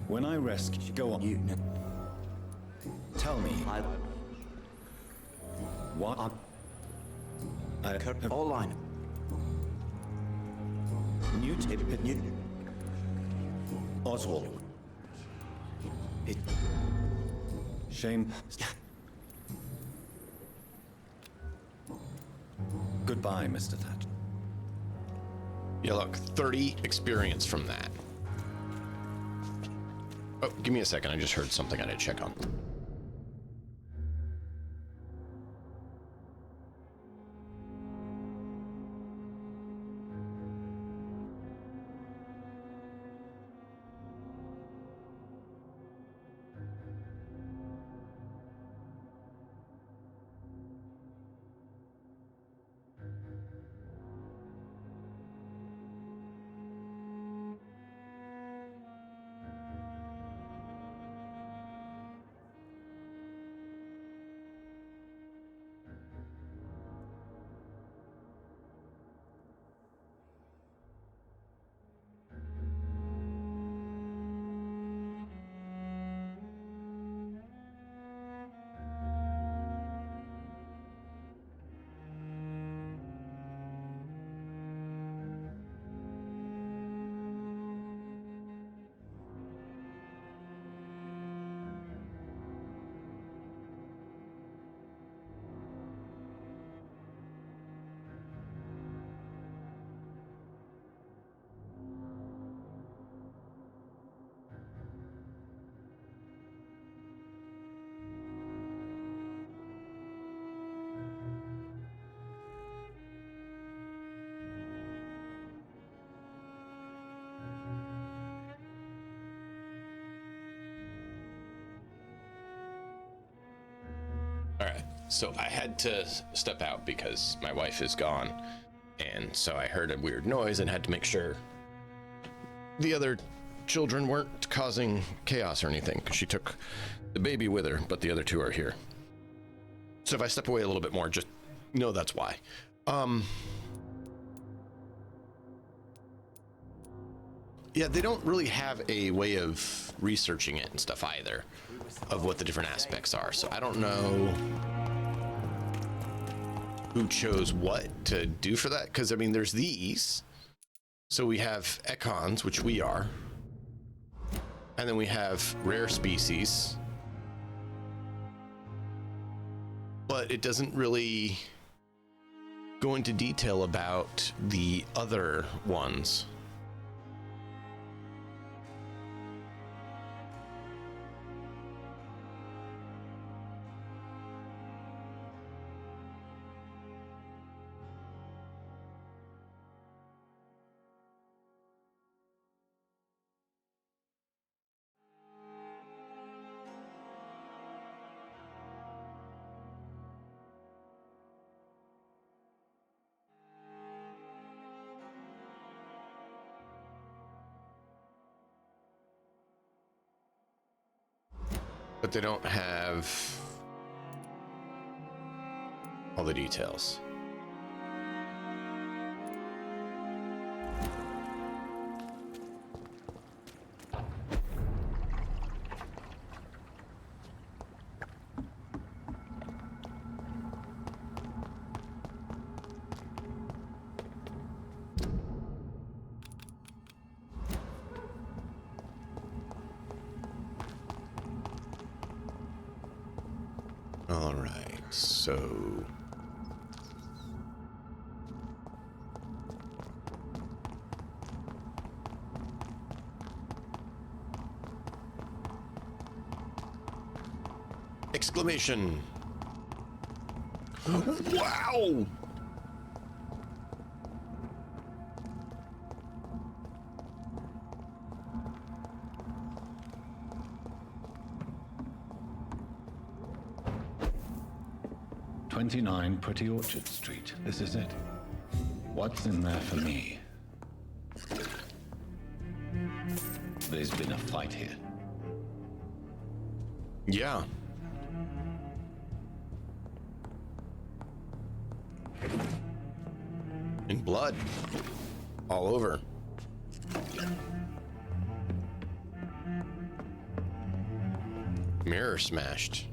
When I rescue... Go on.
You...
Tell me... What?
All I know. Newt...
Oswald. Shame. Goodbye, Mr. Thatch.
Yeah, look, 30 experience from that. Oh, give me a second. I just heard something I need to check on. All right, so I had to step out because my wife is gone, and so I heard a weird noise and had to make sure the other children weren't causing chaos or anything, because she took the baby with her, but the other two are here. So if I step away a little bit more, just know that's why. Yeah, they don't really have a way of researching it and stuff either, of what the different aspects are. So I don't know who chose what to do for that. Because, I mean, there's these. So we have econs, which we are. And then we have rare species. But it doesn't really go into detail about the other ones. But they don't have all the details. All right, so exclamation. Wow.
29 Pretty Orchard Street. This is it. What's in there for me? There's been a fight here.
Yeah. And blood all over. Mirror smashed.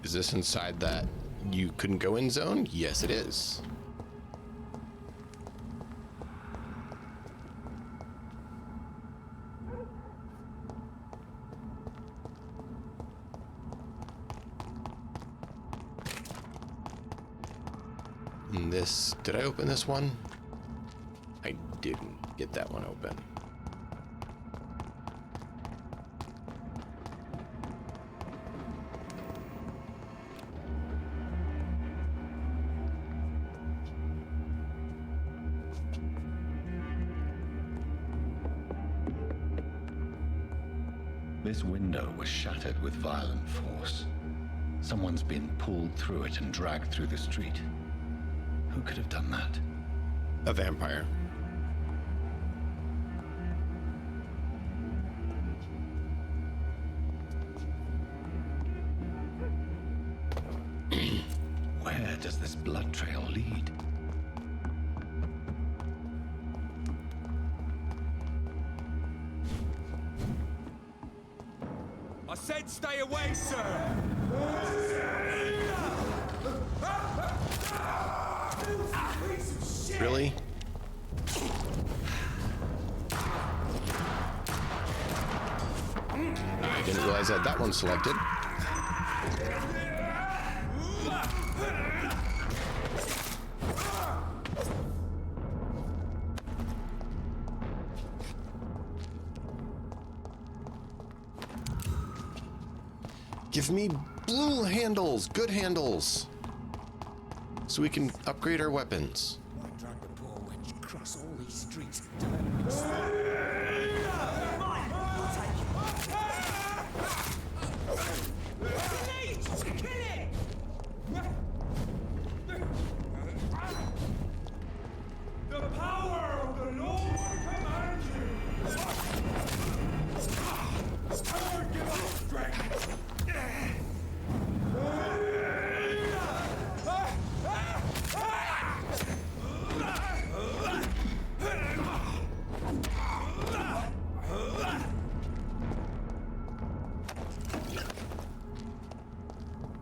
Is this inside that you couldn't go in zone? Yes, it is. And this, did I open this one? I didn't get that one open.
This window was shattered with violent force. Someone's been pulled through it and dragged through the street. Who could have done that?
A vampire.
Where does this blood trail lead?
I said stay away, sir!
Really? I didn't realize I had that one selected. Give me blue handles, good handles, so we can upgrade our weapons.
Why drag the poor wench across all these streets?
The power of the Lord commands you! Never give up strength!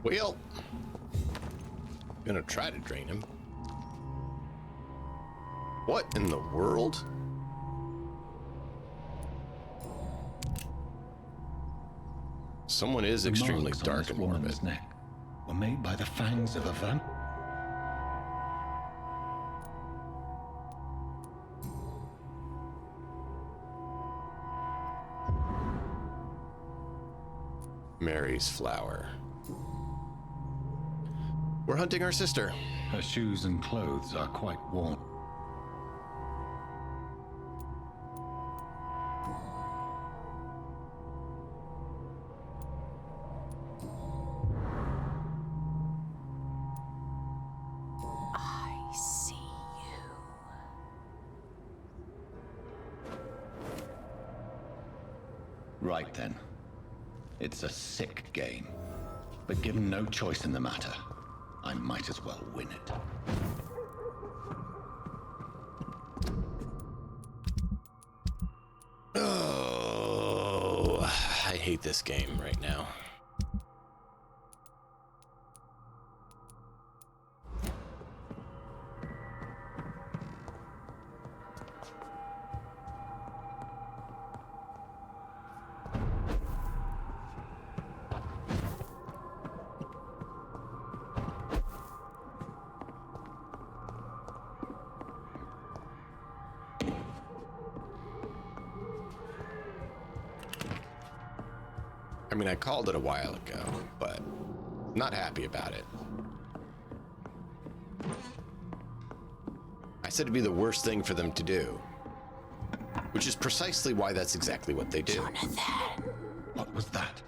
Well, gonna try to drain him. What in the world? Someone is extremely dark and morbid.
Neck were made by the fangs of a vamp.
Mary's flower. We're hunting our sister.
Her shoes and clothes are quite worn.
I see you.
Right then. It's a sick game. But given no choice in the matter, I might as well win it.
Oh, I hate this game right now. I mean, I called it a while ago, but not happy about it. said it'd be the worst thing for them to do. Which is precisely why that's exactly what they do.
Jonathan! What was that?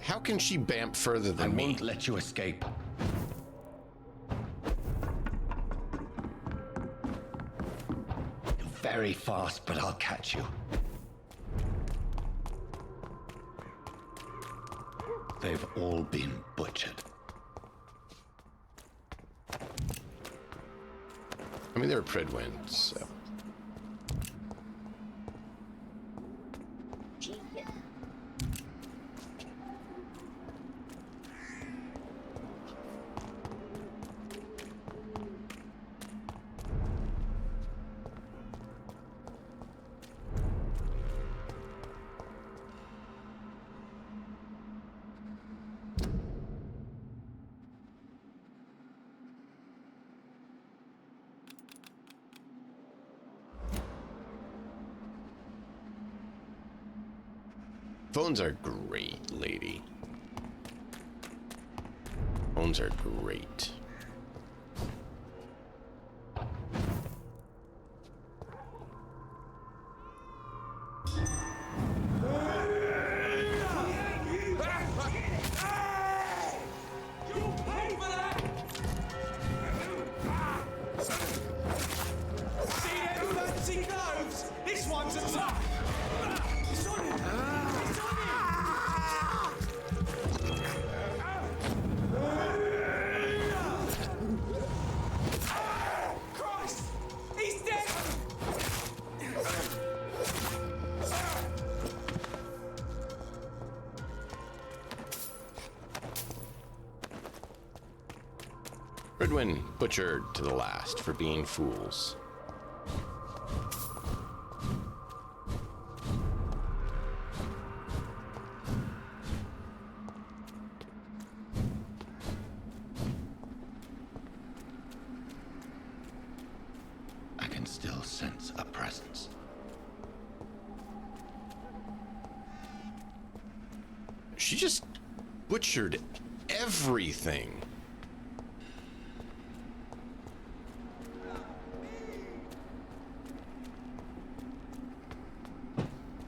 How can she bamp further than me?
I won't let you escape. You're very fast, but I'll catch you. They've all been butchered.
I mean, they're Pridwin, so... Phones are great, lady. Phones are great. Pridwin butchered to the last for being fools.
I can still sense a presence.
She just butchered everything.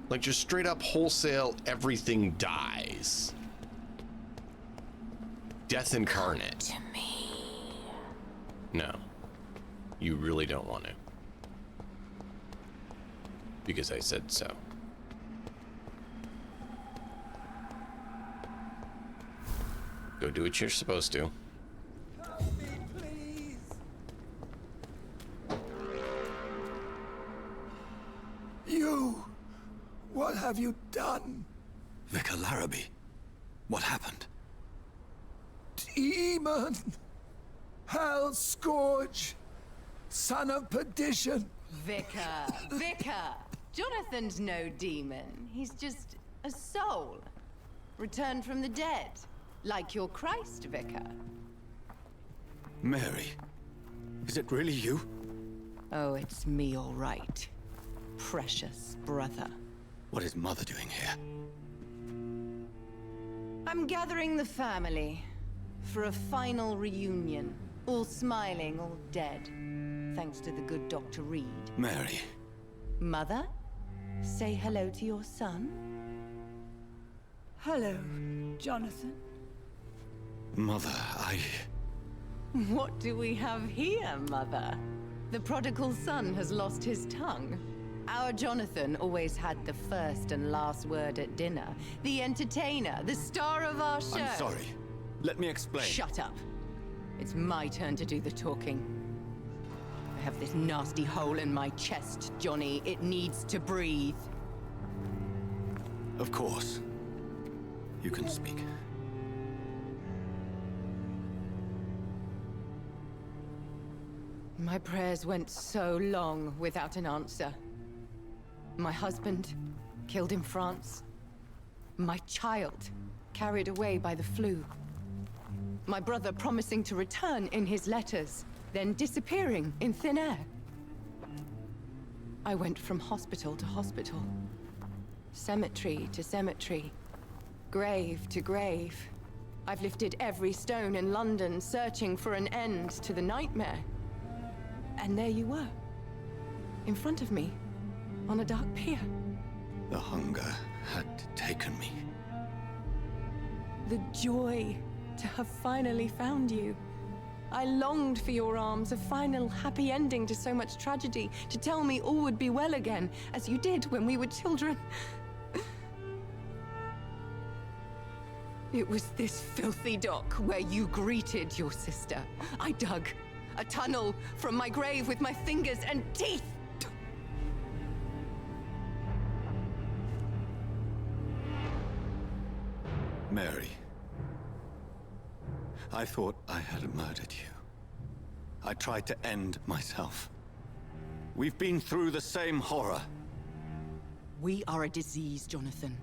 Like, just straight up wholesale, everything dies. Death incarnate.
To me.
No. You really don't want to. Because I said so. Go do what you're supposed to.
Help me, please. You! What have you done?
Vicar Larrabee, what happened?
Demon! Hell Scourge! Son of perdition!
Vicar! Jonathan's no demon. He's just a soul. Returned from the dead. Like your Christ, Vicar.
Mary, is it really you?
Oh, it's me, all right. Precious brother.
What is Mother doing here?
I'm gathering the family for a final reunion. All smiling, all dead. Thanks to the good Dr. Reed.
Mary.
Mother, say hello to your son.
Hello, Jonathan.
Mother,
What do we have here, Mother? The prodigal son has lost his tongue. Our Jonathan always had the first and last word at dinner. The entertainer, the star of our show.
I'm sorry. Let me explain.
Shut up. It's my turn to do the talking. I have this nasty hole in my chest, Johnny. It needs to breathe.
Of course. You can speak.
My prayers went so long without an answer. My husband, killed in France. My child, carried away by the flu. My brother promising to return in his letters, then disappearing in thin air. I went from hospital to hospital, cemetery to cemetery, grave to grave. I've lifted every stone in London, searching for an end to the nightmare. And there you were, in front of me, on a dark pier.
The hunger had taken me.
The joy to have finally found you. I longed for your arms, a final happy ending to so much tragedy, to tell me all would be well again, as you did when we were children. It was this filthy dock where you greeted your sister. I dug a tunnel from my grave with my fingers and teeth.
Mary, I thought I had murdered you. I tried to end myself. We've been through the same horror.
We are a disease, Jonathan.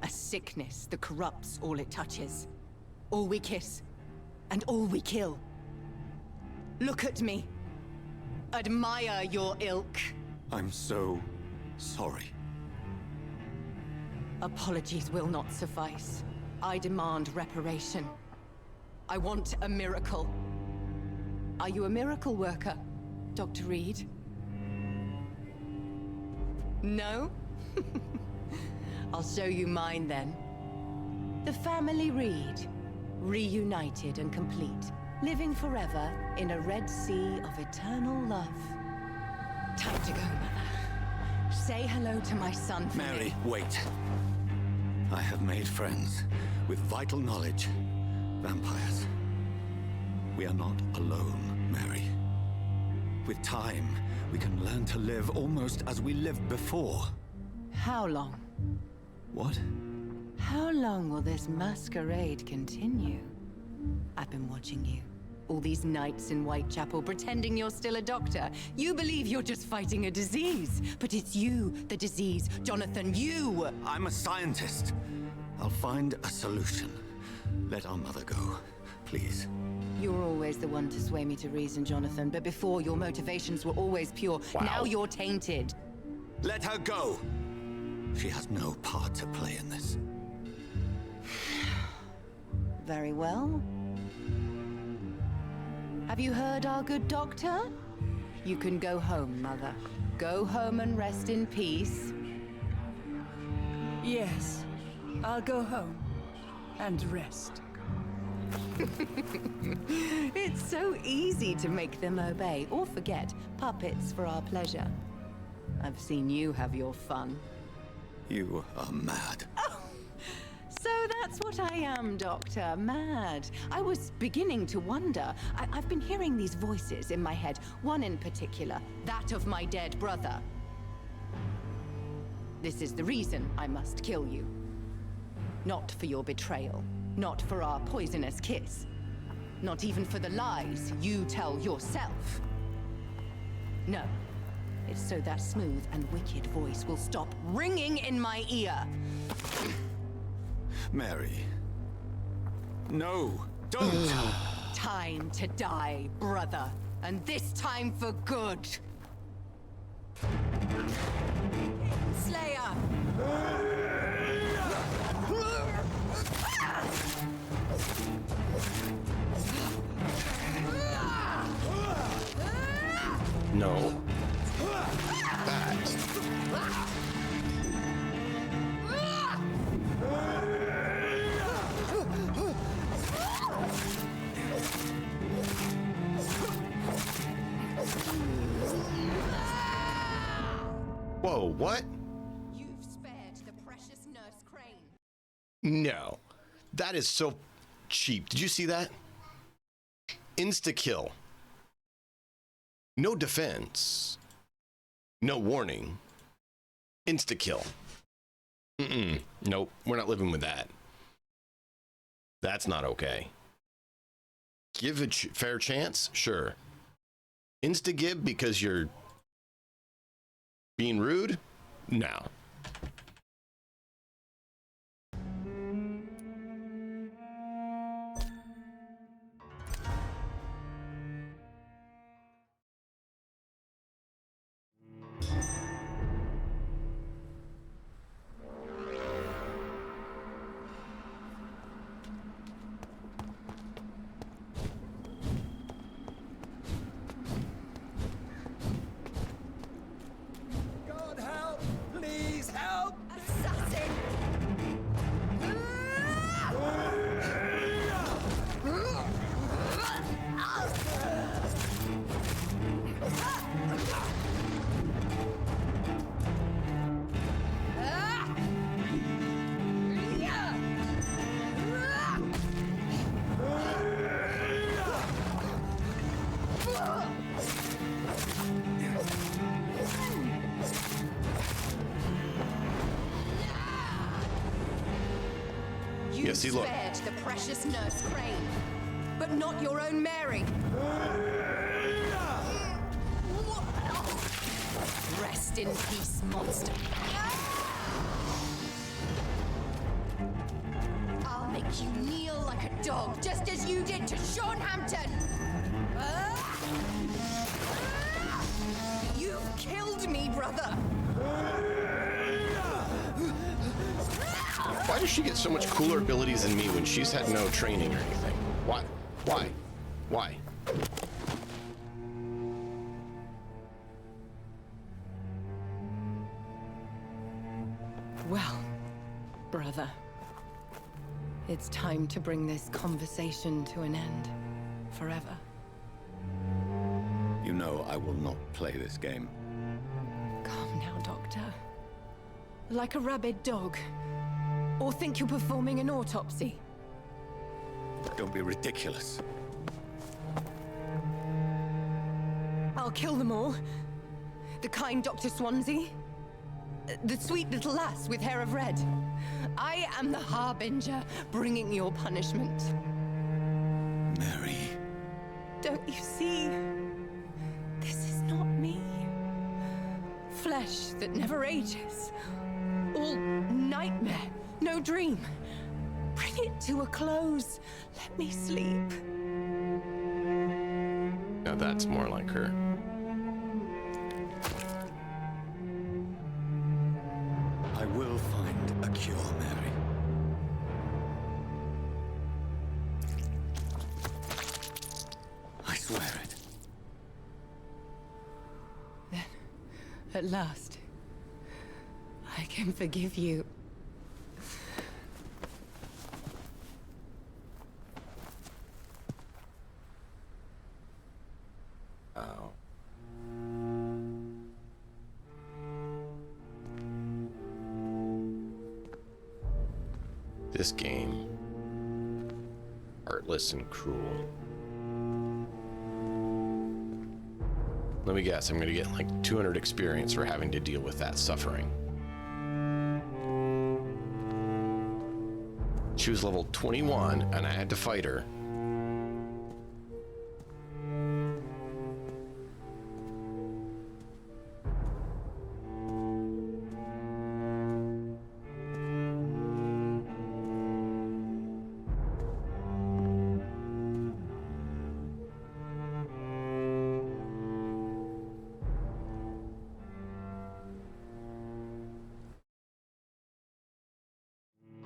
A sickness that corrupts all it touches. All we kiss, and all we kill. Look at me. Admire your ilk.
I'm so sorry.
Apologies will not suffice. I demand reparation. I want a miracle. Are you a miracle worker, Dr. Reed? No? I'll show you mine then. The family Reed, reunited and complete, living forever in a red sea of eternal love. Time to go, Mother. Say hello to my son for
Mary,
me.
wait. I have made friends with vital knowledge. Vampires. We are not alone, Mary. With time, we can learn to live almost as we lived before.
How long?
What?
How long will this masquerade continue? I've been watching you. All these nights in Whitechapel, pretending you're still a doctor. You believe you're just fighting a disease. But it's you, the disease. Jonathan, you!
I'm a scientist. I'll find a solution. Let our mother go, please.
You're always the one to sway me to reason, Jonathan. But before, your motivations were always pure.
Wow.
Now you're tainted.
Let her go! She has no part to play in this.
Very well. Have you heard our good doctor? You can go home, Mother. Go home and rest in peace.
Yes, I'll go home and rest.
It's so easy to make them obey or forget. Puppets for our pleasure. I've seen you have your fun.
You are mad.
Oh, so that's what I am, Doctor. Mad. I was beginning to wonder. I've been hearing these voices in my head. One in particular, that of my dead brother. This is the reason I must kill you. Not for your betrayal. Not for our poisonous kiss. Not even for the lies you tell yourself. No. It's so that smooth and wicked voice will stop ringing in my ear.
Mary. No, don't!
Time to die, brother. And this time for good. Slayer!
No. Whoa, what?
You've spared the precious Nurse Crane.
No. That is so cheap. Did you see that? Insta-kill. No defense. No warning. Insta-kill. Nope. We're not living with that. That's not okay. Give a fair chance? Sure. Insta-gib because you're being rude? No. see, look.
Spared the precious nurse Crane, but not your own Mary. Rest in peace, monster. I'll make you kneel like a dog, just as you did to Sean Hampton. You've killed me, brother.
Why does she get so much cooler abilities than me when she's had no training or anything? Why? Why? Why?
Well, brother, it's time to bring this conversation to an end. Forever.
You know I will not play this game.
Calm now, Doctor. Like a rabid dog. Or think you're performing an autopsy.
Don't be ridiculous.
I'll kill them all. The kind Dr. Swansea. The sweet little lass with hair of red. I am the Harbinger, bringing your punishment.
Mary.
Don't you see? This is not me. Flesh that never ages. All nightmare, no dream. Bring it to a close. Let me sleep.
Now that's more like her.
I will find a cure, Mary. I swear it.
Then, at last, I can forgive you.
Oh. This game, heartless and cruel. Let me guess, I'm gonna get like 200 experience for having to deal with that suffering. She was level 21 and I had to fight her.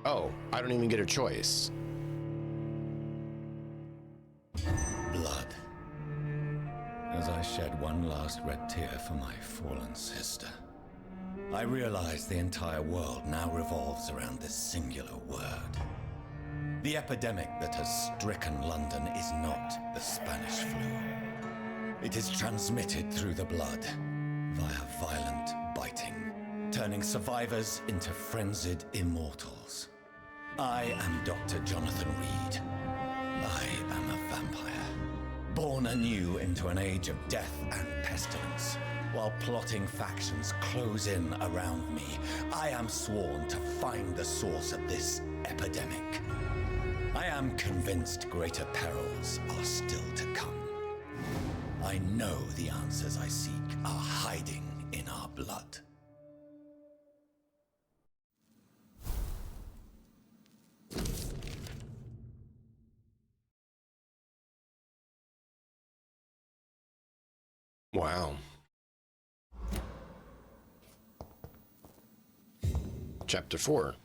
Oh, I don't even get a choice.
Blood. As I shed one last red tear for my fallen sister, I realize the entire world now revolves around this singular word. The epidemic that has stricken London is not the Spanish flu. It is transmitted through the blood, via violent biting, turning survivors into frenzied immortals. I am Dr. Jonathan Reed. I am a vampire, born anew into an age of death and pestilence. While plotting factions close in around me, I am sworn to find the source of this epidemic. I am convinced greater perils are still to come. I know the answers I seek are hiding in our blood.
Wow. Chapter 4.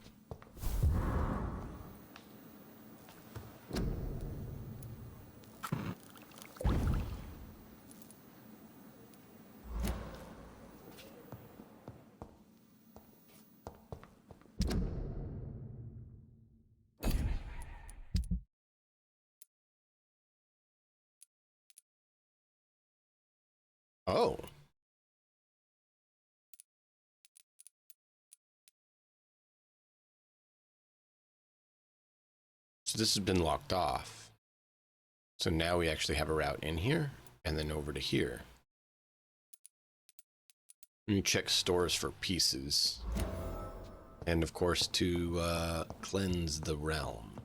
Oh. So this has been locked off. So now we actually have a route in here and then over to here. You check stores for pieces. And of course to cleanse the realm.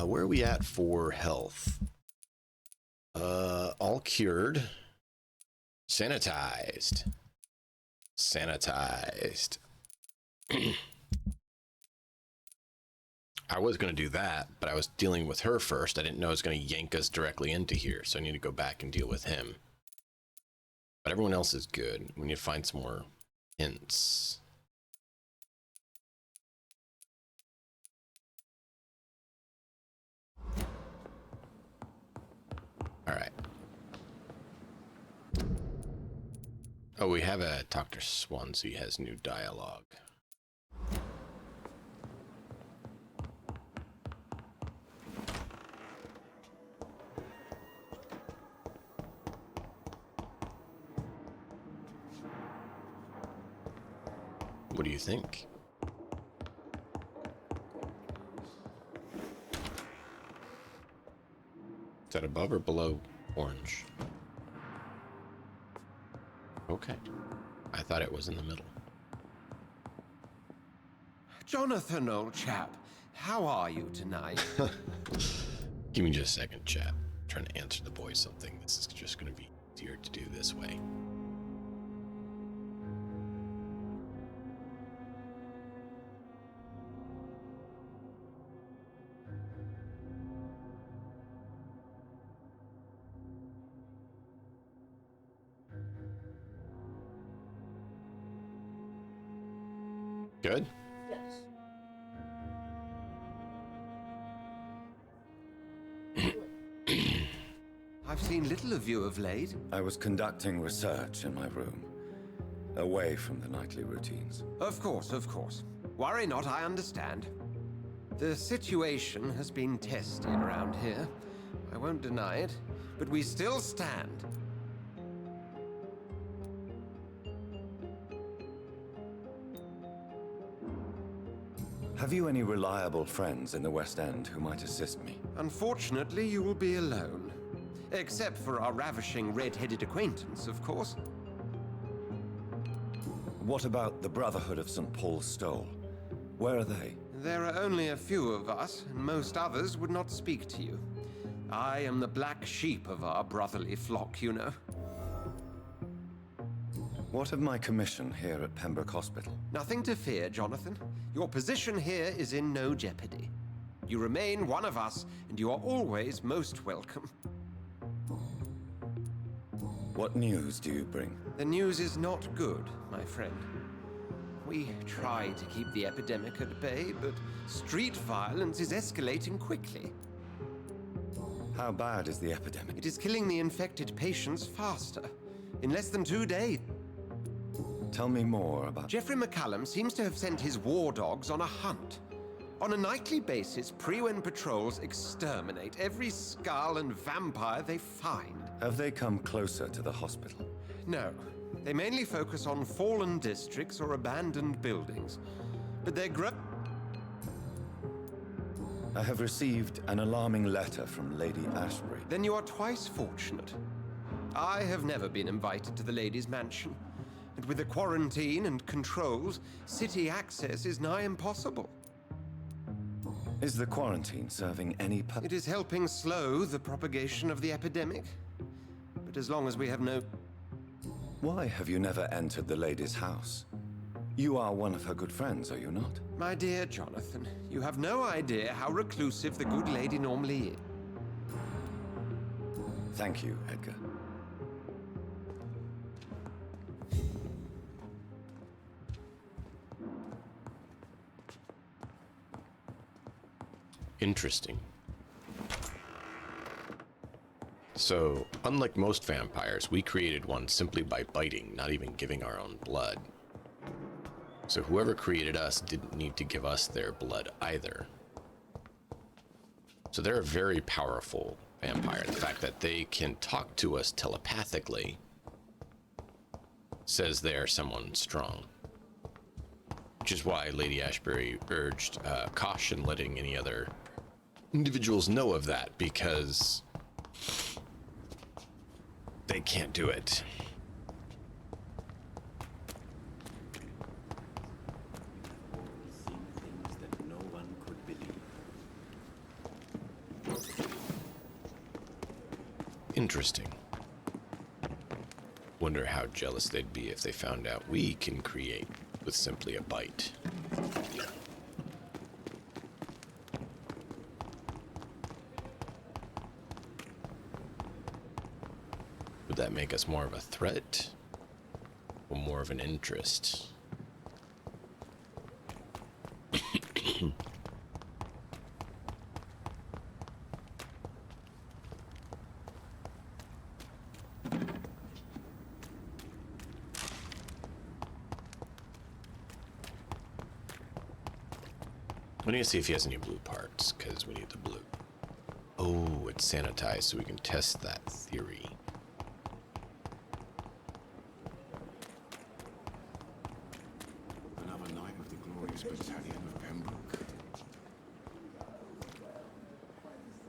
Where are we at for health? All cured. Sanitized. Sanitized. I was going to do that, but I was dealing with her first. I didn't know it was going to yank us directly into here, so I need to go back and deal with him. But everyone else is good. We need to find some more hints. All right. Oh, we have a Dr. Swansea has new dialogue. What do you think? Is that above or below orange? Okay. I thought it was in the middle.
Jonathan, old chap, how are you tonight?
Give me just a second, chap. I'm trying to answer the boy something. This is just going to be easier to do this way. Good?
I've seen little of you of late.
I was conducting research in my room, away from the nightly routines.
Of course, of course. Worry not, I understand. The situation has been tested around here. I won't deny it, but we still stand.
Have you any reliable friends in the West End who might assist me?
Unfortunately, you will be alone. Except for our ravishing red-headed acquaintance, of course.
What about the Brotherhood of St. Paul's Stole? Where are they?
There are only a few of us, and most others would not speak to you. I am the black sheep of our brotherly flock, you know.
What of my commission here at Pembroke Hospital?
Nothing to fear, Jonathan. Your position here is in no jeopardy. You remain one of us, and you are always most welcome.
What news do you bring?
The news is not good, my friend. We try to keep the epidemic at bay, but street violence is escalating quickly.
How bad is the epidemic?
It is killing the infected patients faster. In less than 2 days.
Tell me more about...
Geoffrey McCallum seems to have sent his war dogs on a hunt. On a nightly basis, Prewen patrols exterminate every skull and vampire they find.
Have they come closer to the hospital?
No. They mainly focus on fallen districts or abandoned buildings. But their
I have received an alarming letter from Lady Ashbury.
Then you are twice fortunate. I have never been invited to the lady's mansion. And with the quarantine and controls, city access is nigh impossible.
Is the quarantine serving any purpose?
It is helping slow the propagation of the epidemic. But as long as we have no...
Why have you never entered the lady's house? You are one of her good friends, are you not?
My dear Jonathan, you have no idea how reclusive the good lady normally is.
Thank you, Edgar.
Interesting. So, unlike most vampires, we created one simply by biting, not even giving our own blood. So whoever created us didn't need to give us their blood either. So they're a very powerful vampire. The fact that they can talk to us telepathically says they are someone strong. Which is why Lady Ashbury urged caution letting any other individuals know of that, because they can't do it. Interesting. Wonder how jealous they'd be if they found out we can create with simply a bite. Would that make us more of a threat or more of an interest? We need to see if he has any blue parts, because we need the blue. Oh, it's sanitized, so we can test that theory.
Another night with the glorious battalion of Pembroke.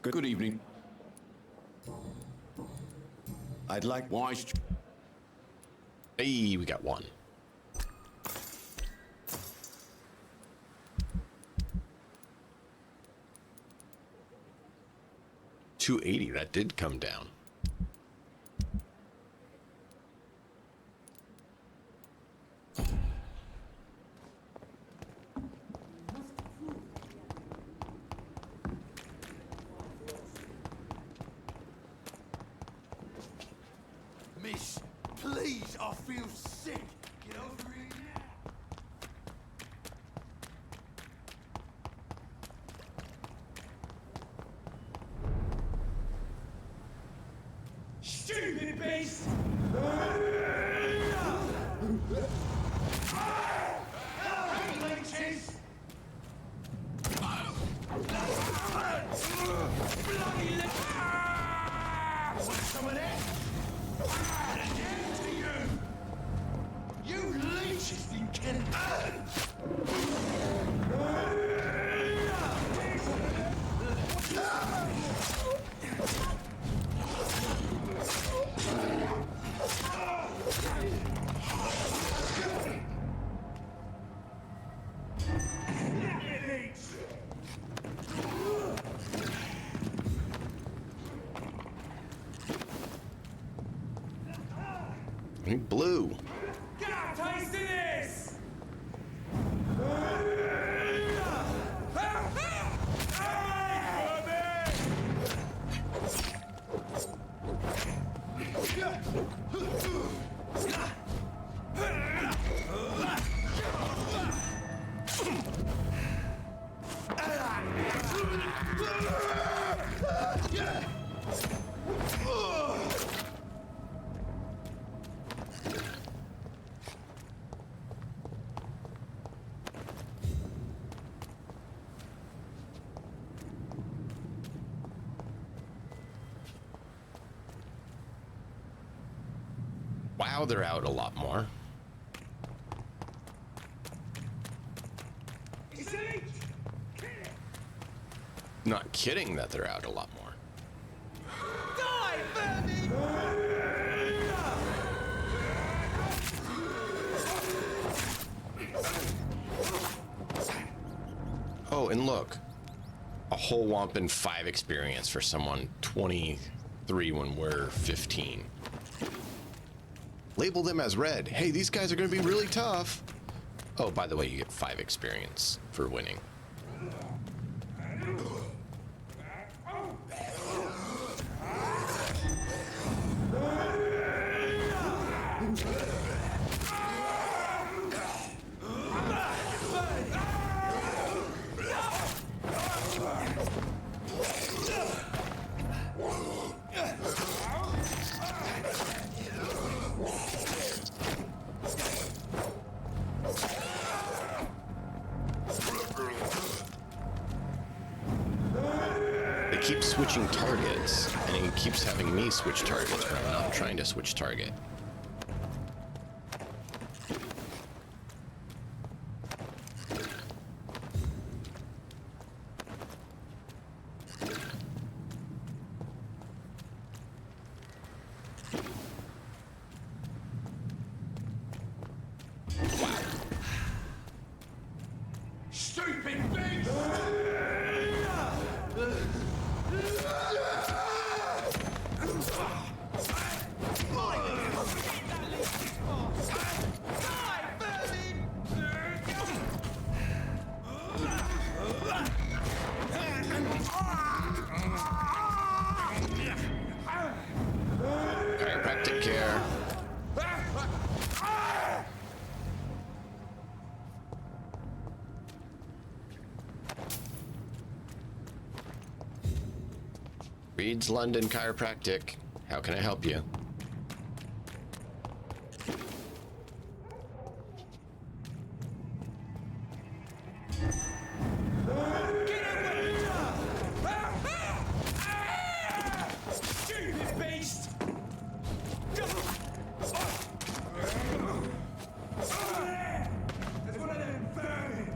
Good evening.
I'd like wise.
Hey, we got one. $280, that did come down.
Miss, please, I feel sick. Get over here now.
Stupid beast! Leeches! Bloody
Want some of that? To you! You leeches think can earn!
I need blue.
Get a taste of this!
Wow, they're out a lot more. Not kidding that they're out a lot more.
Die, Vermin!
Oh, and look. A whole whomping 5 experience for someone 23 when we're 15. Label them as red. Hey, these guys are going to be really tough. Oh, by the way, you get 5 experience for winning. Keep switching targets, and he keeps having me switch targets, but I'm not trying to switch target.
Stupid beast!
Reed's London Chiropractic. How can I help you?
Stupid beast! There's one of them vermin!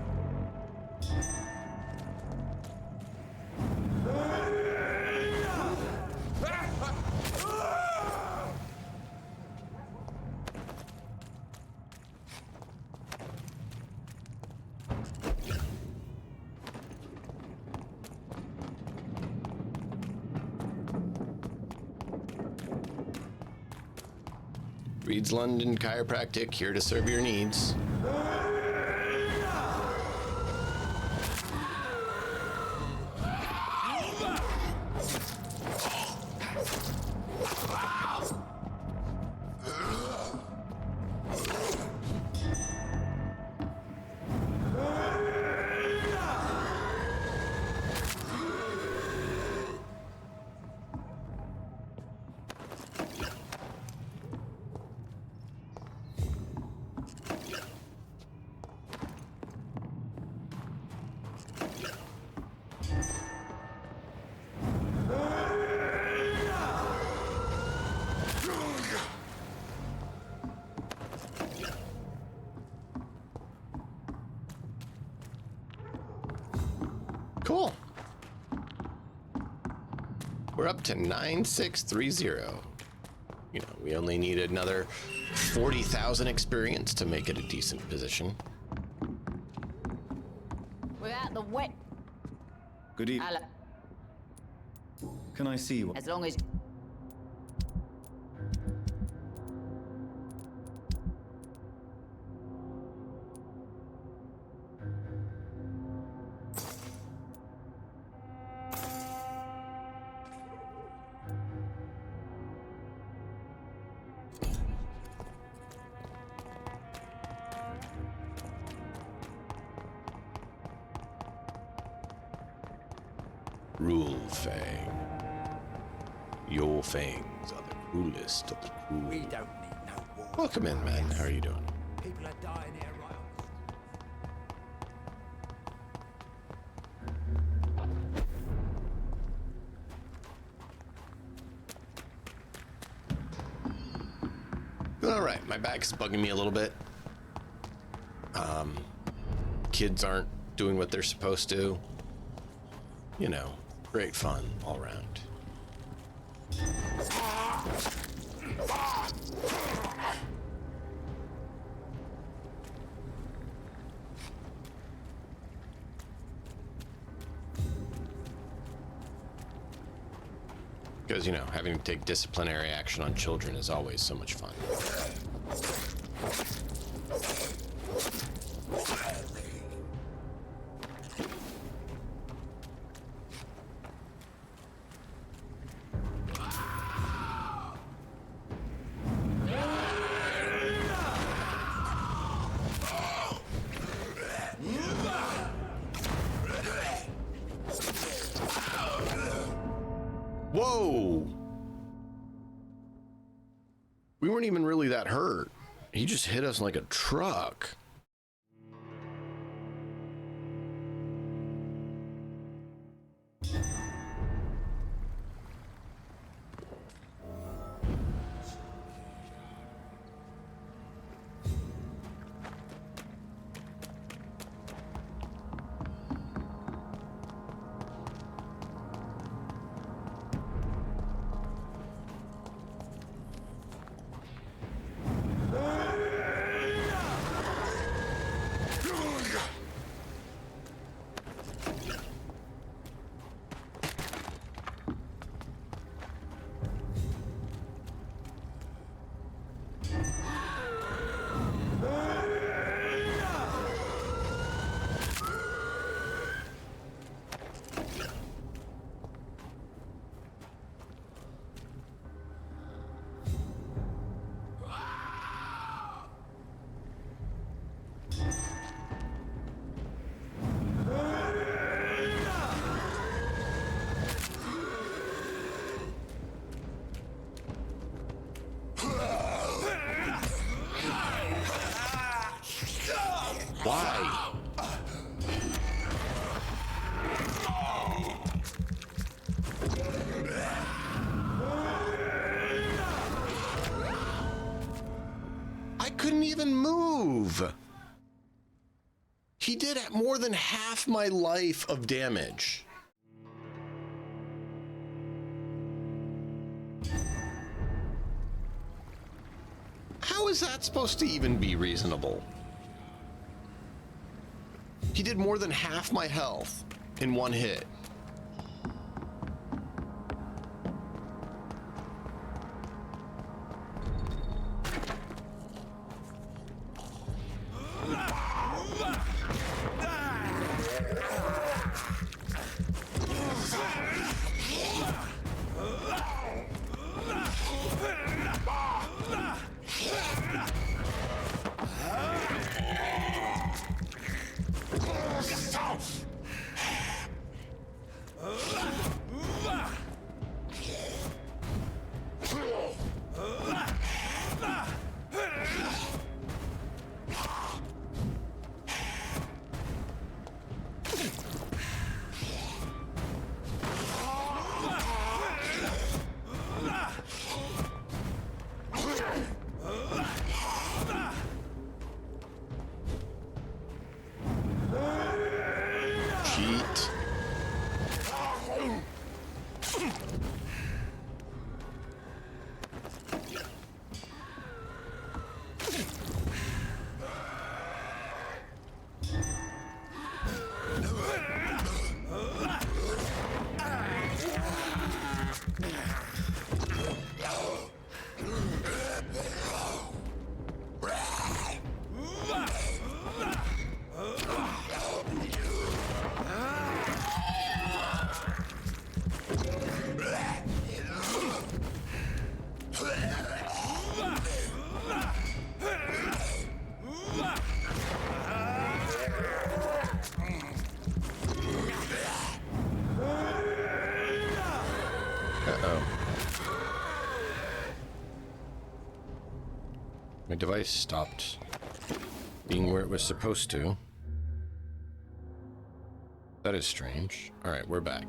Reed's London Chiropractic, here to serve your needs. Cool. We're up to 9630. You know, we only need another 40,000 experience to make it a decent position.
Without the wet.
Good evening. Can I see what?
As long as.
Rule Fang. Your fangs are the cruelest of the cruel.
We don't need no war.
Welcome in, man. How are you doing?
People are dying here right on
All right, my back's bugging me a little bit. Kids aren't doing what they're supposed to. You know, great fun all around. Because, you know, having to take disciplinary action on children is always so much fun. Whoa! We weren't even really that hurt. He just hit us like a truck. couldn't even move. He did more than half my life of damage. How is that supposed to even be reasonable? He did more than half my health in one hit. My device stopped being where it was supposed to. That is strange. All right, we're back.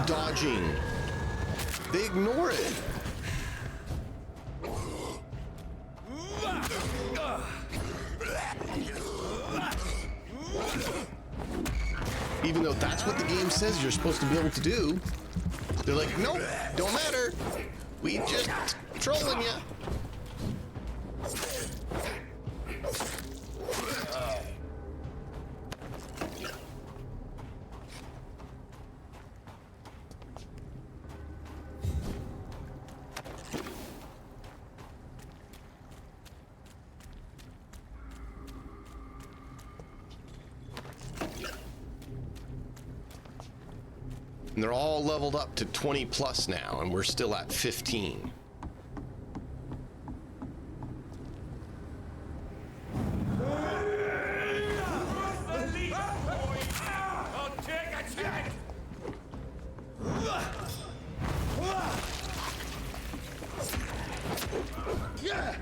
Dodging. They ignore it. Even though that's what the game says you're supposed to be able to do, they're like, nope, don't matter. We just trolling you. And they're all leveled up to 20 plus now, and we're still at 15.
Yeah!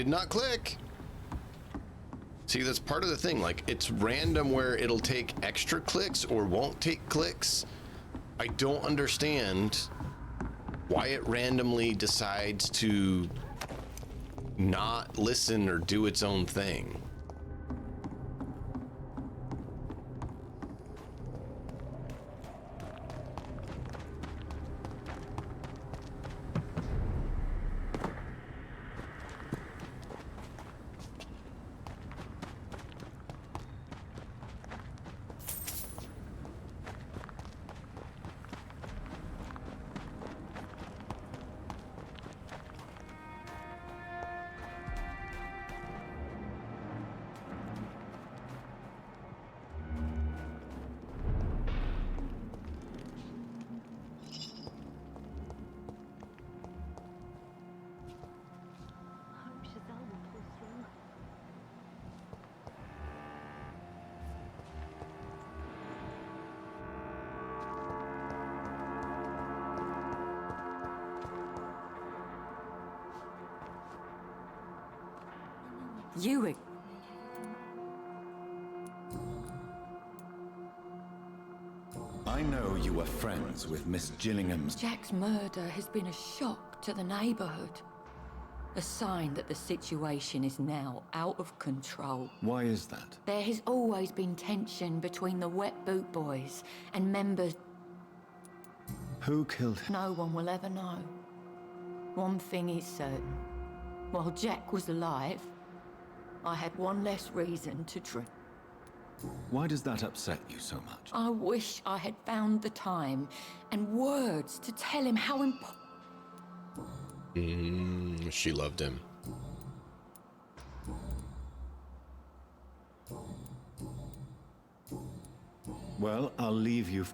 did not click. See, that's part of the thing. Like, it's random where it'll take extra clicks or won't take clicks. I don't understand why it randomly decides to not listen or do its own thing.
You.
I know you were friends with Miss Gillingham's.
Jack's murder has been a shock to the neighborhood. A sign that the situation is now out of control.
Why is that?
There has always been tension between the Wet Boot Boys and members.
Who killed him?
No one will ever know. One thing is certain. While Jack was alive, I had one less reason to drink.
Why does that upset you so much?
I wish I had found the time and words to tell him how important.
She loved him.
Well, I'll leave you.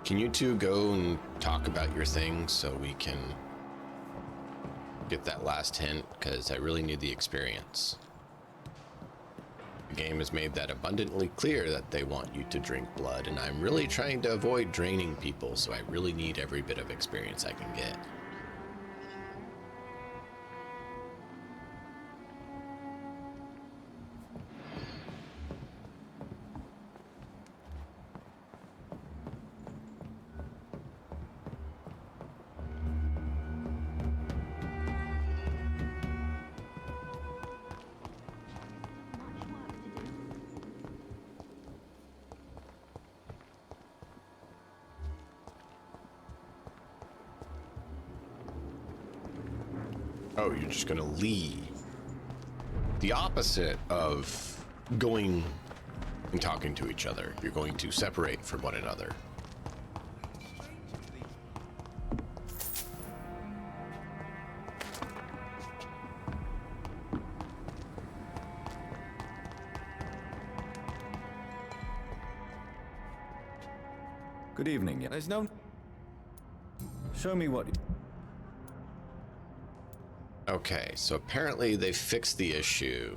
Can you two go and talk about your things so we can get that last hint? Because I really need the experience. The game has made that abundantly clear that they want you to drink blood, and I'm really trying to avoid draining people, so I really need every bit of experience I can get. Oh, you're just gonna leave. The opposite of going and talking to each other. You're going to separate from one another.
Good evening. There's no... Show me what...
Okay, so apparently they fixed the issue.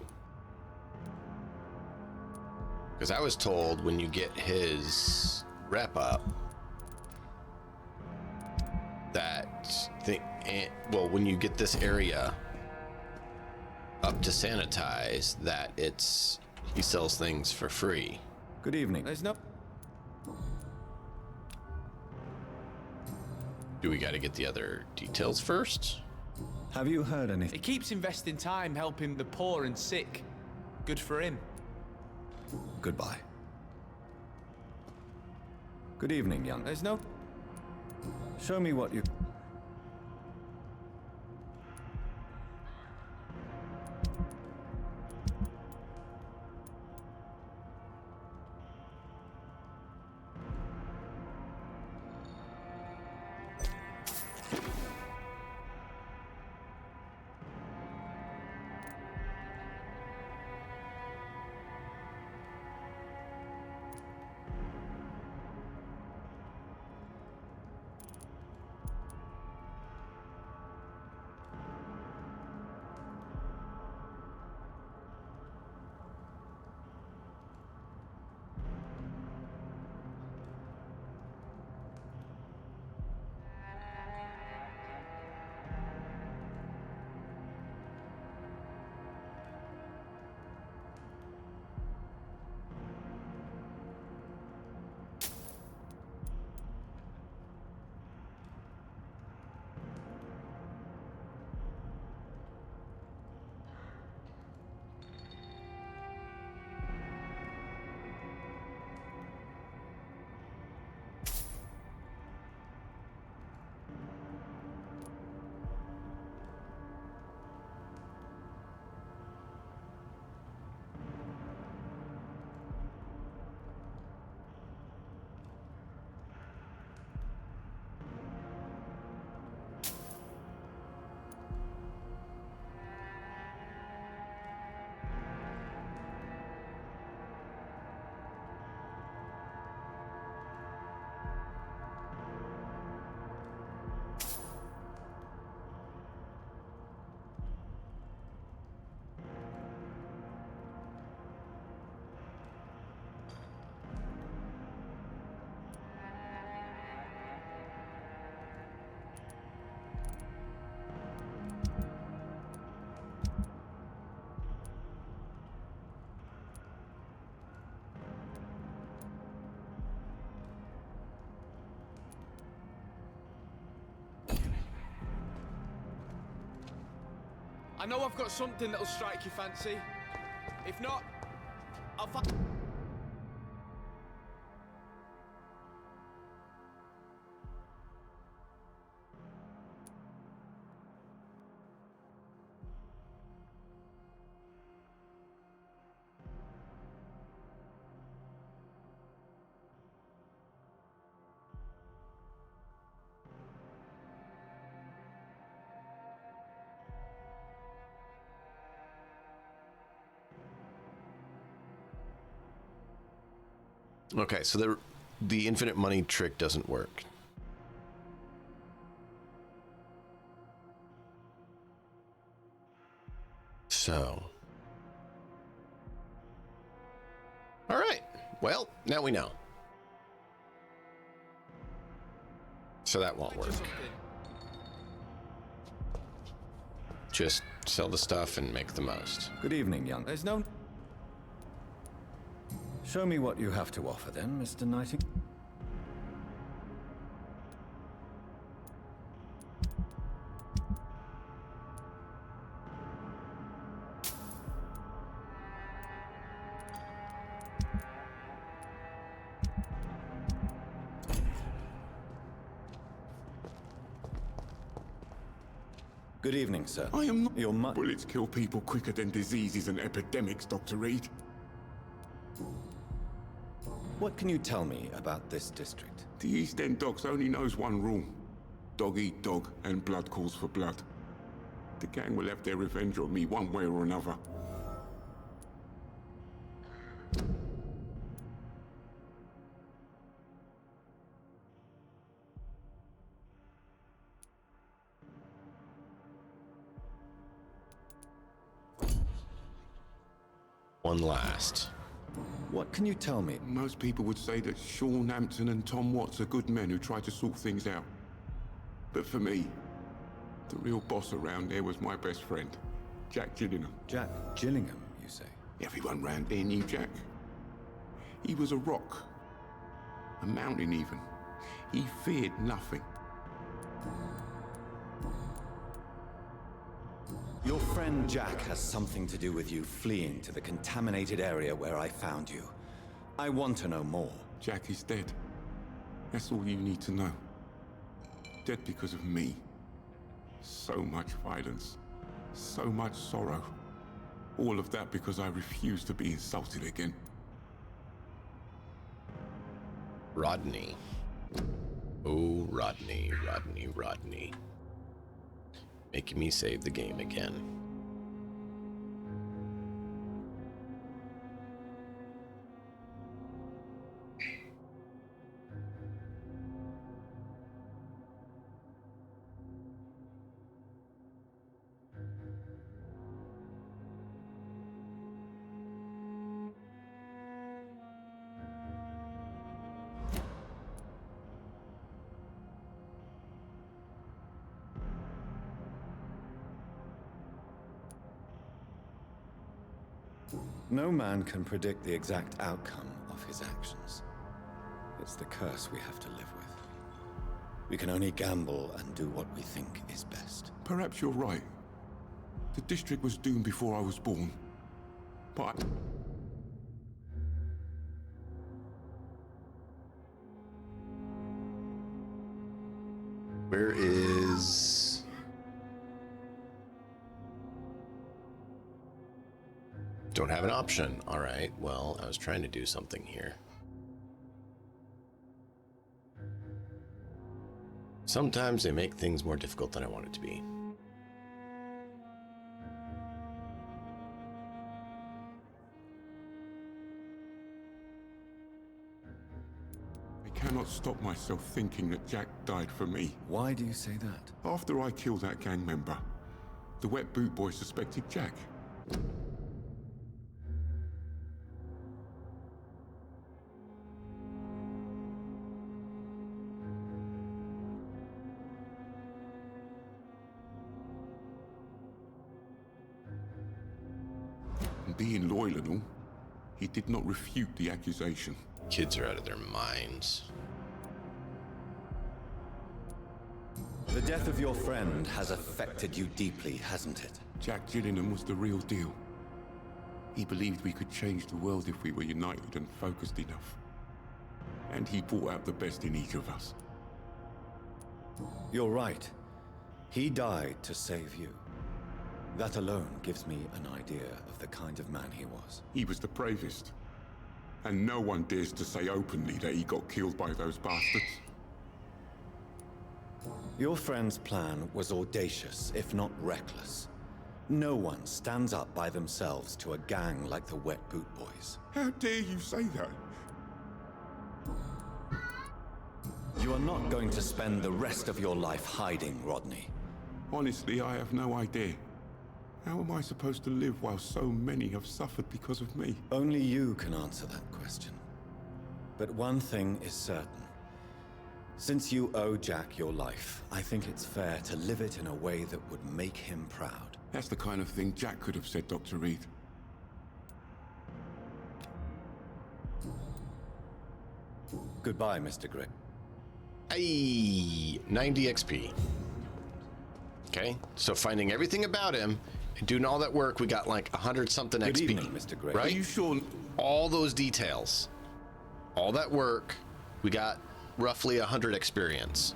Because I was told when you get his rep up, that well, when you get this area up to sanitize, that he sells things for free.
Good evening. There's no...
Do we got to get the other details first?
Have you heard anything?
He keeps investing time helping the poor and sick. Good for him.
Goodbye. Good evening, young. There's no... Show me what you...
I know I've got something that'll strike your fancy. If not, I'll find...
Okay, so the infinite money trick doesn't work. So. All right. Well, now we know. So that won't work. Just sell the stuff and make the most.
Good evening, young.
There's no...
Show me what you have to offer then, Mr. Nightingale. Good evening, sir.
I am not...
Your
Bullets kill people quicker than diseases and epidemics, Dr. Reed.
What can you tell me about this district?
The East End Docks only knows one rule. Dog eat dog, and blood calls for blood. The gang will have their revenge on me one way or another.
One last.
What can you tell me?
Most people would say that Sean Hampton and Tom Watts are good men who try to sort things out. But for me, the real boss around there was my best friend, Jack Gillingham.
Jack Gillingham, you say?
Everyone round there knew Jack. He was a rock. A mountain even. He feared nothing.
Your friend Jack has something to do with you fleeing to the contaminated area where I found you. I want to know more.
Jack is dead. That's all you need to know. Dead because of me. So much violence. So much sorrow. All of that because I refuse to be insulted again.
Rodney. Oh, Rodney, Rodney, Rodney. Making me save the game again.
No man can predict the exact outcome of his actions. It's the curse we have to live with. We can only gamble and do what we think is best.
Perhaps you're right. The district was doomed before I was born. But...
Where is... Don't have an option. All right, well, I was trying to do something here. Sometimes they make things more difficult than I want it to be.
I cannot stop myself thinking that Jack died for me.
Why do you say that?
After I killed that gang member, the Wet Boot Boy suspected Jack. Being loyal and all, he did not refute the accusation.
Kids are out of their minds.
The death of your friend has affected you deeply, hasn't it?
Jack Gillingham was the real deal. He believed we could change the world if we were united and focused enough. And he brought out the best in each of us.
You're right. He died to save you. That alone gives me an idea of the kind of man he was.
He was the bravest. And no one dares to say openly that he got killed by those bastards.
Your friend's plan was audacious, if not reckless. No one stands up by themselves to a gang like the Wet Boot Boys.
How dare you say that?
You are not going to spend the rest of your life hiding, Rodney.
Honestly, I have no idea. How am I supposed to live while so many have suffered because of me?
Only you can answer that question. But one thing is certain. Since you owe Jack your life, I think it's fair to live it in a way that would make him proud.
That's the kind of thing Jack could have said, Dr. Reed.
Goodbye, Mr. Gray.
Hey, 90 XP. Okay, so finding everything about him and doing all that work, we got like 100-something XP.
Good evening, Mr. Gray.
Right?
Are you sure?
All those details, all that work, we got roughly 100 experience.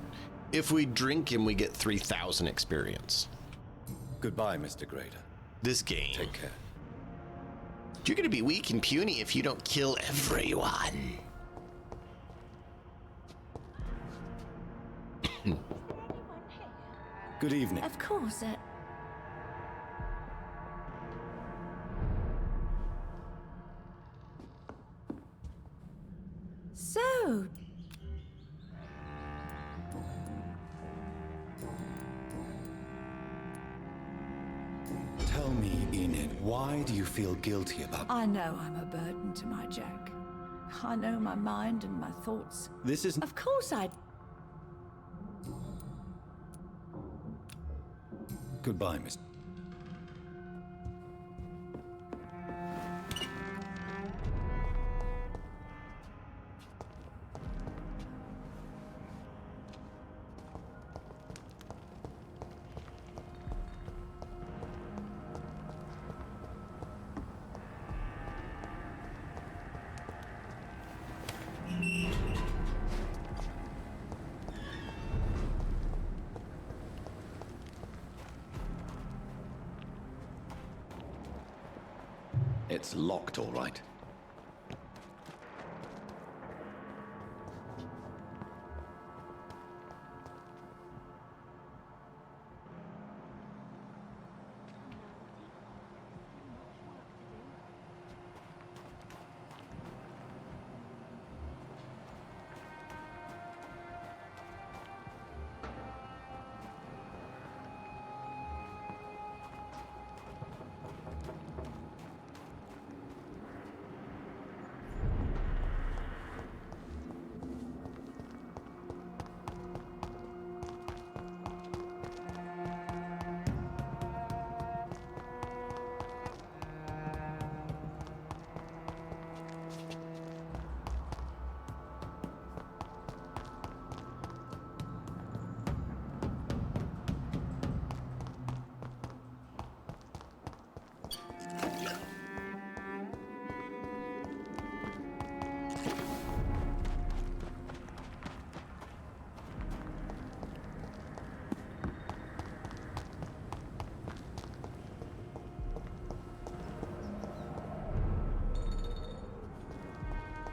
If we drink him, we get 3,000 experience.
Goodbye, Mr. Grader.
This game.
Take care.
You're gonna be weak and puny if you don't kill everyone.
Good evening.
Of course, So...
Tell me, Enid, why do you feel guilty about...
I know I'm a burden to my Jack. I know my mind and my thoughts.
This is...
Of course I...
Goodbye, Miss... It's locked, all right.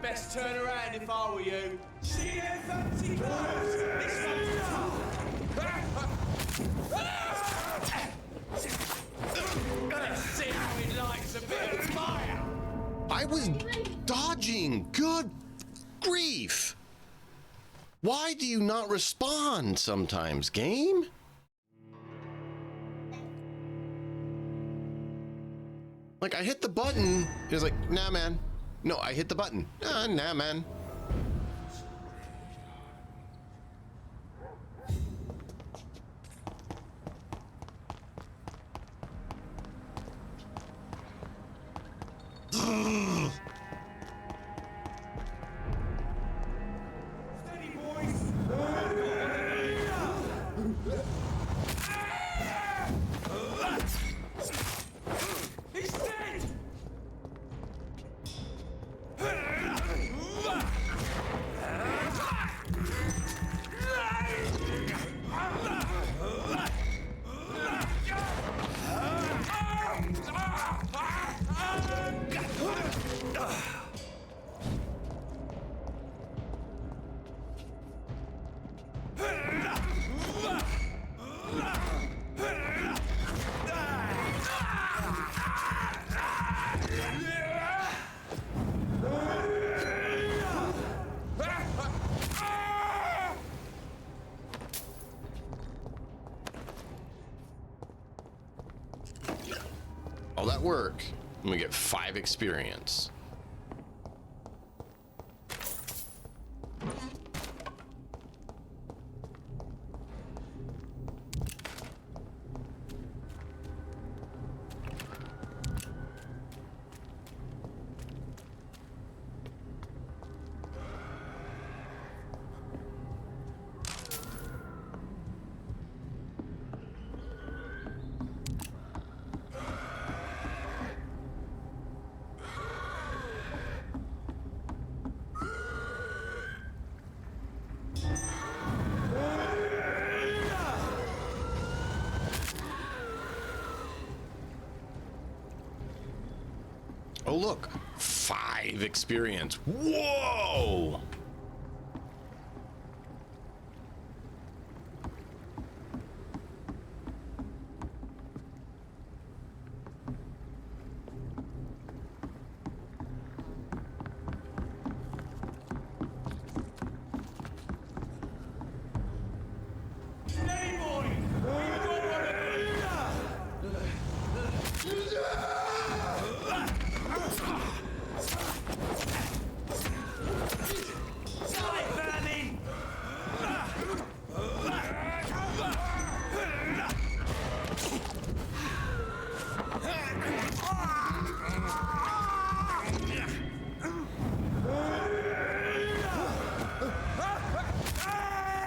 Best turn around if I were you. See them fancy clothes? This one's Let's see how he likes a bit of fire.
I was dodging. Good grief. Why do you not respond sometimes, game? Like, I hit the button. It was like, nah, man. No, I hit the button. Nah, man. All that work, and we get 5 experience. Oh, look, 5 experience. Whoa!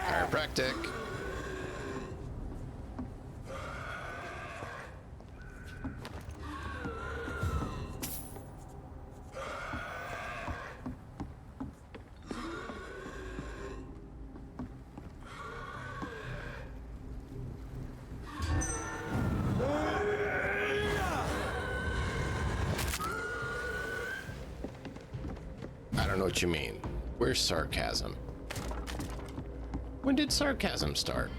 Chiropractic. I don't know what you mean. Where's sarcasm? When did sarcasm start?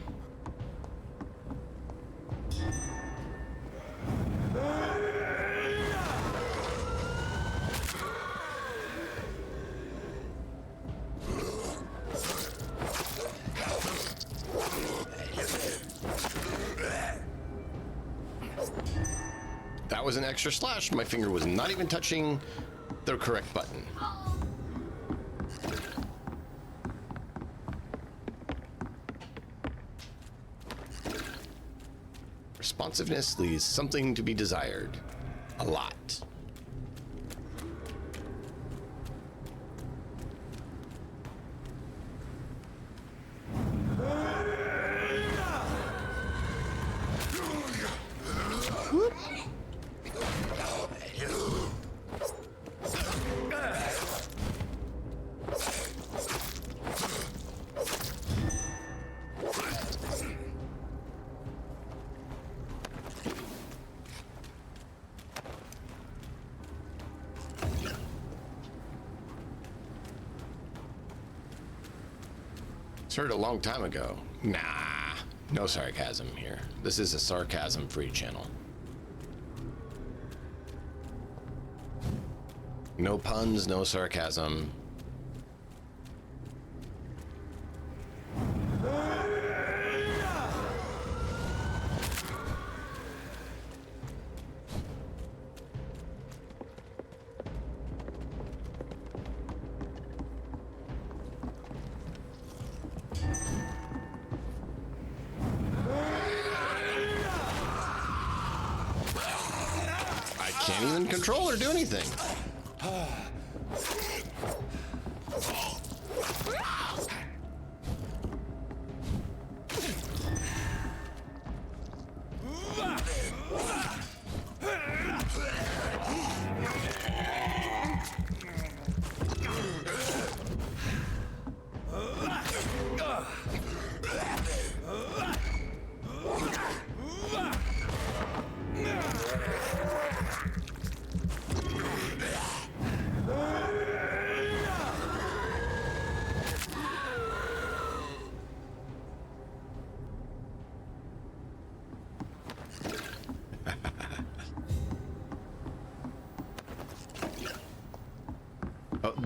That was an extra slash. My finger was not even touching the correct button. Responsiveness leaves something to be desired. A lot. Started a long time ago. Nah, no sarcasm here. This is a sarcasm-free channel. No puns, no sarcasm. Can't even control or do anything.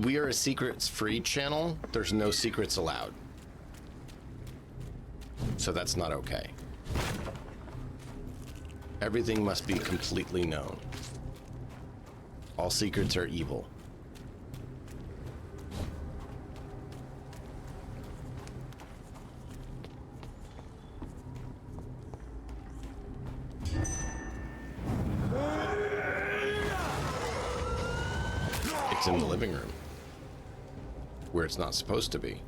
We are a secrets-free channel. There's no secrets allowed. So that's not okay. Everything must be completely known. All secrets are evil. It's in the living room, where it's not supposed to be.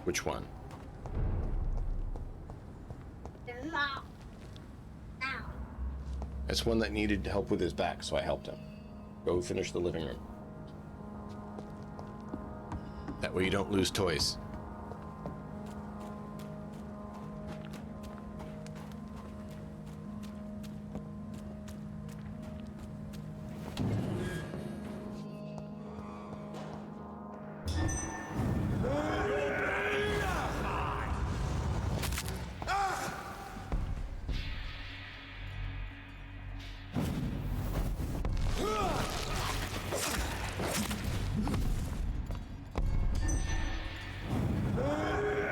Which one? It's one that needed help with his back, so I helped him. Go finish the living room. That way you don't lose toys.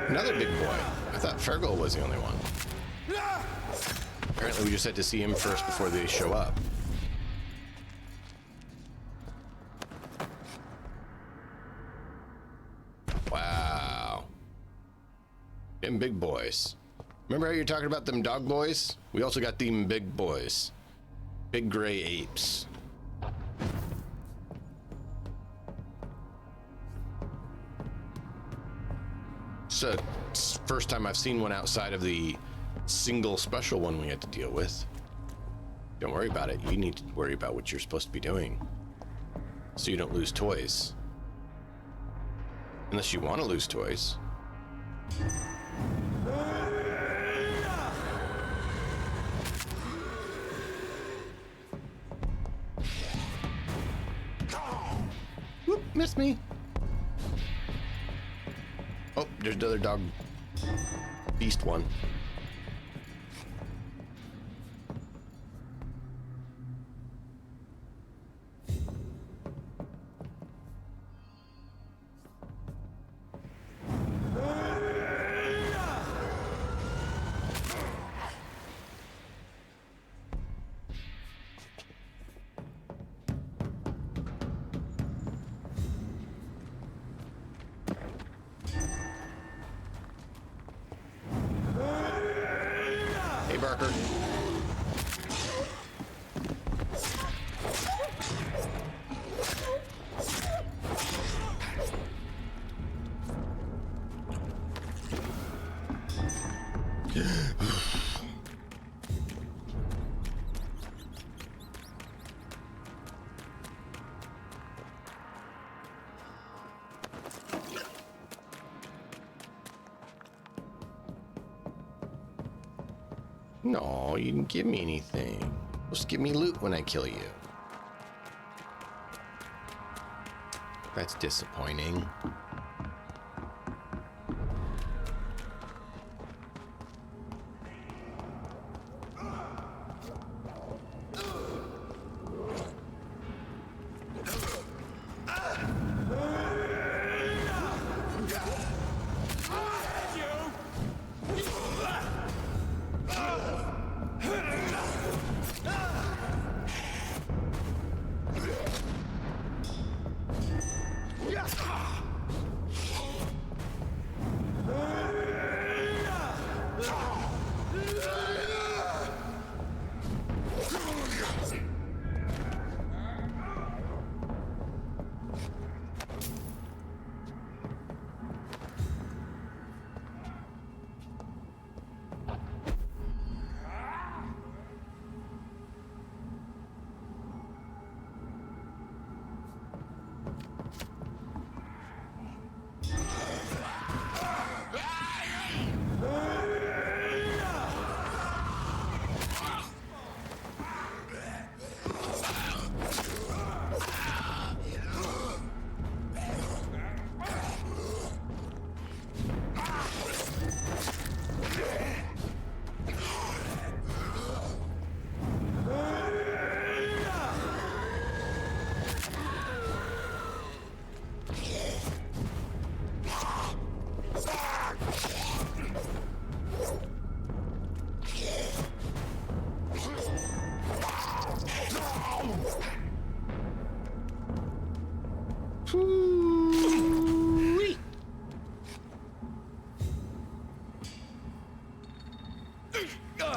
Another big boy. I thought Fergal was the only one. Apparently we just had to see him first before they show up. Wow. Them big boys. Remember how you're talking about them dog boys? We also got them big boys. Big gray apes. It's the first time I've seen one outside of the single special one we had to deal with. Don't worry about it. You need to worry about what you're supposed to be doing, so you don't lose toys. Unless you want to lose toys. Whoop, missed me. Oh, there's another dog beast one. Barker. No, you didn't give me anything. Just give me loot when I kill you. That's disappointing.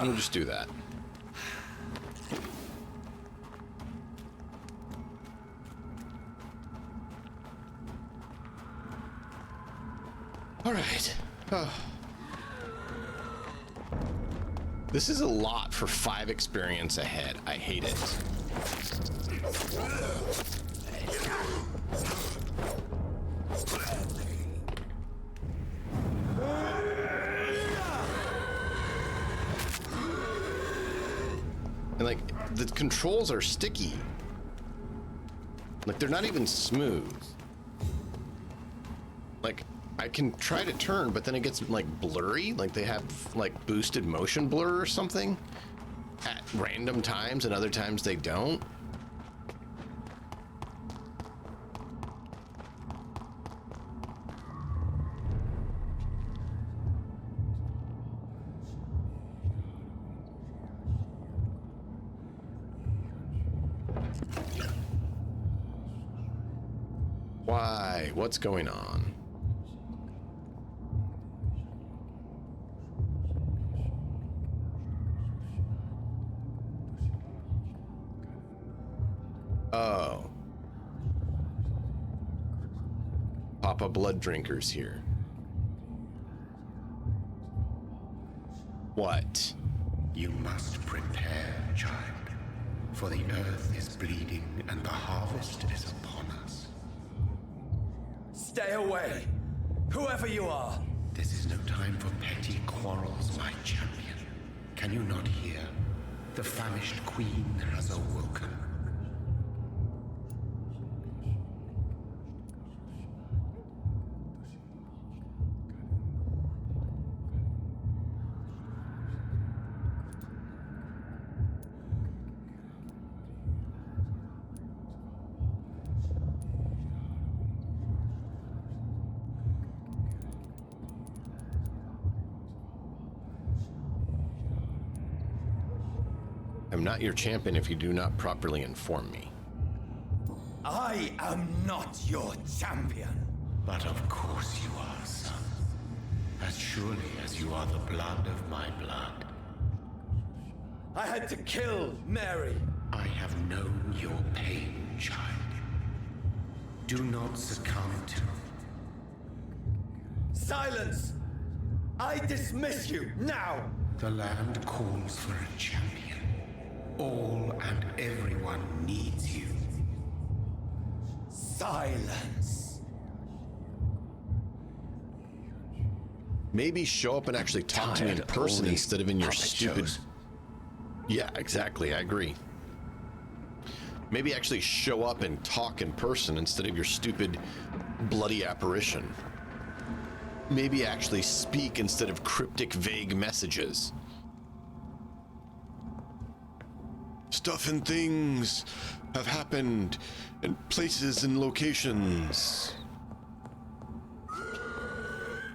We'll just do that. All right. This is a lot for 5 experience ahead. I hate it. And like, the controls are sticky. Like, they're not even smooth. Like, I can try to turn, but then it gets like blurry. Like they have like boosted motion blur or something at random times, and other times they don't. Why? What's going on? Oh. Papa Blood Drinker's here. What?
You must prepare, child, for the earth is bleeding and the harvest is upon us.
Stay away, whoever you are.
This is no time for petty quarrels, my champion. Can you not hear? The famished queen has awoken.
I'm not your champion if you do not properly inform me.
I am not your champion.
But of course you are, son. As surely as you are the blood of my blood.
I had to kill Mary.
I have known your pain, child. Do not succumb to...
Silence! I dismiss you, now!
The land calls for a champion. All and everyone needs you.
Silence.
Maybe show up and actually talk to me in person instead of in your stupid... Yeah, exactly. I agree. Maybe actually show up and talk in person instead of your stupid bloody apparition. Maybe actually speak instead of cryptic, vague messages. Stuff and things have happened, and places and locations.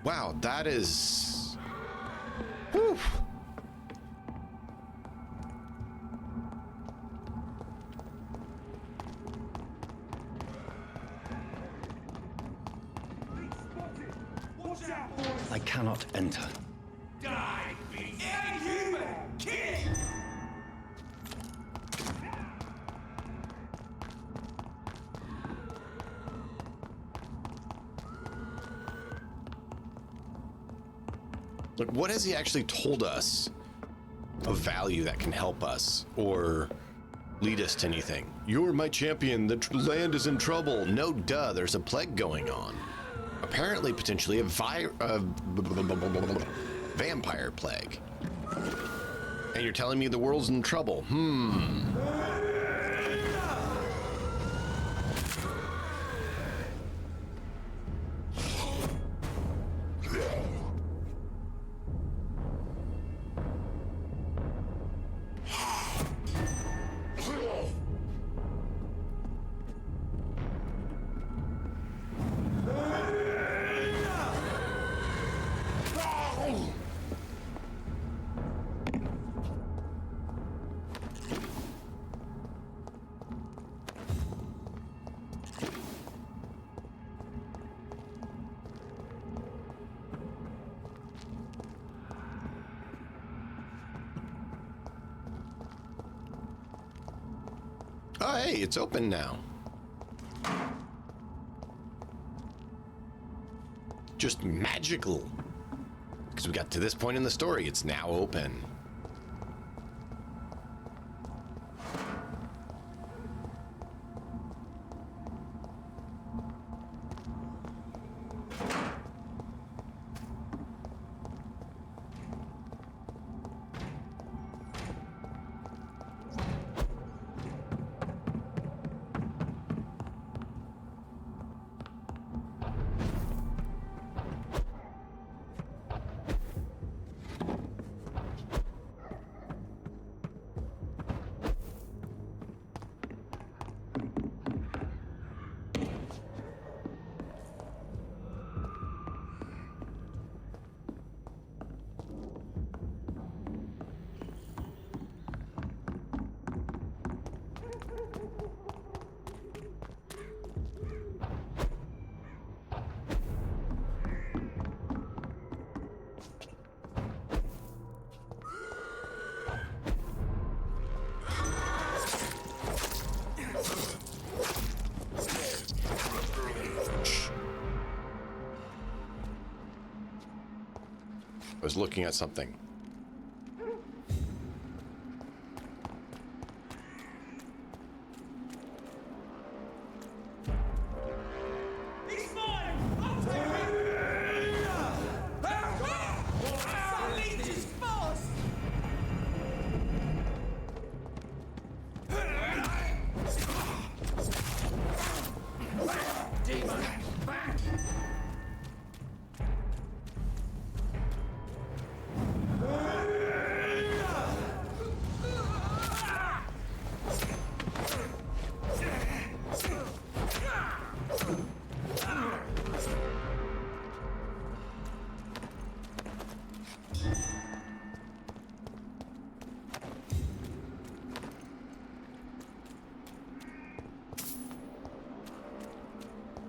Wow, that is... Whew.
I cannot enter.
Die, beast! Inhuman! Kill!
Like, what has he actually told us of value that can help us or lead us to anything? You're my champion. The land is in trouble. No, duh. There's a plague going on. Apparently, potentially a vampire plague. And you're telling me the world's in trouble? Oh, hey, it's open now. Just magical. Because we got to this point in the story, it's now open. I was looking at something.
He's mine! I'll take him! Lead this fast! Demon, back!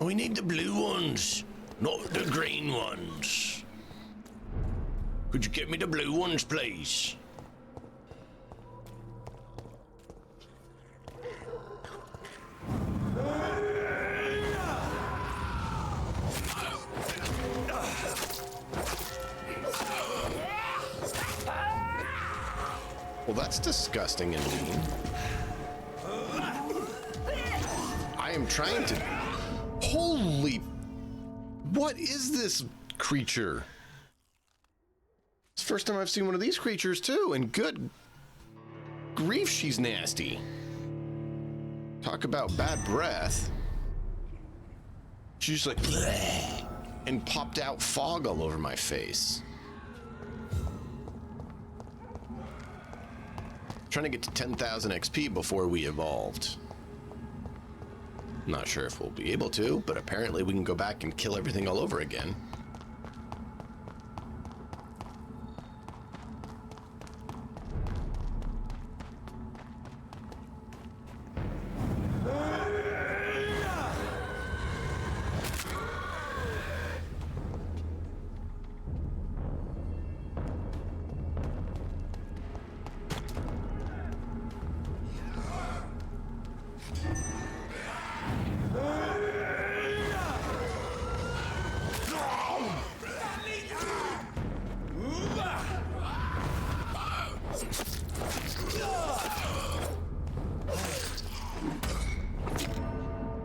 We need the blue ones, not the green ones. Could you get me the blue ones, please? Well, that's disgusting and mean. I am trying to... Holy... What is this creature? It's the first time I've seen one of these creatures, too, and good grief, she's nasty. Talk about bad breath. She's just like... bleh, and popped out fog all over my face. Trying to get to 10,000 XP before we evolved. Not sure if we'll be able to, but apparently we can go back and kill everything all over again.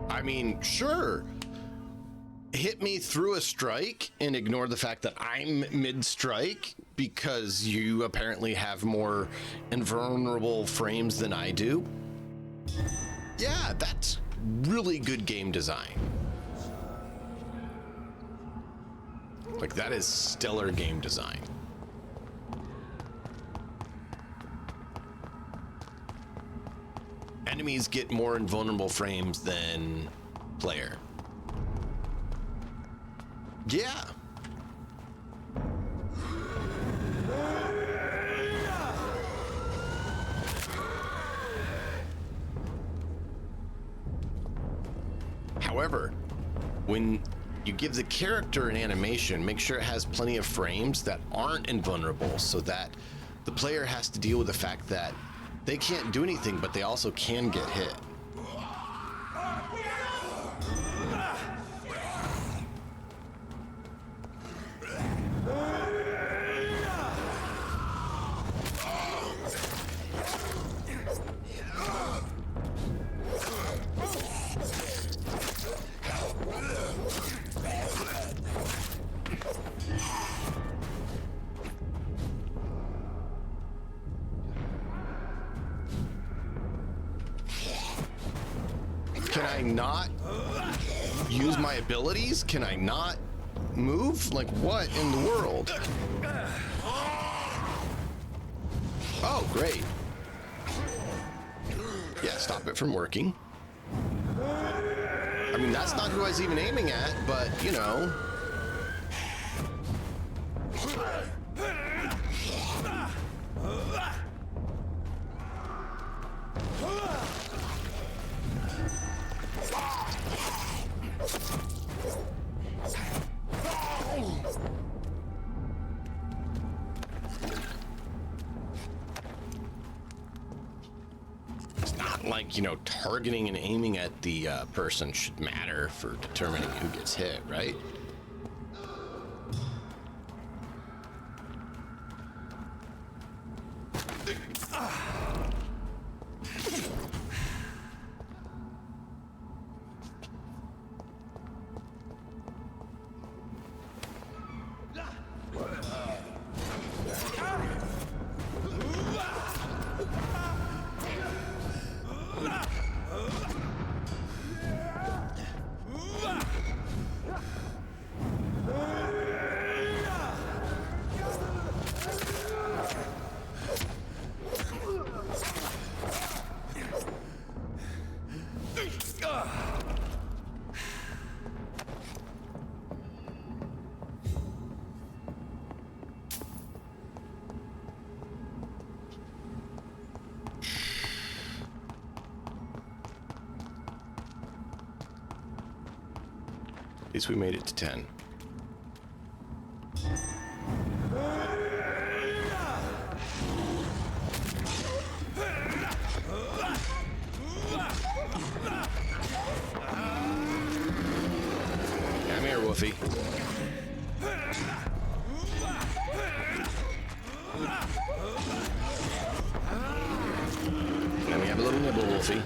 I mean, sure. Hit me through a strike and ignore the fact that I'm mid-strike because you apparently have more invulnerable frames than I do. Yeah, that's really good game design. Like, that is stellar game design. Enemies get more invulnerable frames than player. Yeah. However, when you give the character an animation, make sure it has plenty of frames that aren't invulnerable so that the player has to deal with the fact that they can't do anything, but they also can get hit. I not use my abilities? Can I not move? Like, what in the world? Oh, great. Yeah, stop it from working. I mean, that's not who I was even aiming at, but, you know. It's not like, you know, targeting and aiming at the person should matter for determining who gets hit, right? At least we made it to 10. Come here, Wolfie. Let me have a little nibble, Wolfie.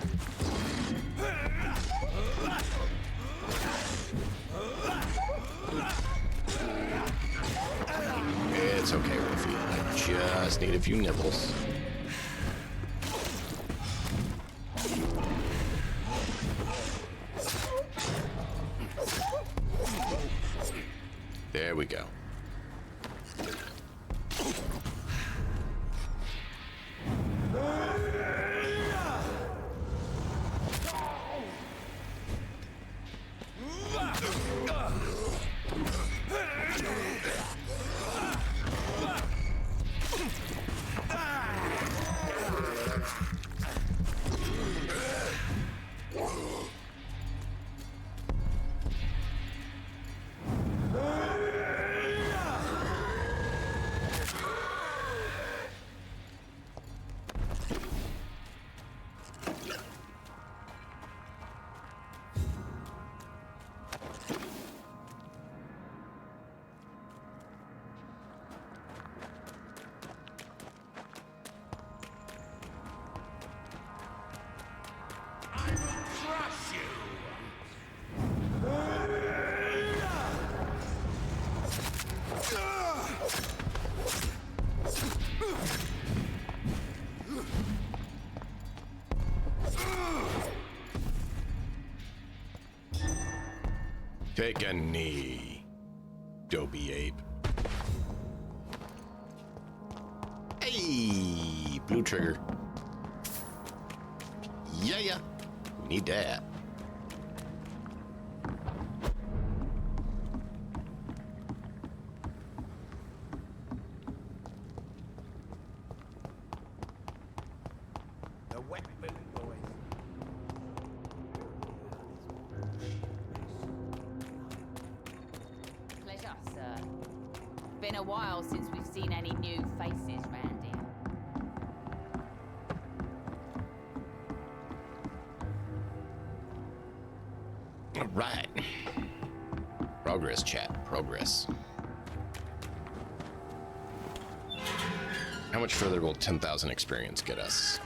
It's okay, Wolfie. I just need a few nibbles. There we go. Take a knee, dopey ape. Hey, blue trigger. Yeah. We need that.
The weapon, boys.
Pleasure, sir. Been a while since we've seen any new faces round here.
All right. Progress, chat. Progress. How much further will 10,000 experience get us?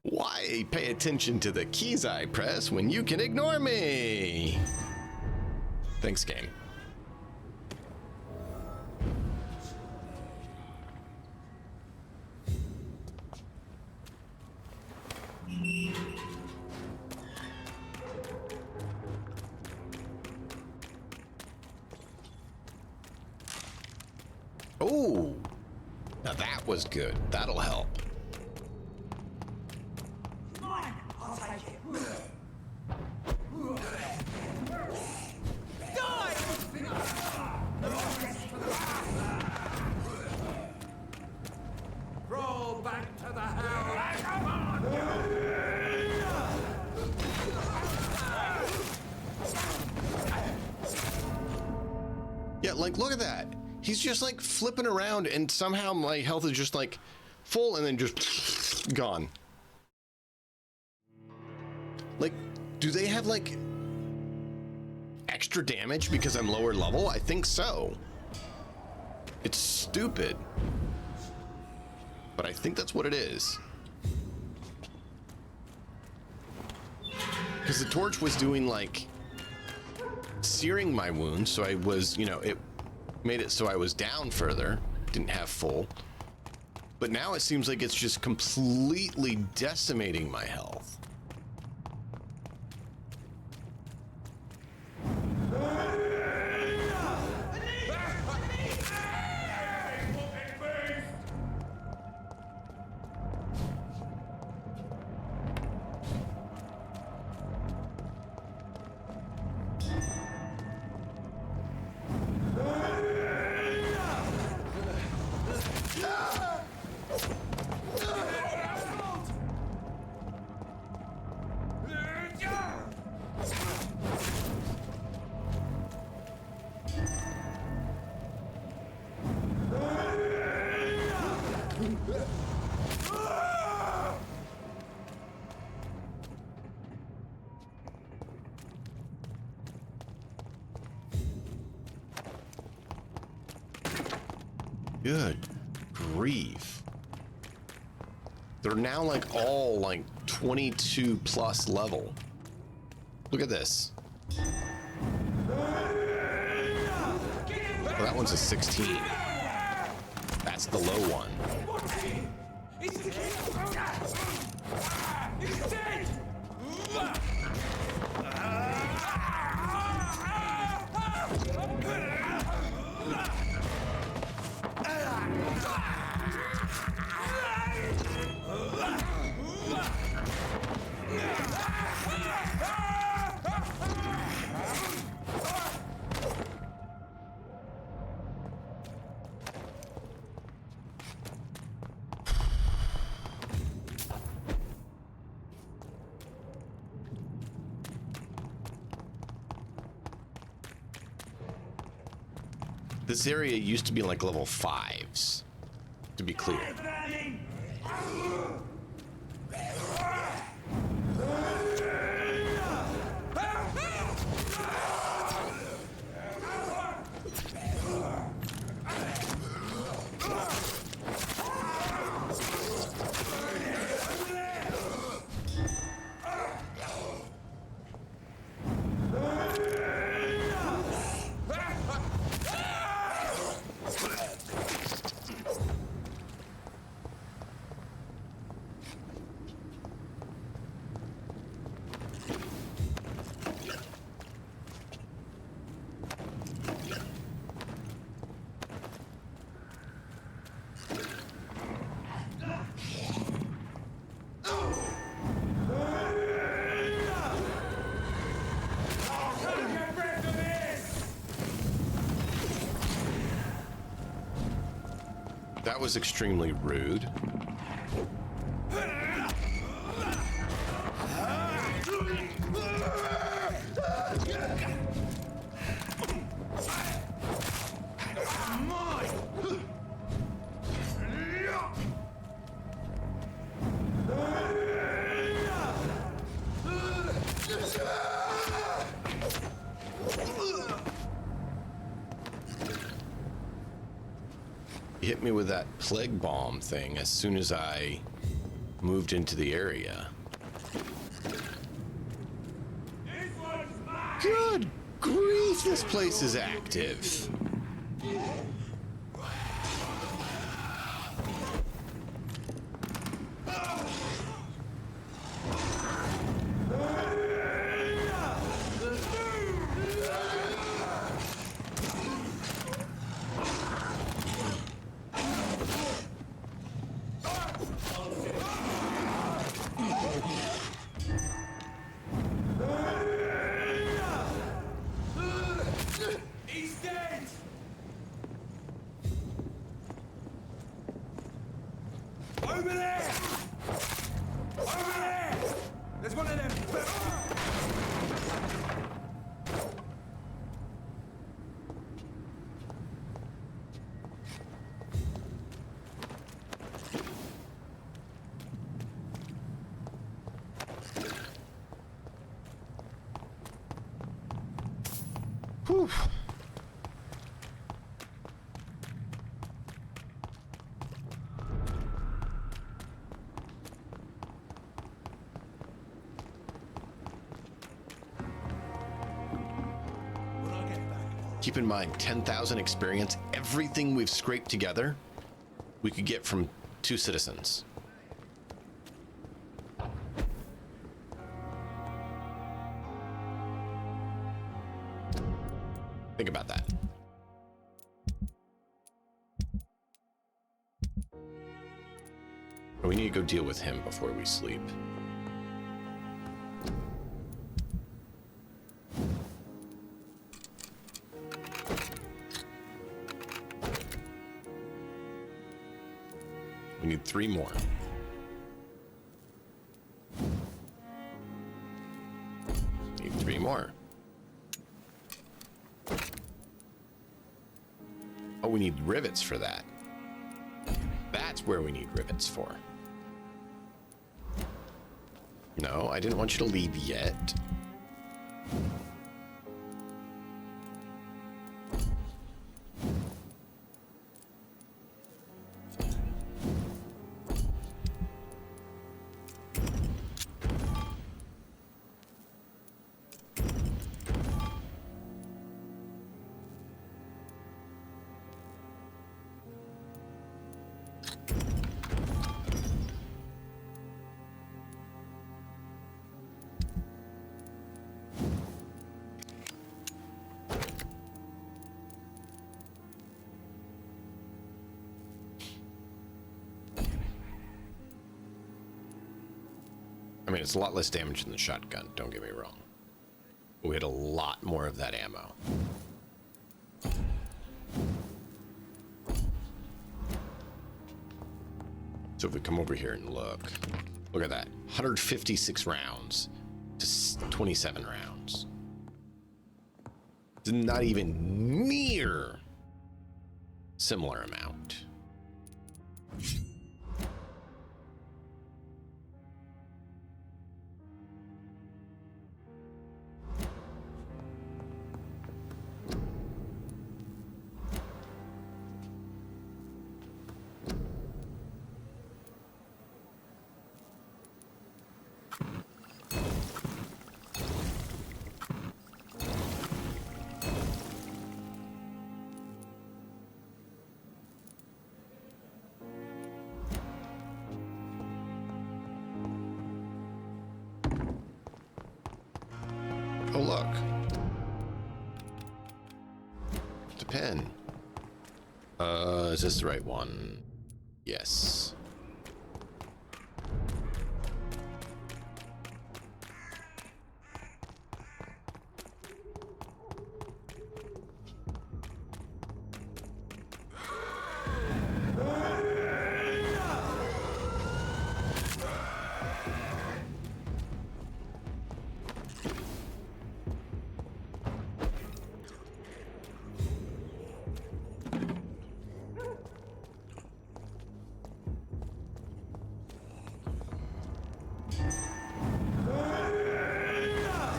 Why pay attention to the keys I press when you can ignore me? Thanks, game. Oh, now that was good. That'll help.
I'll take it. Crawl back to the house. Come on.
Yeah, like, look at that. He's just like flipping around and somehow my health is just like full and then just gone. Like, do they have like extra damage because I'm lower level? I think so. It's stupid, but I think that's what it is. Because the torch was doing like searing my wounds, so I was, you know, it made it so I was down further, didn't have full. But now it seems like it's just completely decimating my health. Good grief. They're now like all like 22 plus level. Look at this. Oh, that one's a 16. That's the low one.
He's dead!
This area used to be like level 5s, to be clear. That was extremely rude. He hit me with that plague bomb thing as soon as I moved into the area. Good grief, this place is active.
He's dead! Over there! Over there! There's one of them!
Whew. Keep in mind, 10,000 experience, everything we've scraped together, we could get from 2 citizens. Think about that. We need to go deal with him before we sleep. We need 3 more. Need 3 more. Oh, we need rivets for that. That's where we need rivets for. No, I didn't want you to leave yet. I mean, it's a lot less damage than the shotgun, don't get me wrong. We had a lot more of that ammo. So if we come over here and look at that. 156 rounds to 27 rounds. It's not even near similar amount. Oh, look. It's a pen. Is this the right one? Yes.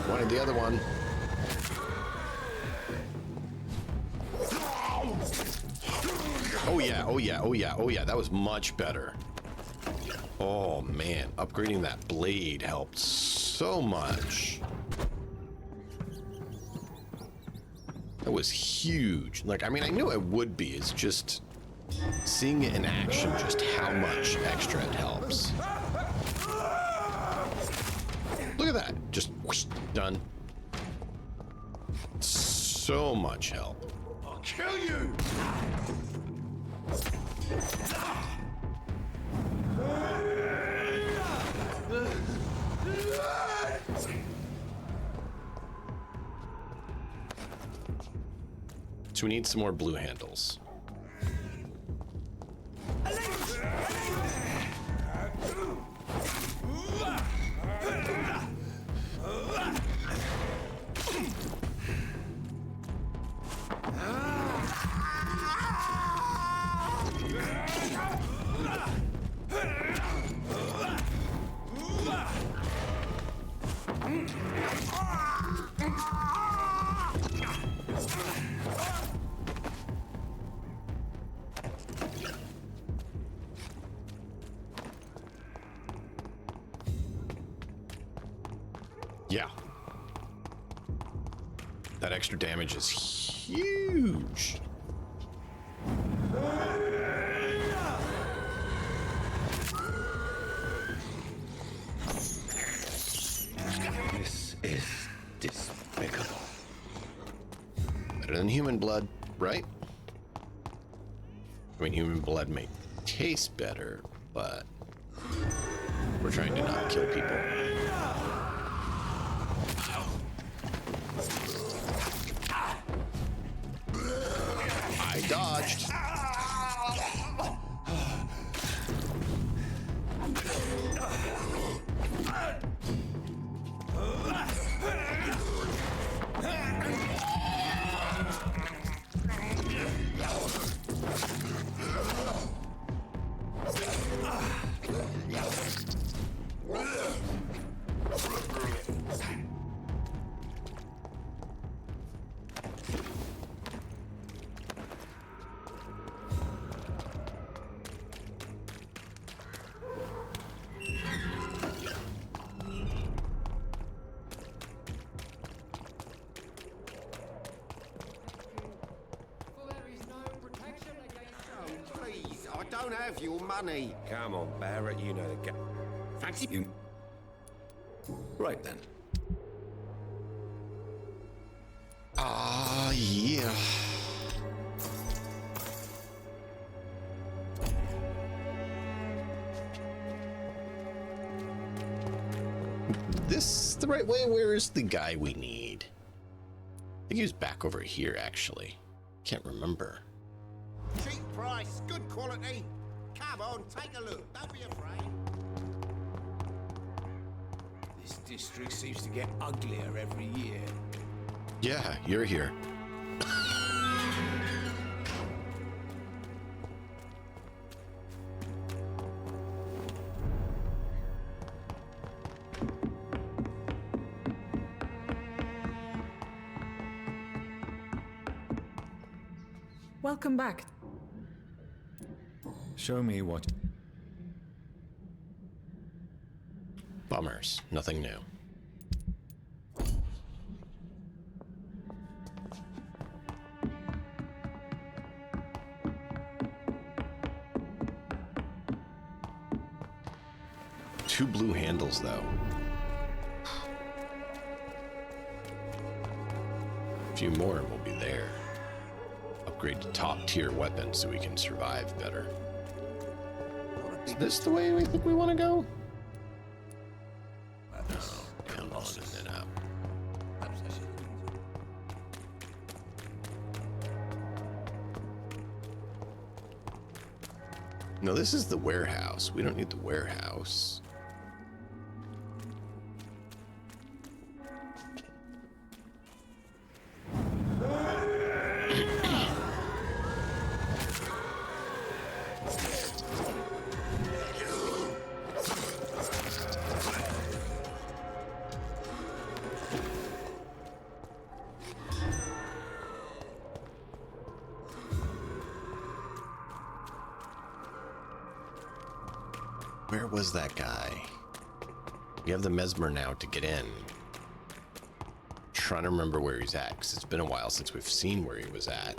Wanted the other one. Oh yeah, oh yeah, oh yeah, oh yeah. That was much better. Oh man, upgrading that blade helped so much. That was huge. Like, I mean, I knew it would be. It's just seeing it in action, just how much extra it helps. Look at that. Just whoosh, done. So much help.
I'll kill you!
So we need some more blue handles. Yeah. That extra damage is huge.
This is despicable.
Better than human blood, right? I mean, human blood may taste better, but we're trying to not kill people. I dodged.
Please, I don't have your money. Come on, Barrett, you know the game. Fancy
You... Right then.
Ah, yeah. This the right way? Where is the guy we need? I think he was back over here, actually. Can't remember.
cheap price, good quality. Come on, take a look. Don't be afraid.
This district seems to get uglier every year.
Yeah, you're here.
Welcome back.
Show me what...
Bummers. Nothing new. Two blue handles, though. A few more and we'll be there. Upgrade to top tier weapons so we can survive better. Is this the way we think we want to go? No, come on, it up. No, this is the warehouse. We don't need the warehouse. Where was that guy? We have the mesmer now to get in. Trying to remember where he's at, because it's been a while since we've seen where he was at.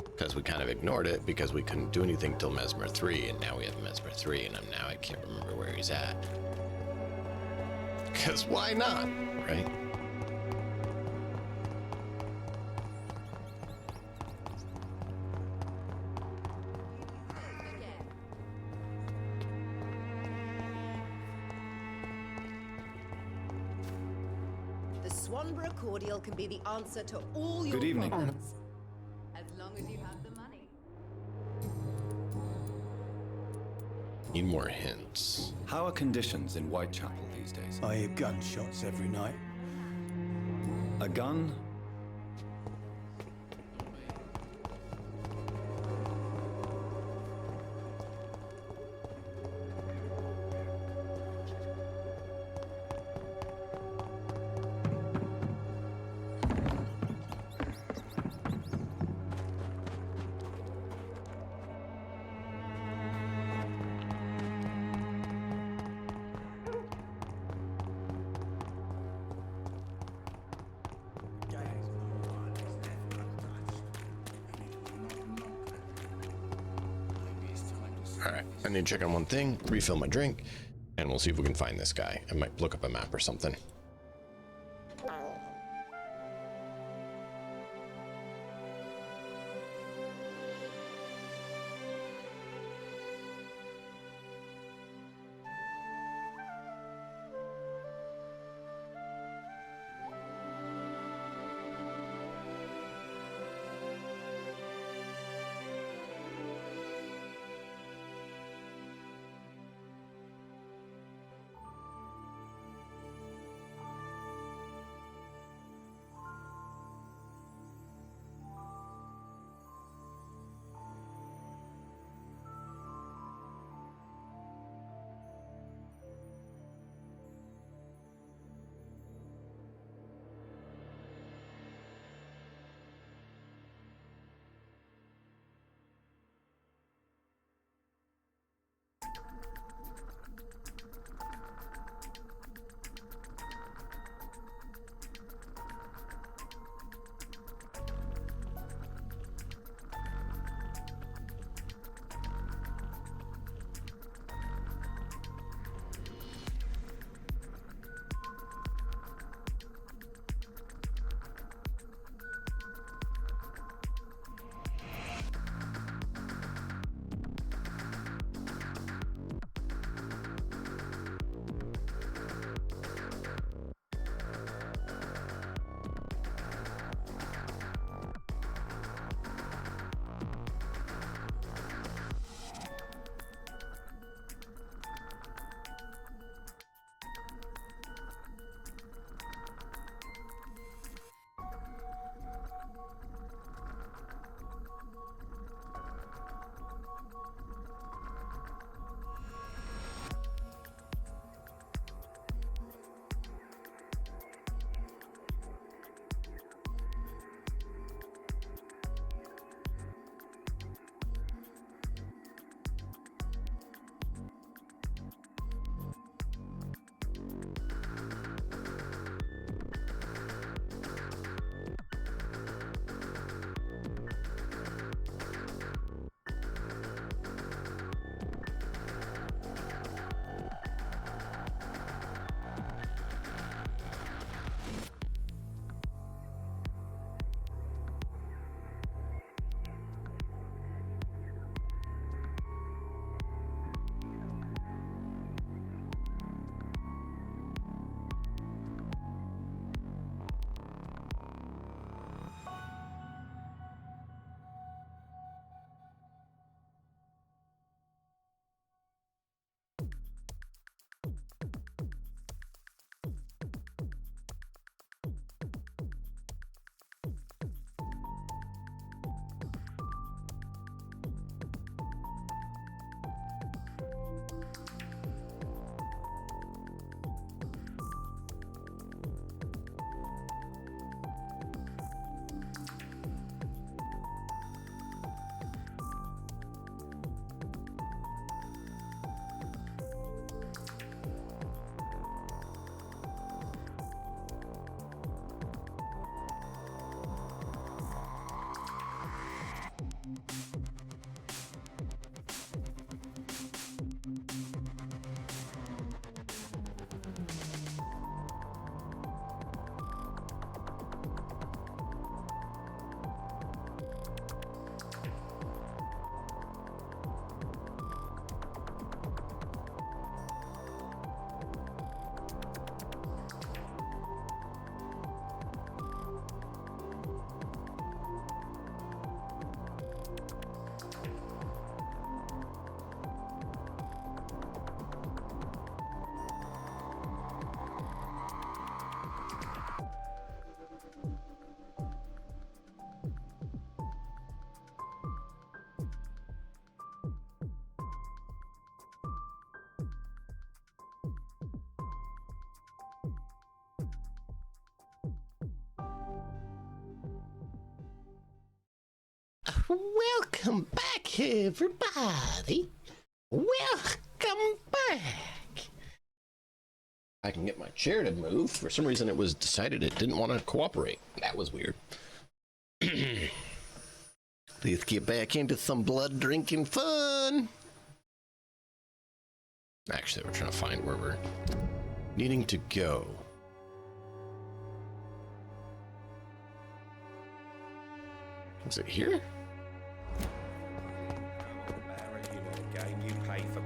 Because we kind of ignored it because we couldn't do anything till Mesmer 3, and now we have Mesmer 3, and now I can't remember where he's at. Because why not, right?
The Swanborough cordial can be the answer to all your
Good evening.
problems. As long as you have the money.
Need more hints.
How are conditions in Whitechapel these days?
I hear gunshots every night.
A gun?
Alright, I need to check on one thing, refill my drink, and we'll see if we can find this guy. I might look up a map or something. Welcome back, everybody. Welcome back. I can get my chair to move. For some reason, it was decided it didn't want to cooperate. That was weird. Let's get back into some blood drinking fun. Actually, we're trying to find where we're needing to go. Is it here?
Barrett, you know the game you pay for.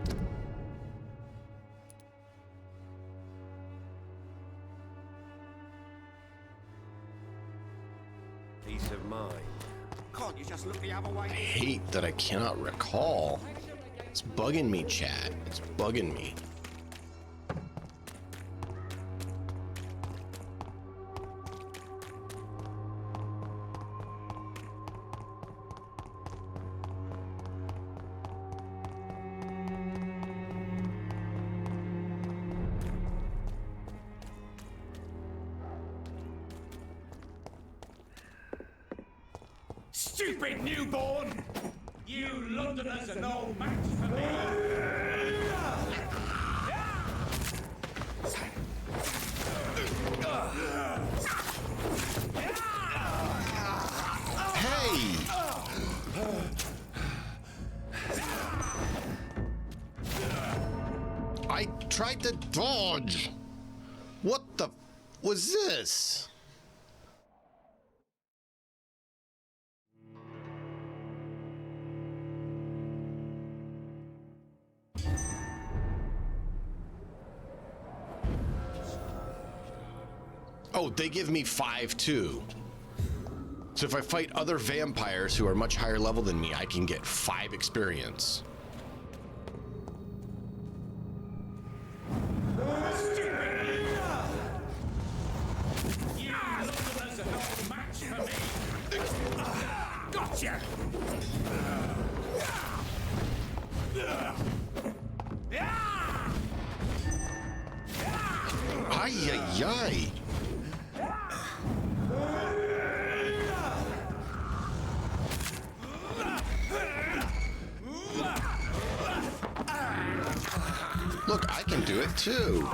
Peace of mind. Can't you just look the other way?
I hate that I cannot recall. It's bugging me, chat. It's bugging me.
Stupid newborn! You Londoners are no match for me!
Hey! I tried to dodge. What the was this? Oh, they give me 5 too. So if I fight other vampires who are much higher level than me, I can get 5 experience.
You Londoners are no match for me! Gotcha!
Ay, ay, ay. Look, I can do it too.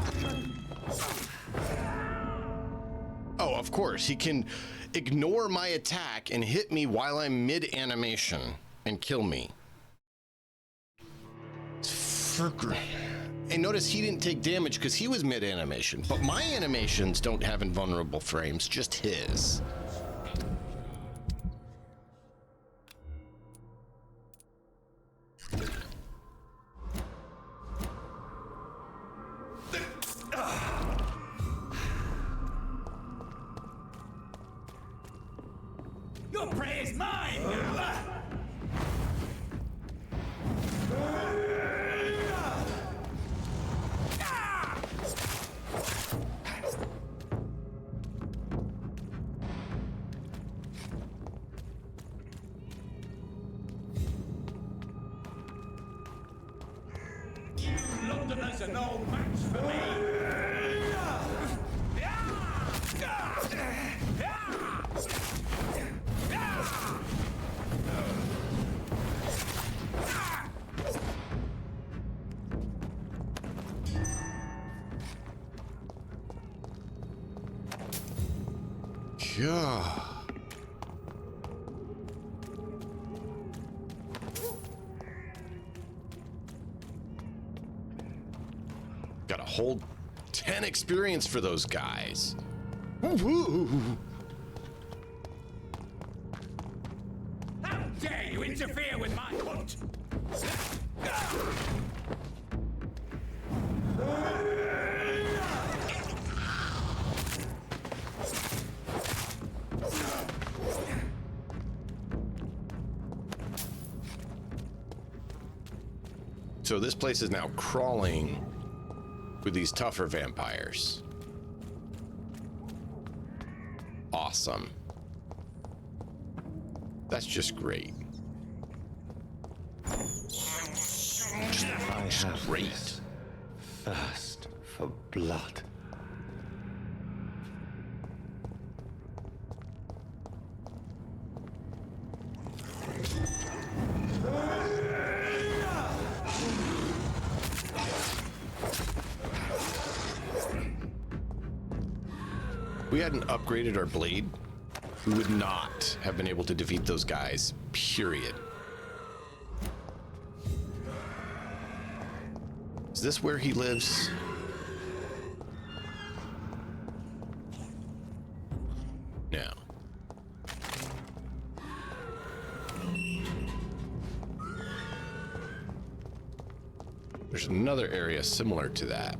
Oh, of course, he can ignore my attack and hit me while I'm mid-animation and kill me. And notice he didn't take damage because he was mid-animation, but my animations don't have invulnerable frames, just his.
Your prey is mine now! You Londoners are no match for me!
Yeah. Got a whole 10 experience for those guys. Woo-hoo.
How dare you interfere with my hunt?
So this place is now crawling with these tougher vampires. Awesome. That's just great. Just great.
Thirst for blood.
we hadn't upgraded our blade, we would not have been able to defeat those guys, period. Is this where he lives? No. There's another area similar to that.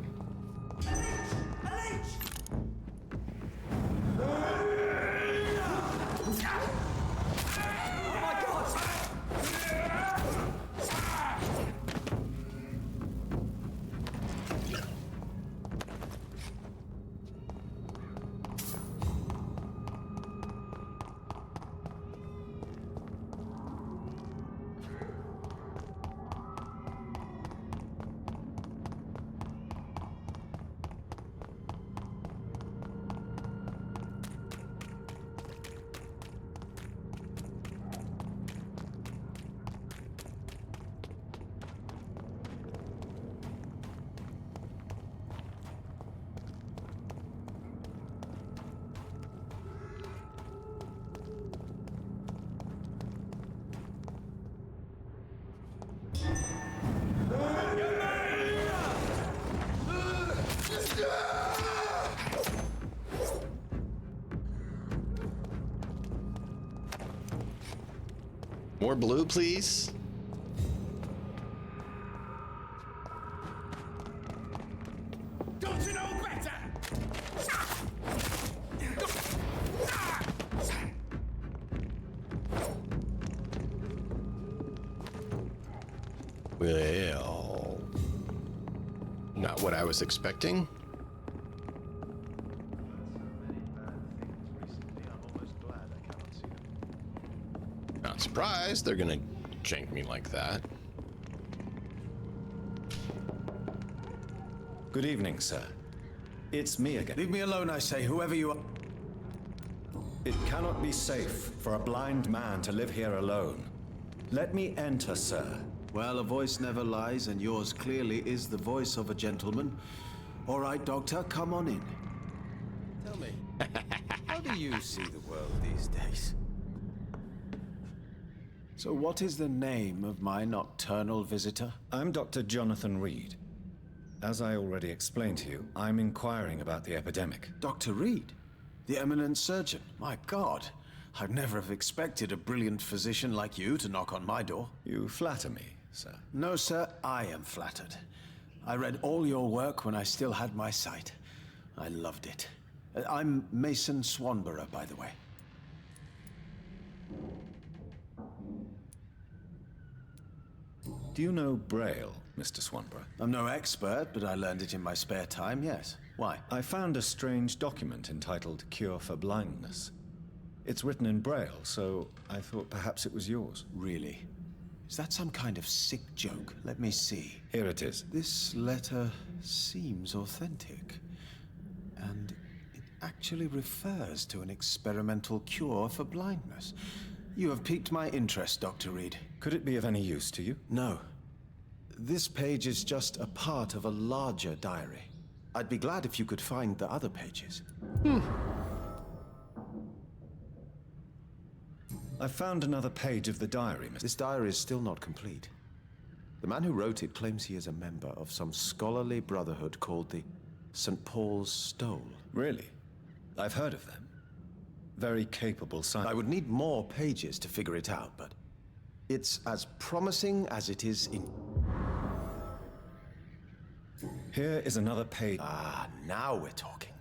More blue, please.
Don't you know better?
Well, not what I was expecting. Not surprised they're gonna jank me like that.
Good evening, sir. It's me again.
Leave me alone, I say, whoever you are.
It cannot be safe for a blind man to live here alone. Let me enter, sir.
Well, a voice never lies, and yours clearly is the voice of a gentleman. All right, Doctor, come on in. Tell me, how do you see the world these days? So what is the name of my nocturnal visitor?
I'm Dr. Jonathan Reed. As I already explained to you, I'm inquiring about the epidemic.
Dr. Reed? The eminent surgeon? My God, I'd never have expected a brilliant physician like you to knock on my door.
You flatter me, sir.
No, sir, I am flattered. I read all your work when I still had my sight. I loved it. I'm Mason Swanborough, by the way.
Do you know Braille, Mr. Swanborough?
I'm no expert, but I learned it in my spare time, yes. Why?
I found a strange document entitled Cure for Blindness. It's written in Braille, so I thought perhaps it was yours.
Really? Is that some kind of sick joke? Let me see.
Here it is.
This letter seems authentic. And it actually refers to an experimental cure for blindness. You have piqued my interest, Dr. Reed.
Could it be of any use to you?
No. This page is just a part of a larger diary. I'd be glad if you could find the other pages.
I found another page of the diary, Mr.
This diary is still not complete. The man who wrote it claims he is a member of some scholarly brotherhood called the St. Paul's Stole.
Really? I've heard of them. Very capable scientist.
I would need more pages to figure it out, but it's as promising as it is in...
Here is another page.
Ah, now we're talking.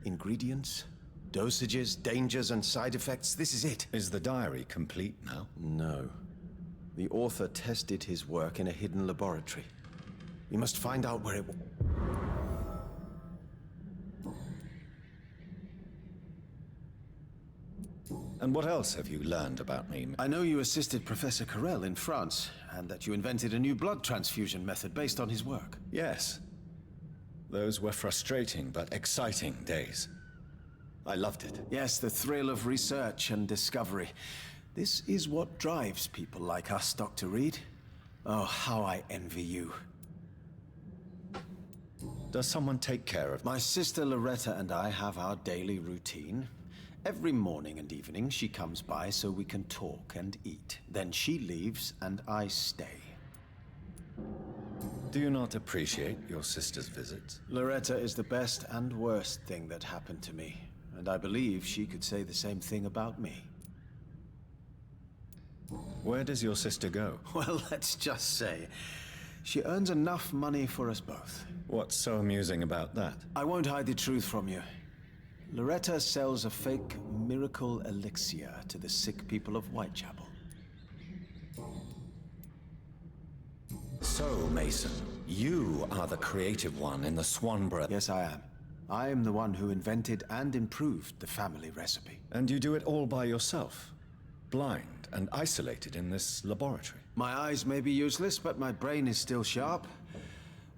Ingredients, dosages, dangers, and side effects. This is it.
Is the diary complete now?
No. The author tested his work in a hidden laboratory. We must find out where it...
And what else have you learned about me?
I know you assisted Professor Carrel in France, and that you invented a new blood transfusion method based on his work.
Yes. Those were frustrating but exciting days. I loved it.
Yes, the thrill of research and discovery. This is what drives people like us, Dr. Reed. Oh, how I envy you.
Does someone take care of...
My sister Loretta and I have our daily routine. Every morning and evening she comes by so we can talk and eat. Then she leaves and I stay.
Do you not appreciate your sister's visits?
Loretta is the best and worst thing that happened to me, and I believe she could say the same thing about me.
Where does your sister go?
Well, let's just say, she earns enough money for us both.
What's so amusing about that?
I won't hide the truth from you. Loretta sells a fake miracle elixir to the sick people of Whitechapel.
So, Mason, you are the creative one in the Swanborough.
Yes, I am. I am the one who invented and improved the family recipe.
And you do it all by yourself? Blind and isolated in this laboratory?
My eyes may be useless, but my brain is still sharp.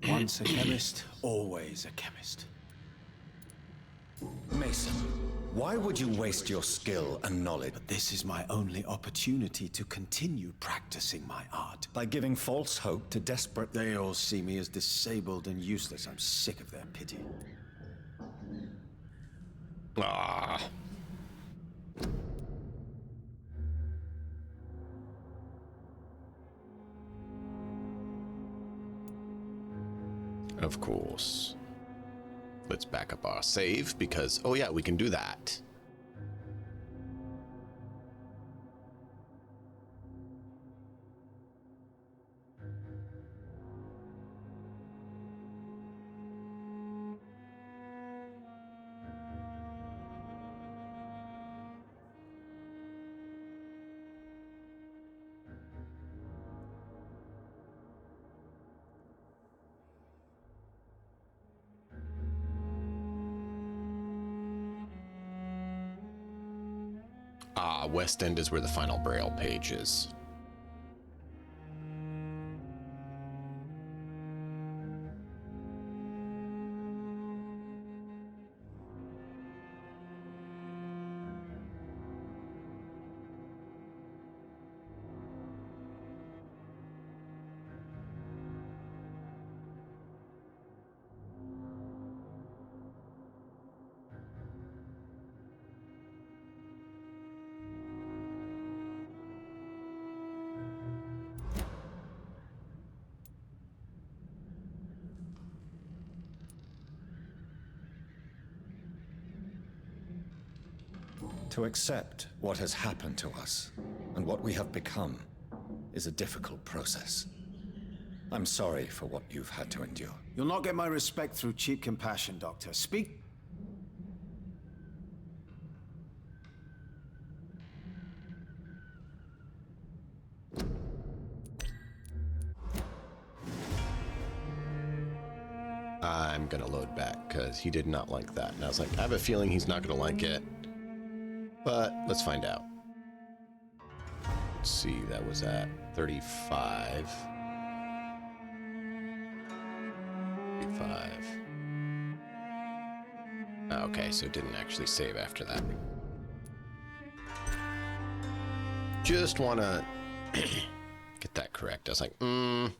Once a chemist, always a chemist.
Mason, why would you waste your skill and knowledge?
But this is my only opportunity to continue practicing my art.
By giving false hope to desperate...
They all see me as disabled and useless. I'm sick of their pity.
Ah. Of course. Let's back up our save because, oh yeah, we can do that. West End is where the final Braille page is.
To accept what has happened to us and what we have become is a difficult process. I'm sorry for what you've had to endure.
You'll not get my respect through cheap compassion, Doctor. Speak.
I'm gonna load back because he did not like that. And I was like, I have a feeling he's not gonna like it. But let's find out. Let's see, that was at 35. 35. Okay, so it didn't actually save after that. Just wanna get that correct. I was like, I'm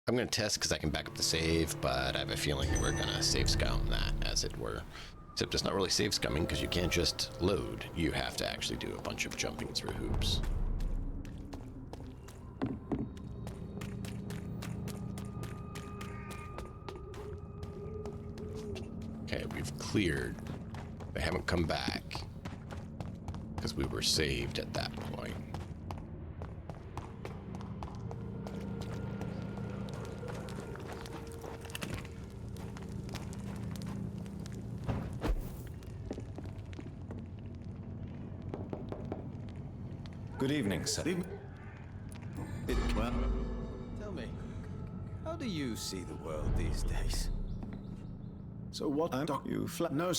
gonna test because I can back up the save, but I have a feeling we're gonna save scum that, as it were. Except it's not really save scumming because you can't just load. You have to actually do a bunch of jumping through hoops. Okay, we've cleared. They haven't come back because we were saved at that point.
Good evening, sir.
Well, tell me, how do you see the world these days? So what,
You flat...
No,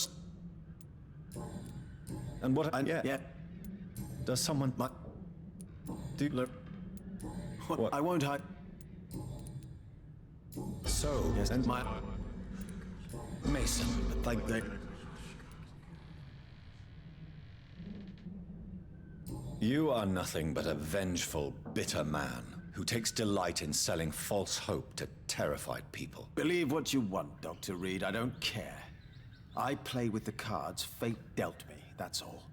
And what...
yeah.
Does someone... Do...
Look.
What?
I won't hide.
So,
Yes,
and
my...
Mason, but
They...
you are nothing but a vengeful, bitter man. who takes delight in selling false hope to terrified people.
Believe what you want, Dr. Reed. I don't care. I play with the cards fate dealt me, that's all.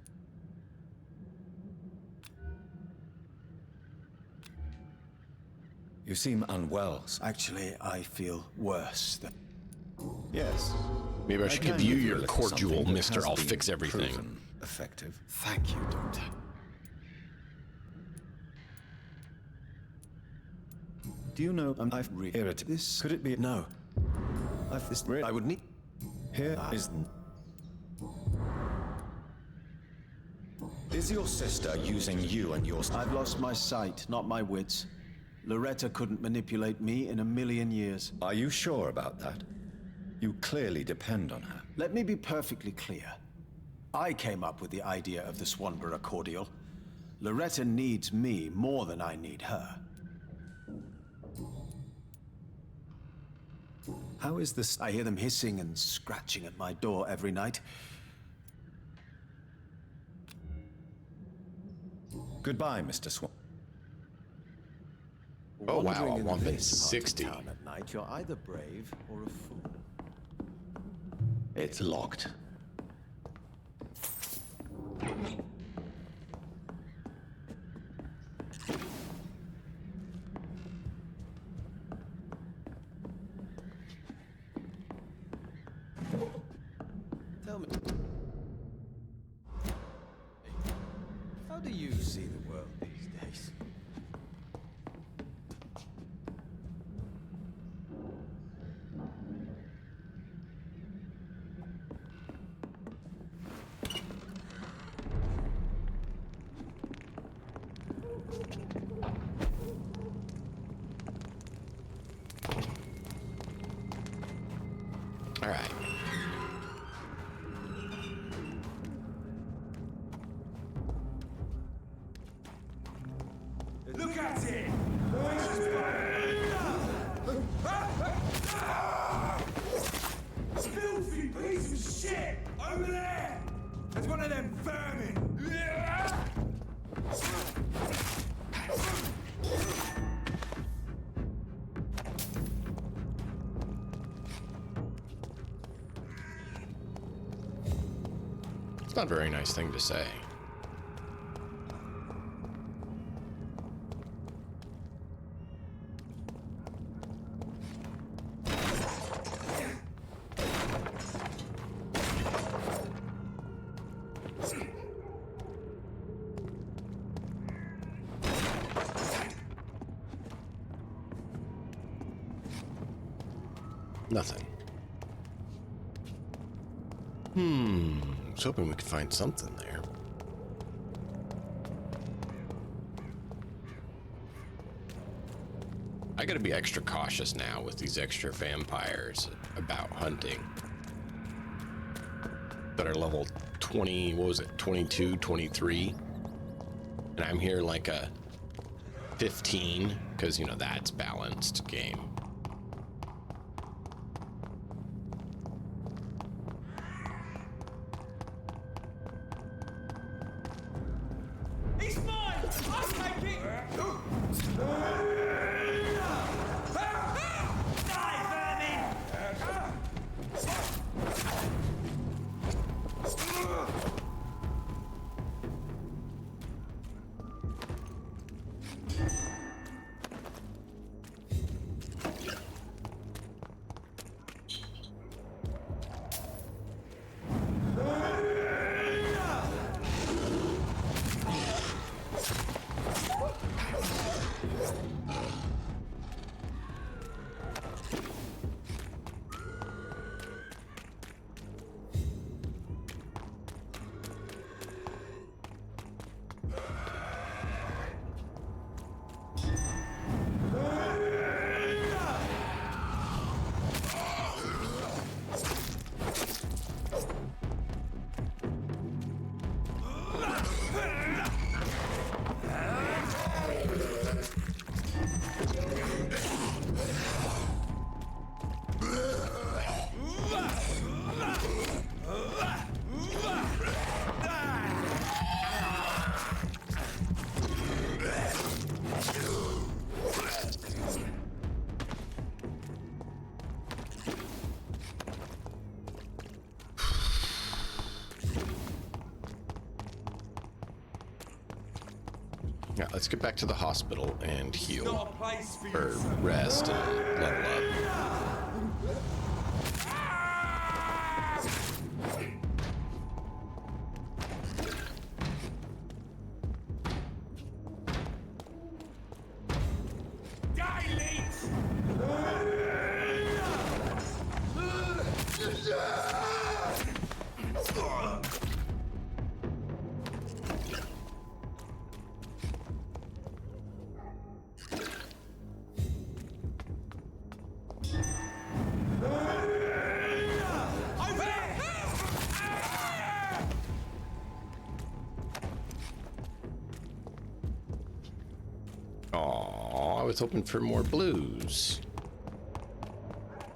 You seem unwell.
Actually, I feel worse than...
Yes.
Maybe I should give you your cordial, mister. I'll fix everything.
Effective.
Thank you, Doctor.
Do you know I've irritated this? Could it be? No. I would need. Here is. Is your sister using you and yours?
I've lost my sight, not my wits. Loretta couldn't manipulate me in a million years.
Are you sure about that? You clearly depend on her.
Let me be perfectly clear. I came up with the idea of the Swanborough cordial. Loretta needs me more than I need her.
How is this?
I hear them hissing and scratching at my door every night.
Goodbye, Mr. Swan.
Oh wow,
Wandering
a
in the
whopping
busy part of
60.
town at night, you're either brave or a fool.
It's locked.
Tell me, how do you see the world these days?
All right.
Look at it! Filthy piece of shit! Over there! There's one of them vermin!
It's not a very nice thing to say. Nothing. I was hoping we could find something there. I gotta be extra cautious now with these extra vampires about hunting that are level 20, what was it, 22, 23? And I'm here like a 15, because, you know, that's balanced game.
He's mine! I'll take it! Die, vermin!
Yeah, let's get back to the hospital and heal.
Not a place for you,
Or
sir.
rest and level up. Aw, I was hoping for more blues.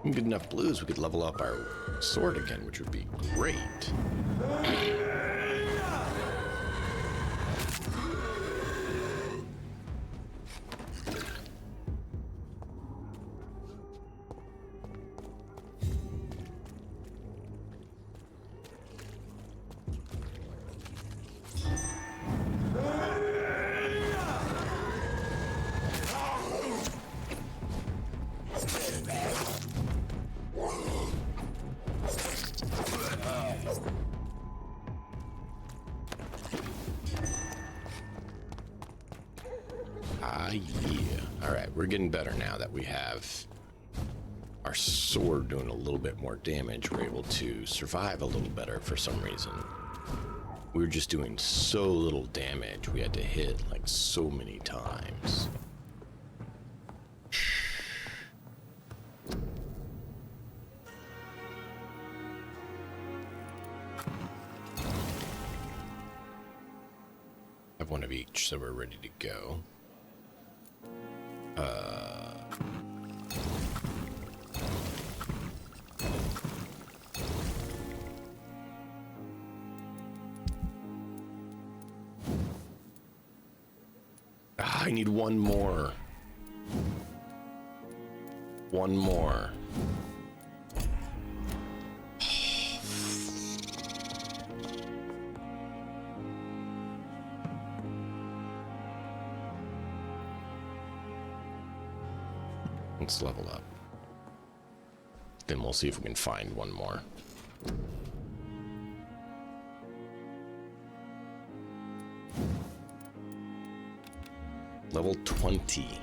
We get enough blues, we could level up our sword again, which would be great. Yeah. Alright, we're getting better now that we have our sword doing a little bit more damage. We're able to survive a little better for some reason. We were just doing so little damage. We had to hit like so many times. Have one of each, so we're ready to go. I need one more. One more. Let's level up. Then we'll see if we can find one more. Level 20.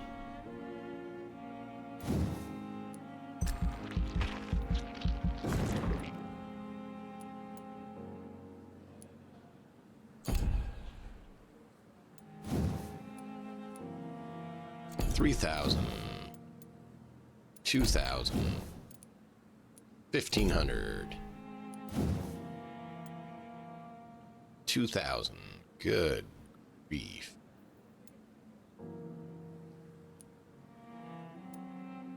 $3,000. 2,000. 1,500. 2,000. Good beef.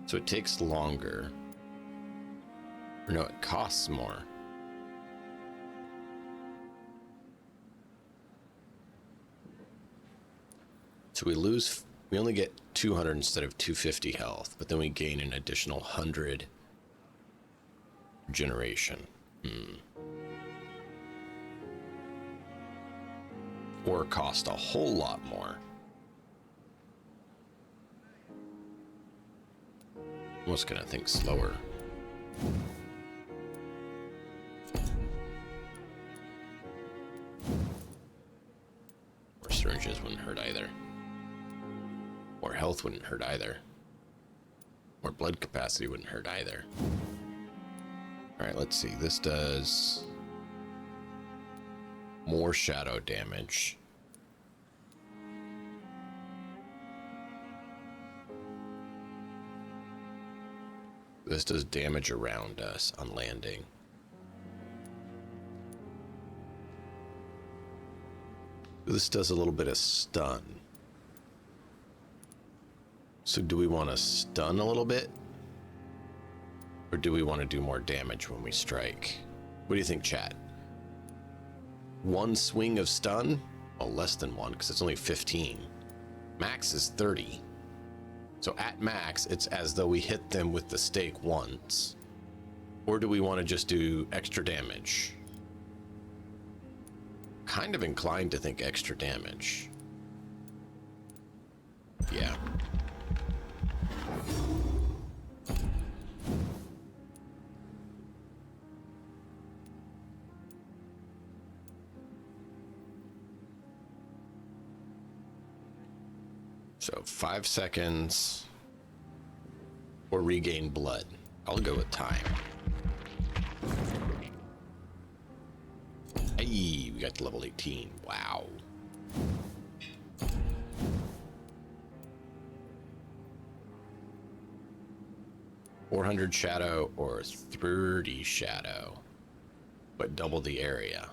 So it takes longer. Or no, it costs more. So we only get 200 instead of 250 health, but then we gain an additional 100 regeneration. Or cost a whole lot more. Almost gonna think slower. More syringes wouldn't hurt either. More health wouldn't hurt either. More blood capacity wouldn't hurt either. Alright, let's see. This does more shadow damage. This does damage around us on landing. This does a little bit of stun. So do we want to stun a little bit? Or do we want to do more damage when we strike? What do you think, chat? One swing of stun? Well, less than one, because it's only 15. Max is 30. So at max, it's as though we hit them with the stake once. Or do we want to just do extra damage? Kind of inclined to think extra damage. Yeah. So 5 seconds or regain blood. I'll go with time. Hey, we got to level 18. Wow. $400 shadow or 30 shadow, but double the area.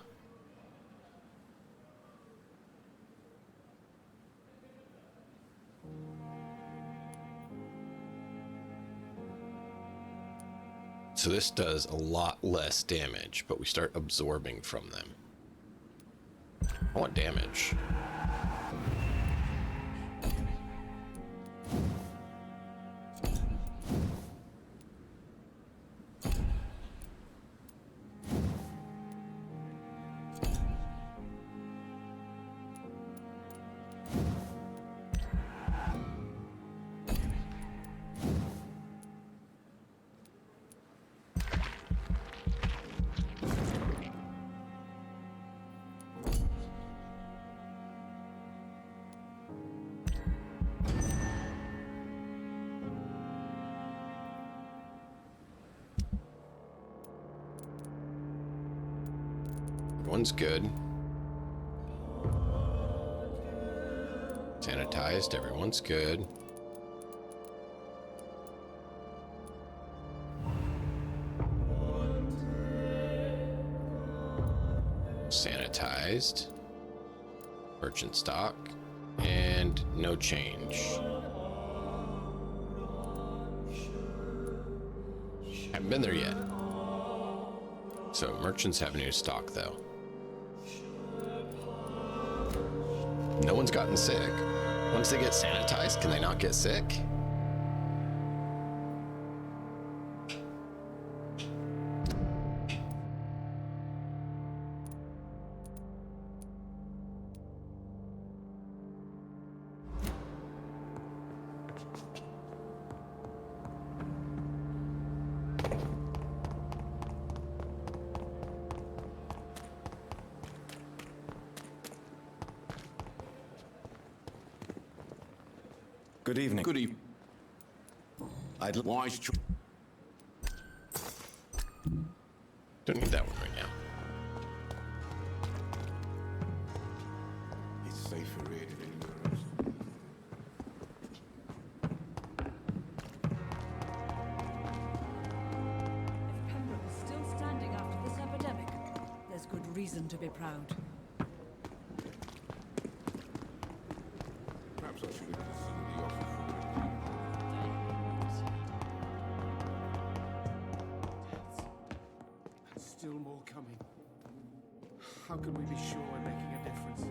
So this does a lot less damage, but we start absorbing from them. I want damage. Everyone's good. Sanitized, everyone's good. Sanitized. Merchant stock. And no change. Haven't been there yet. So merchants have new stock though. No one's gotten sick. Once they get sanitized, can they not get sick?
Good evening.
Good evening. Wise choice.
Don't need that one right now.
It's safer here than anywhere else.
If Pembroke is still standing after this epidemic, there's good reason to be proud.
Perhaps I should have considered the offer for it.
And still more coming. How can we be sure we're making a difference?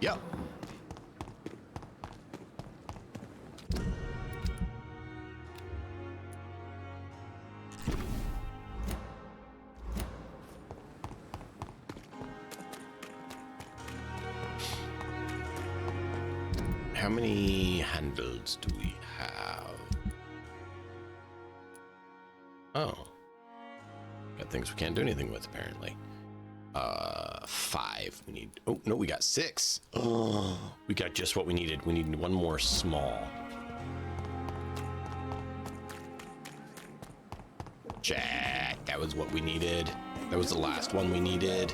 Yep. How many handles do we have? Oh. Got things we can't do anything with, apparently. 5. We need... Oh, no, we got 6. Oh, we got just what we needed. We need one more small. Jack, that was what we needed. That was the last one we needed.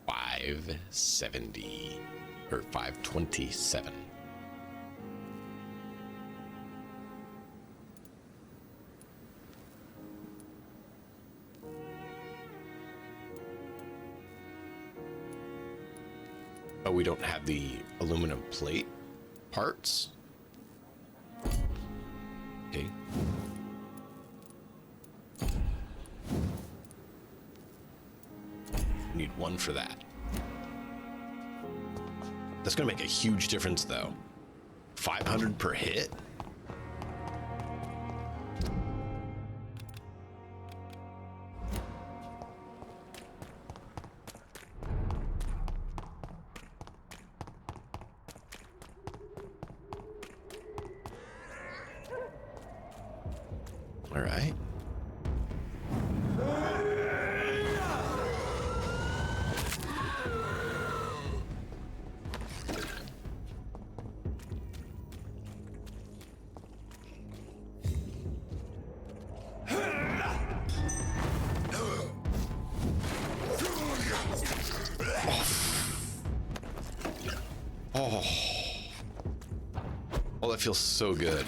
$570 or $527. Oh, we don't have the aluminum plate parts. Okay. Need one for that. That's gonna make a huge difference though. 500 per hit? All right. Oh. Oh, that feels so good.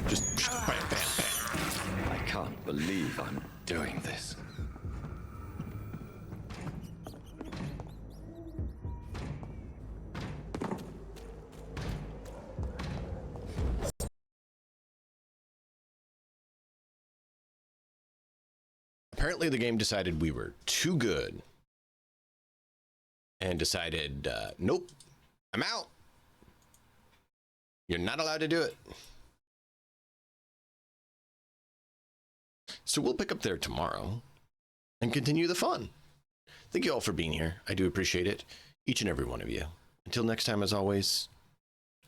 Just bam, bam, bam.
I can't believe I'm doing this.
Apparently the game decided we were too good and decided, nope, I'm out. You're not allowed to do it. So we'll pick up there tomorrow and continue the fun. Thank you all for being here. I do appreciate it. Each and every one of you. Until next time, as always,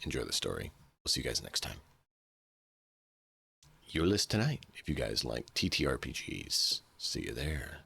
enjoy the story. We'll see you guys next time. Your list tonight, if you guys like TTRPGs. See you there.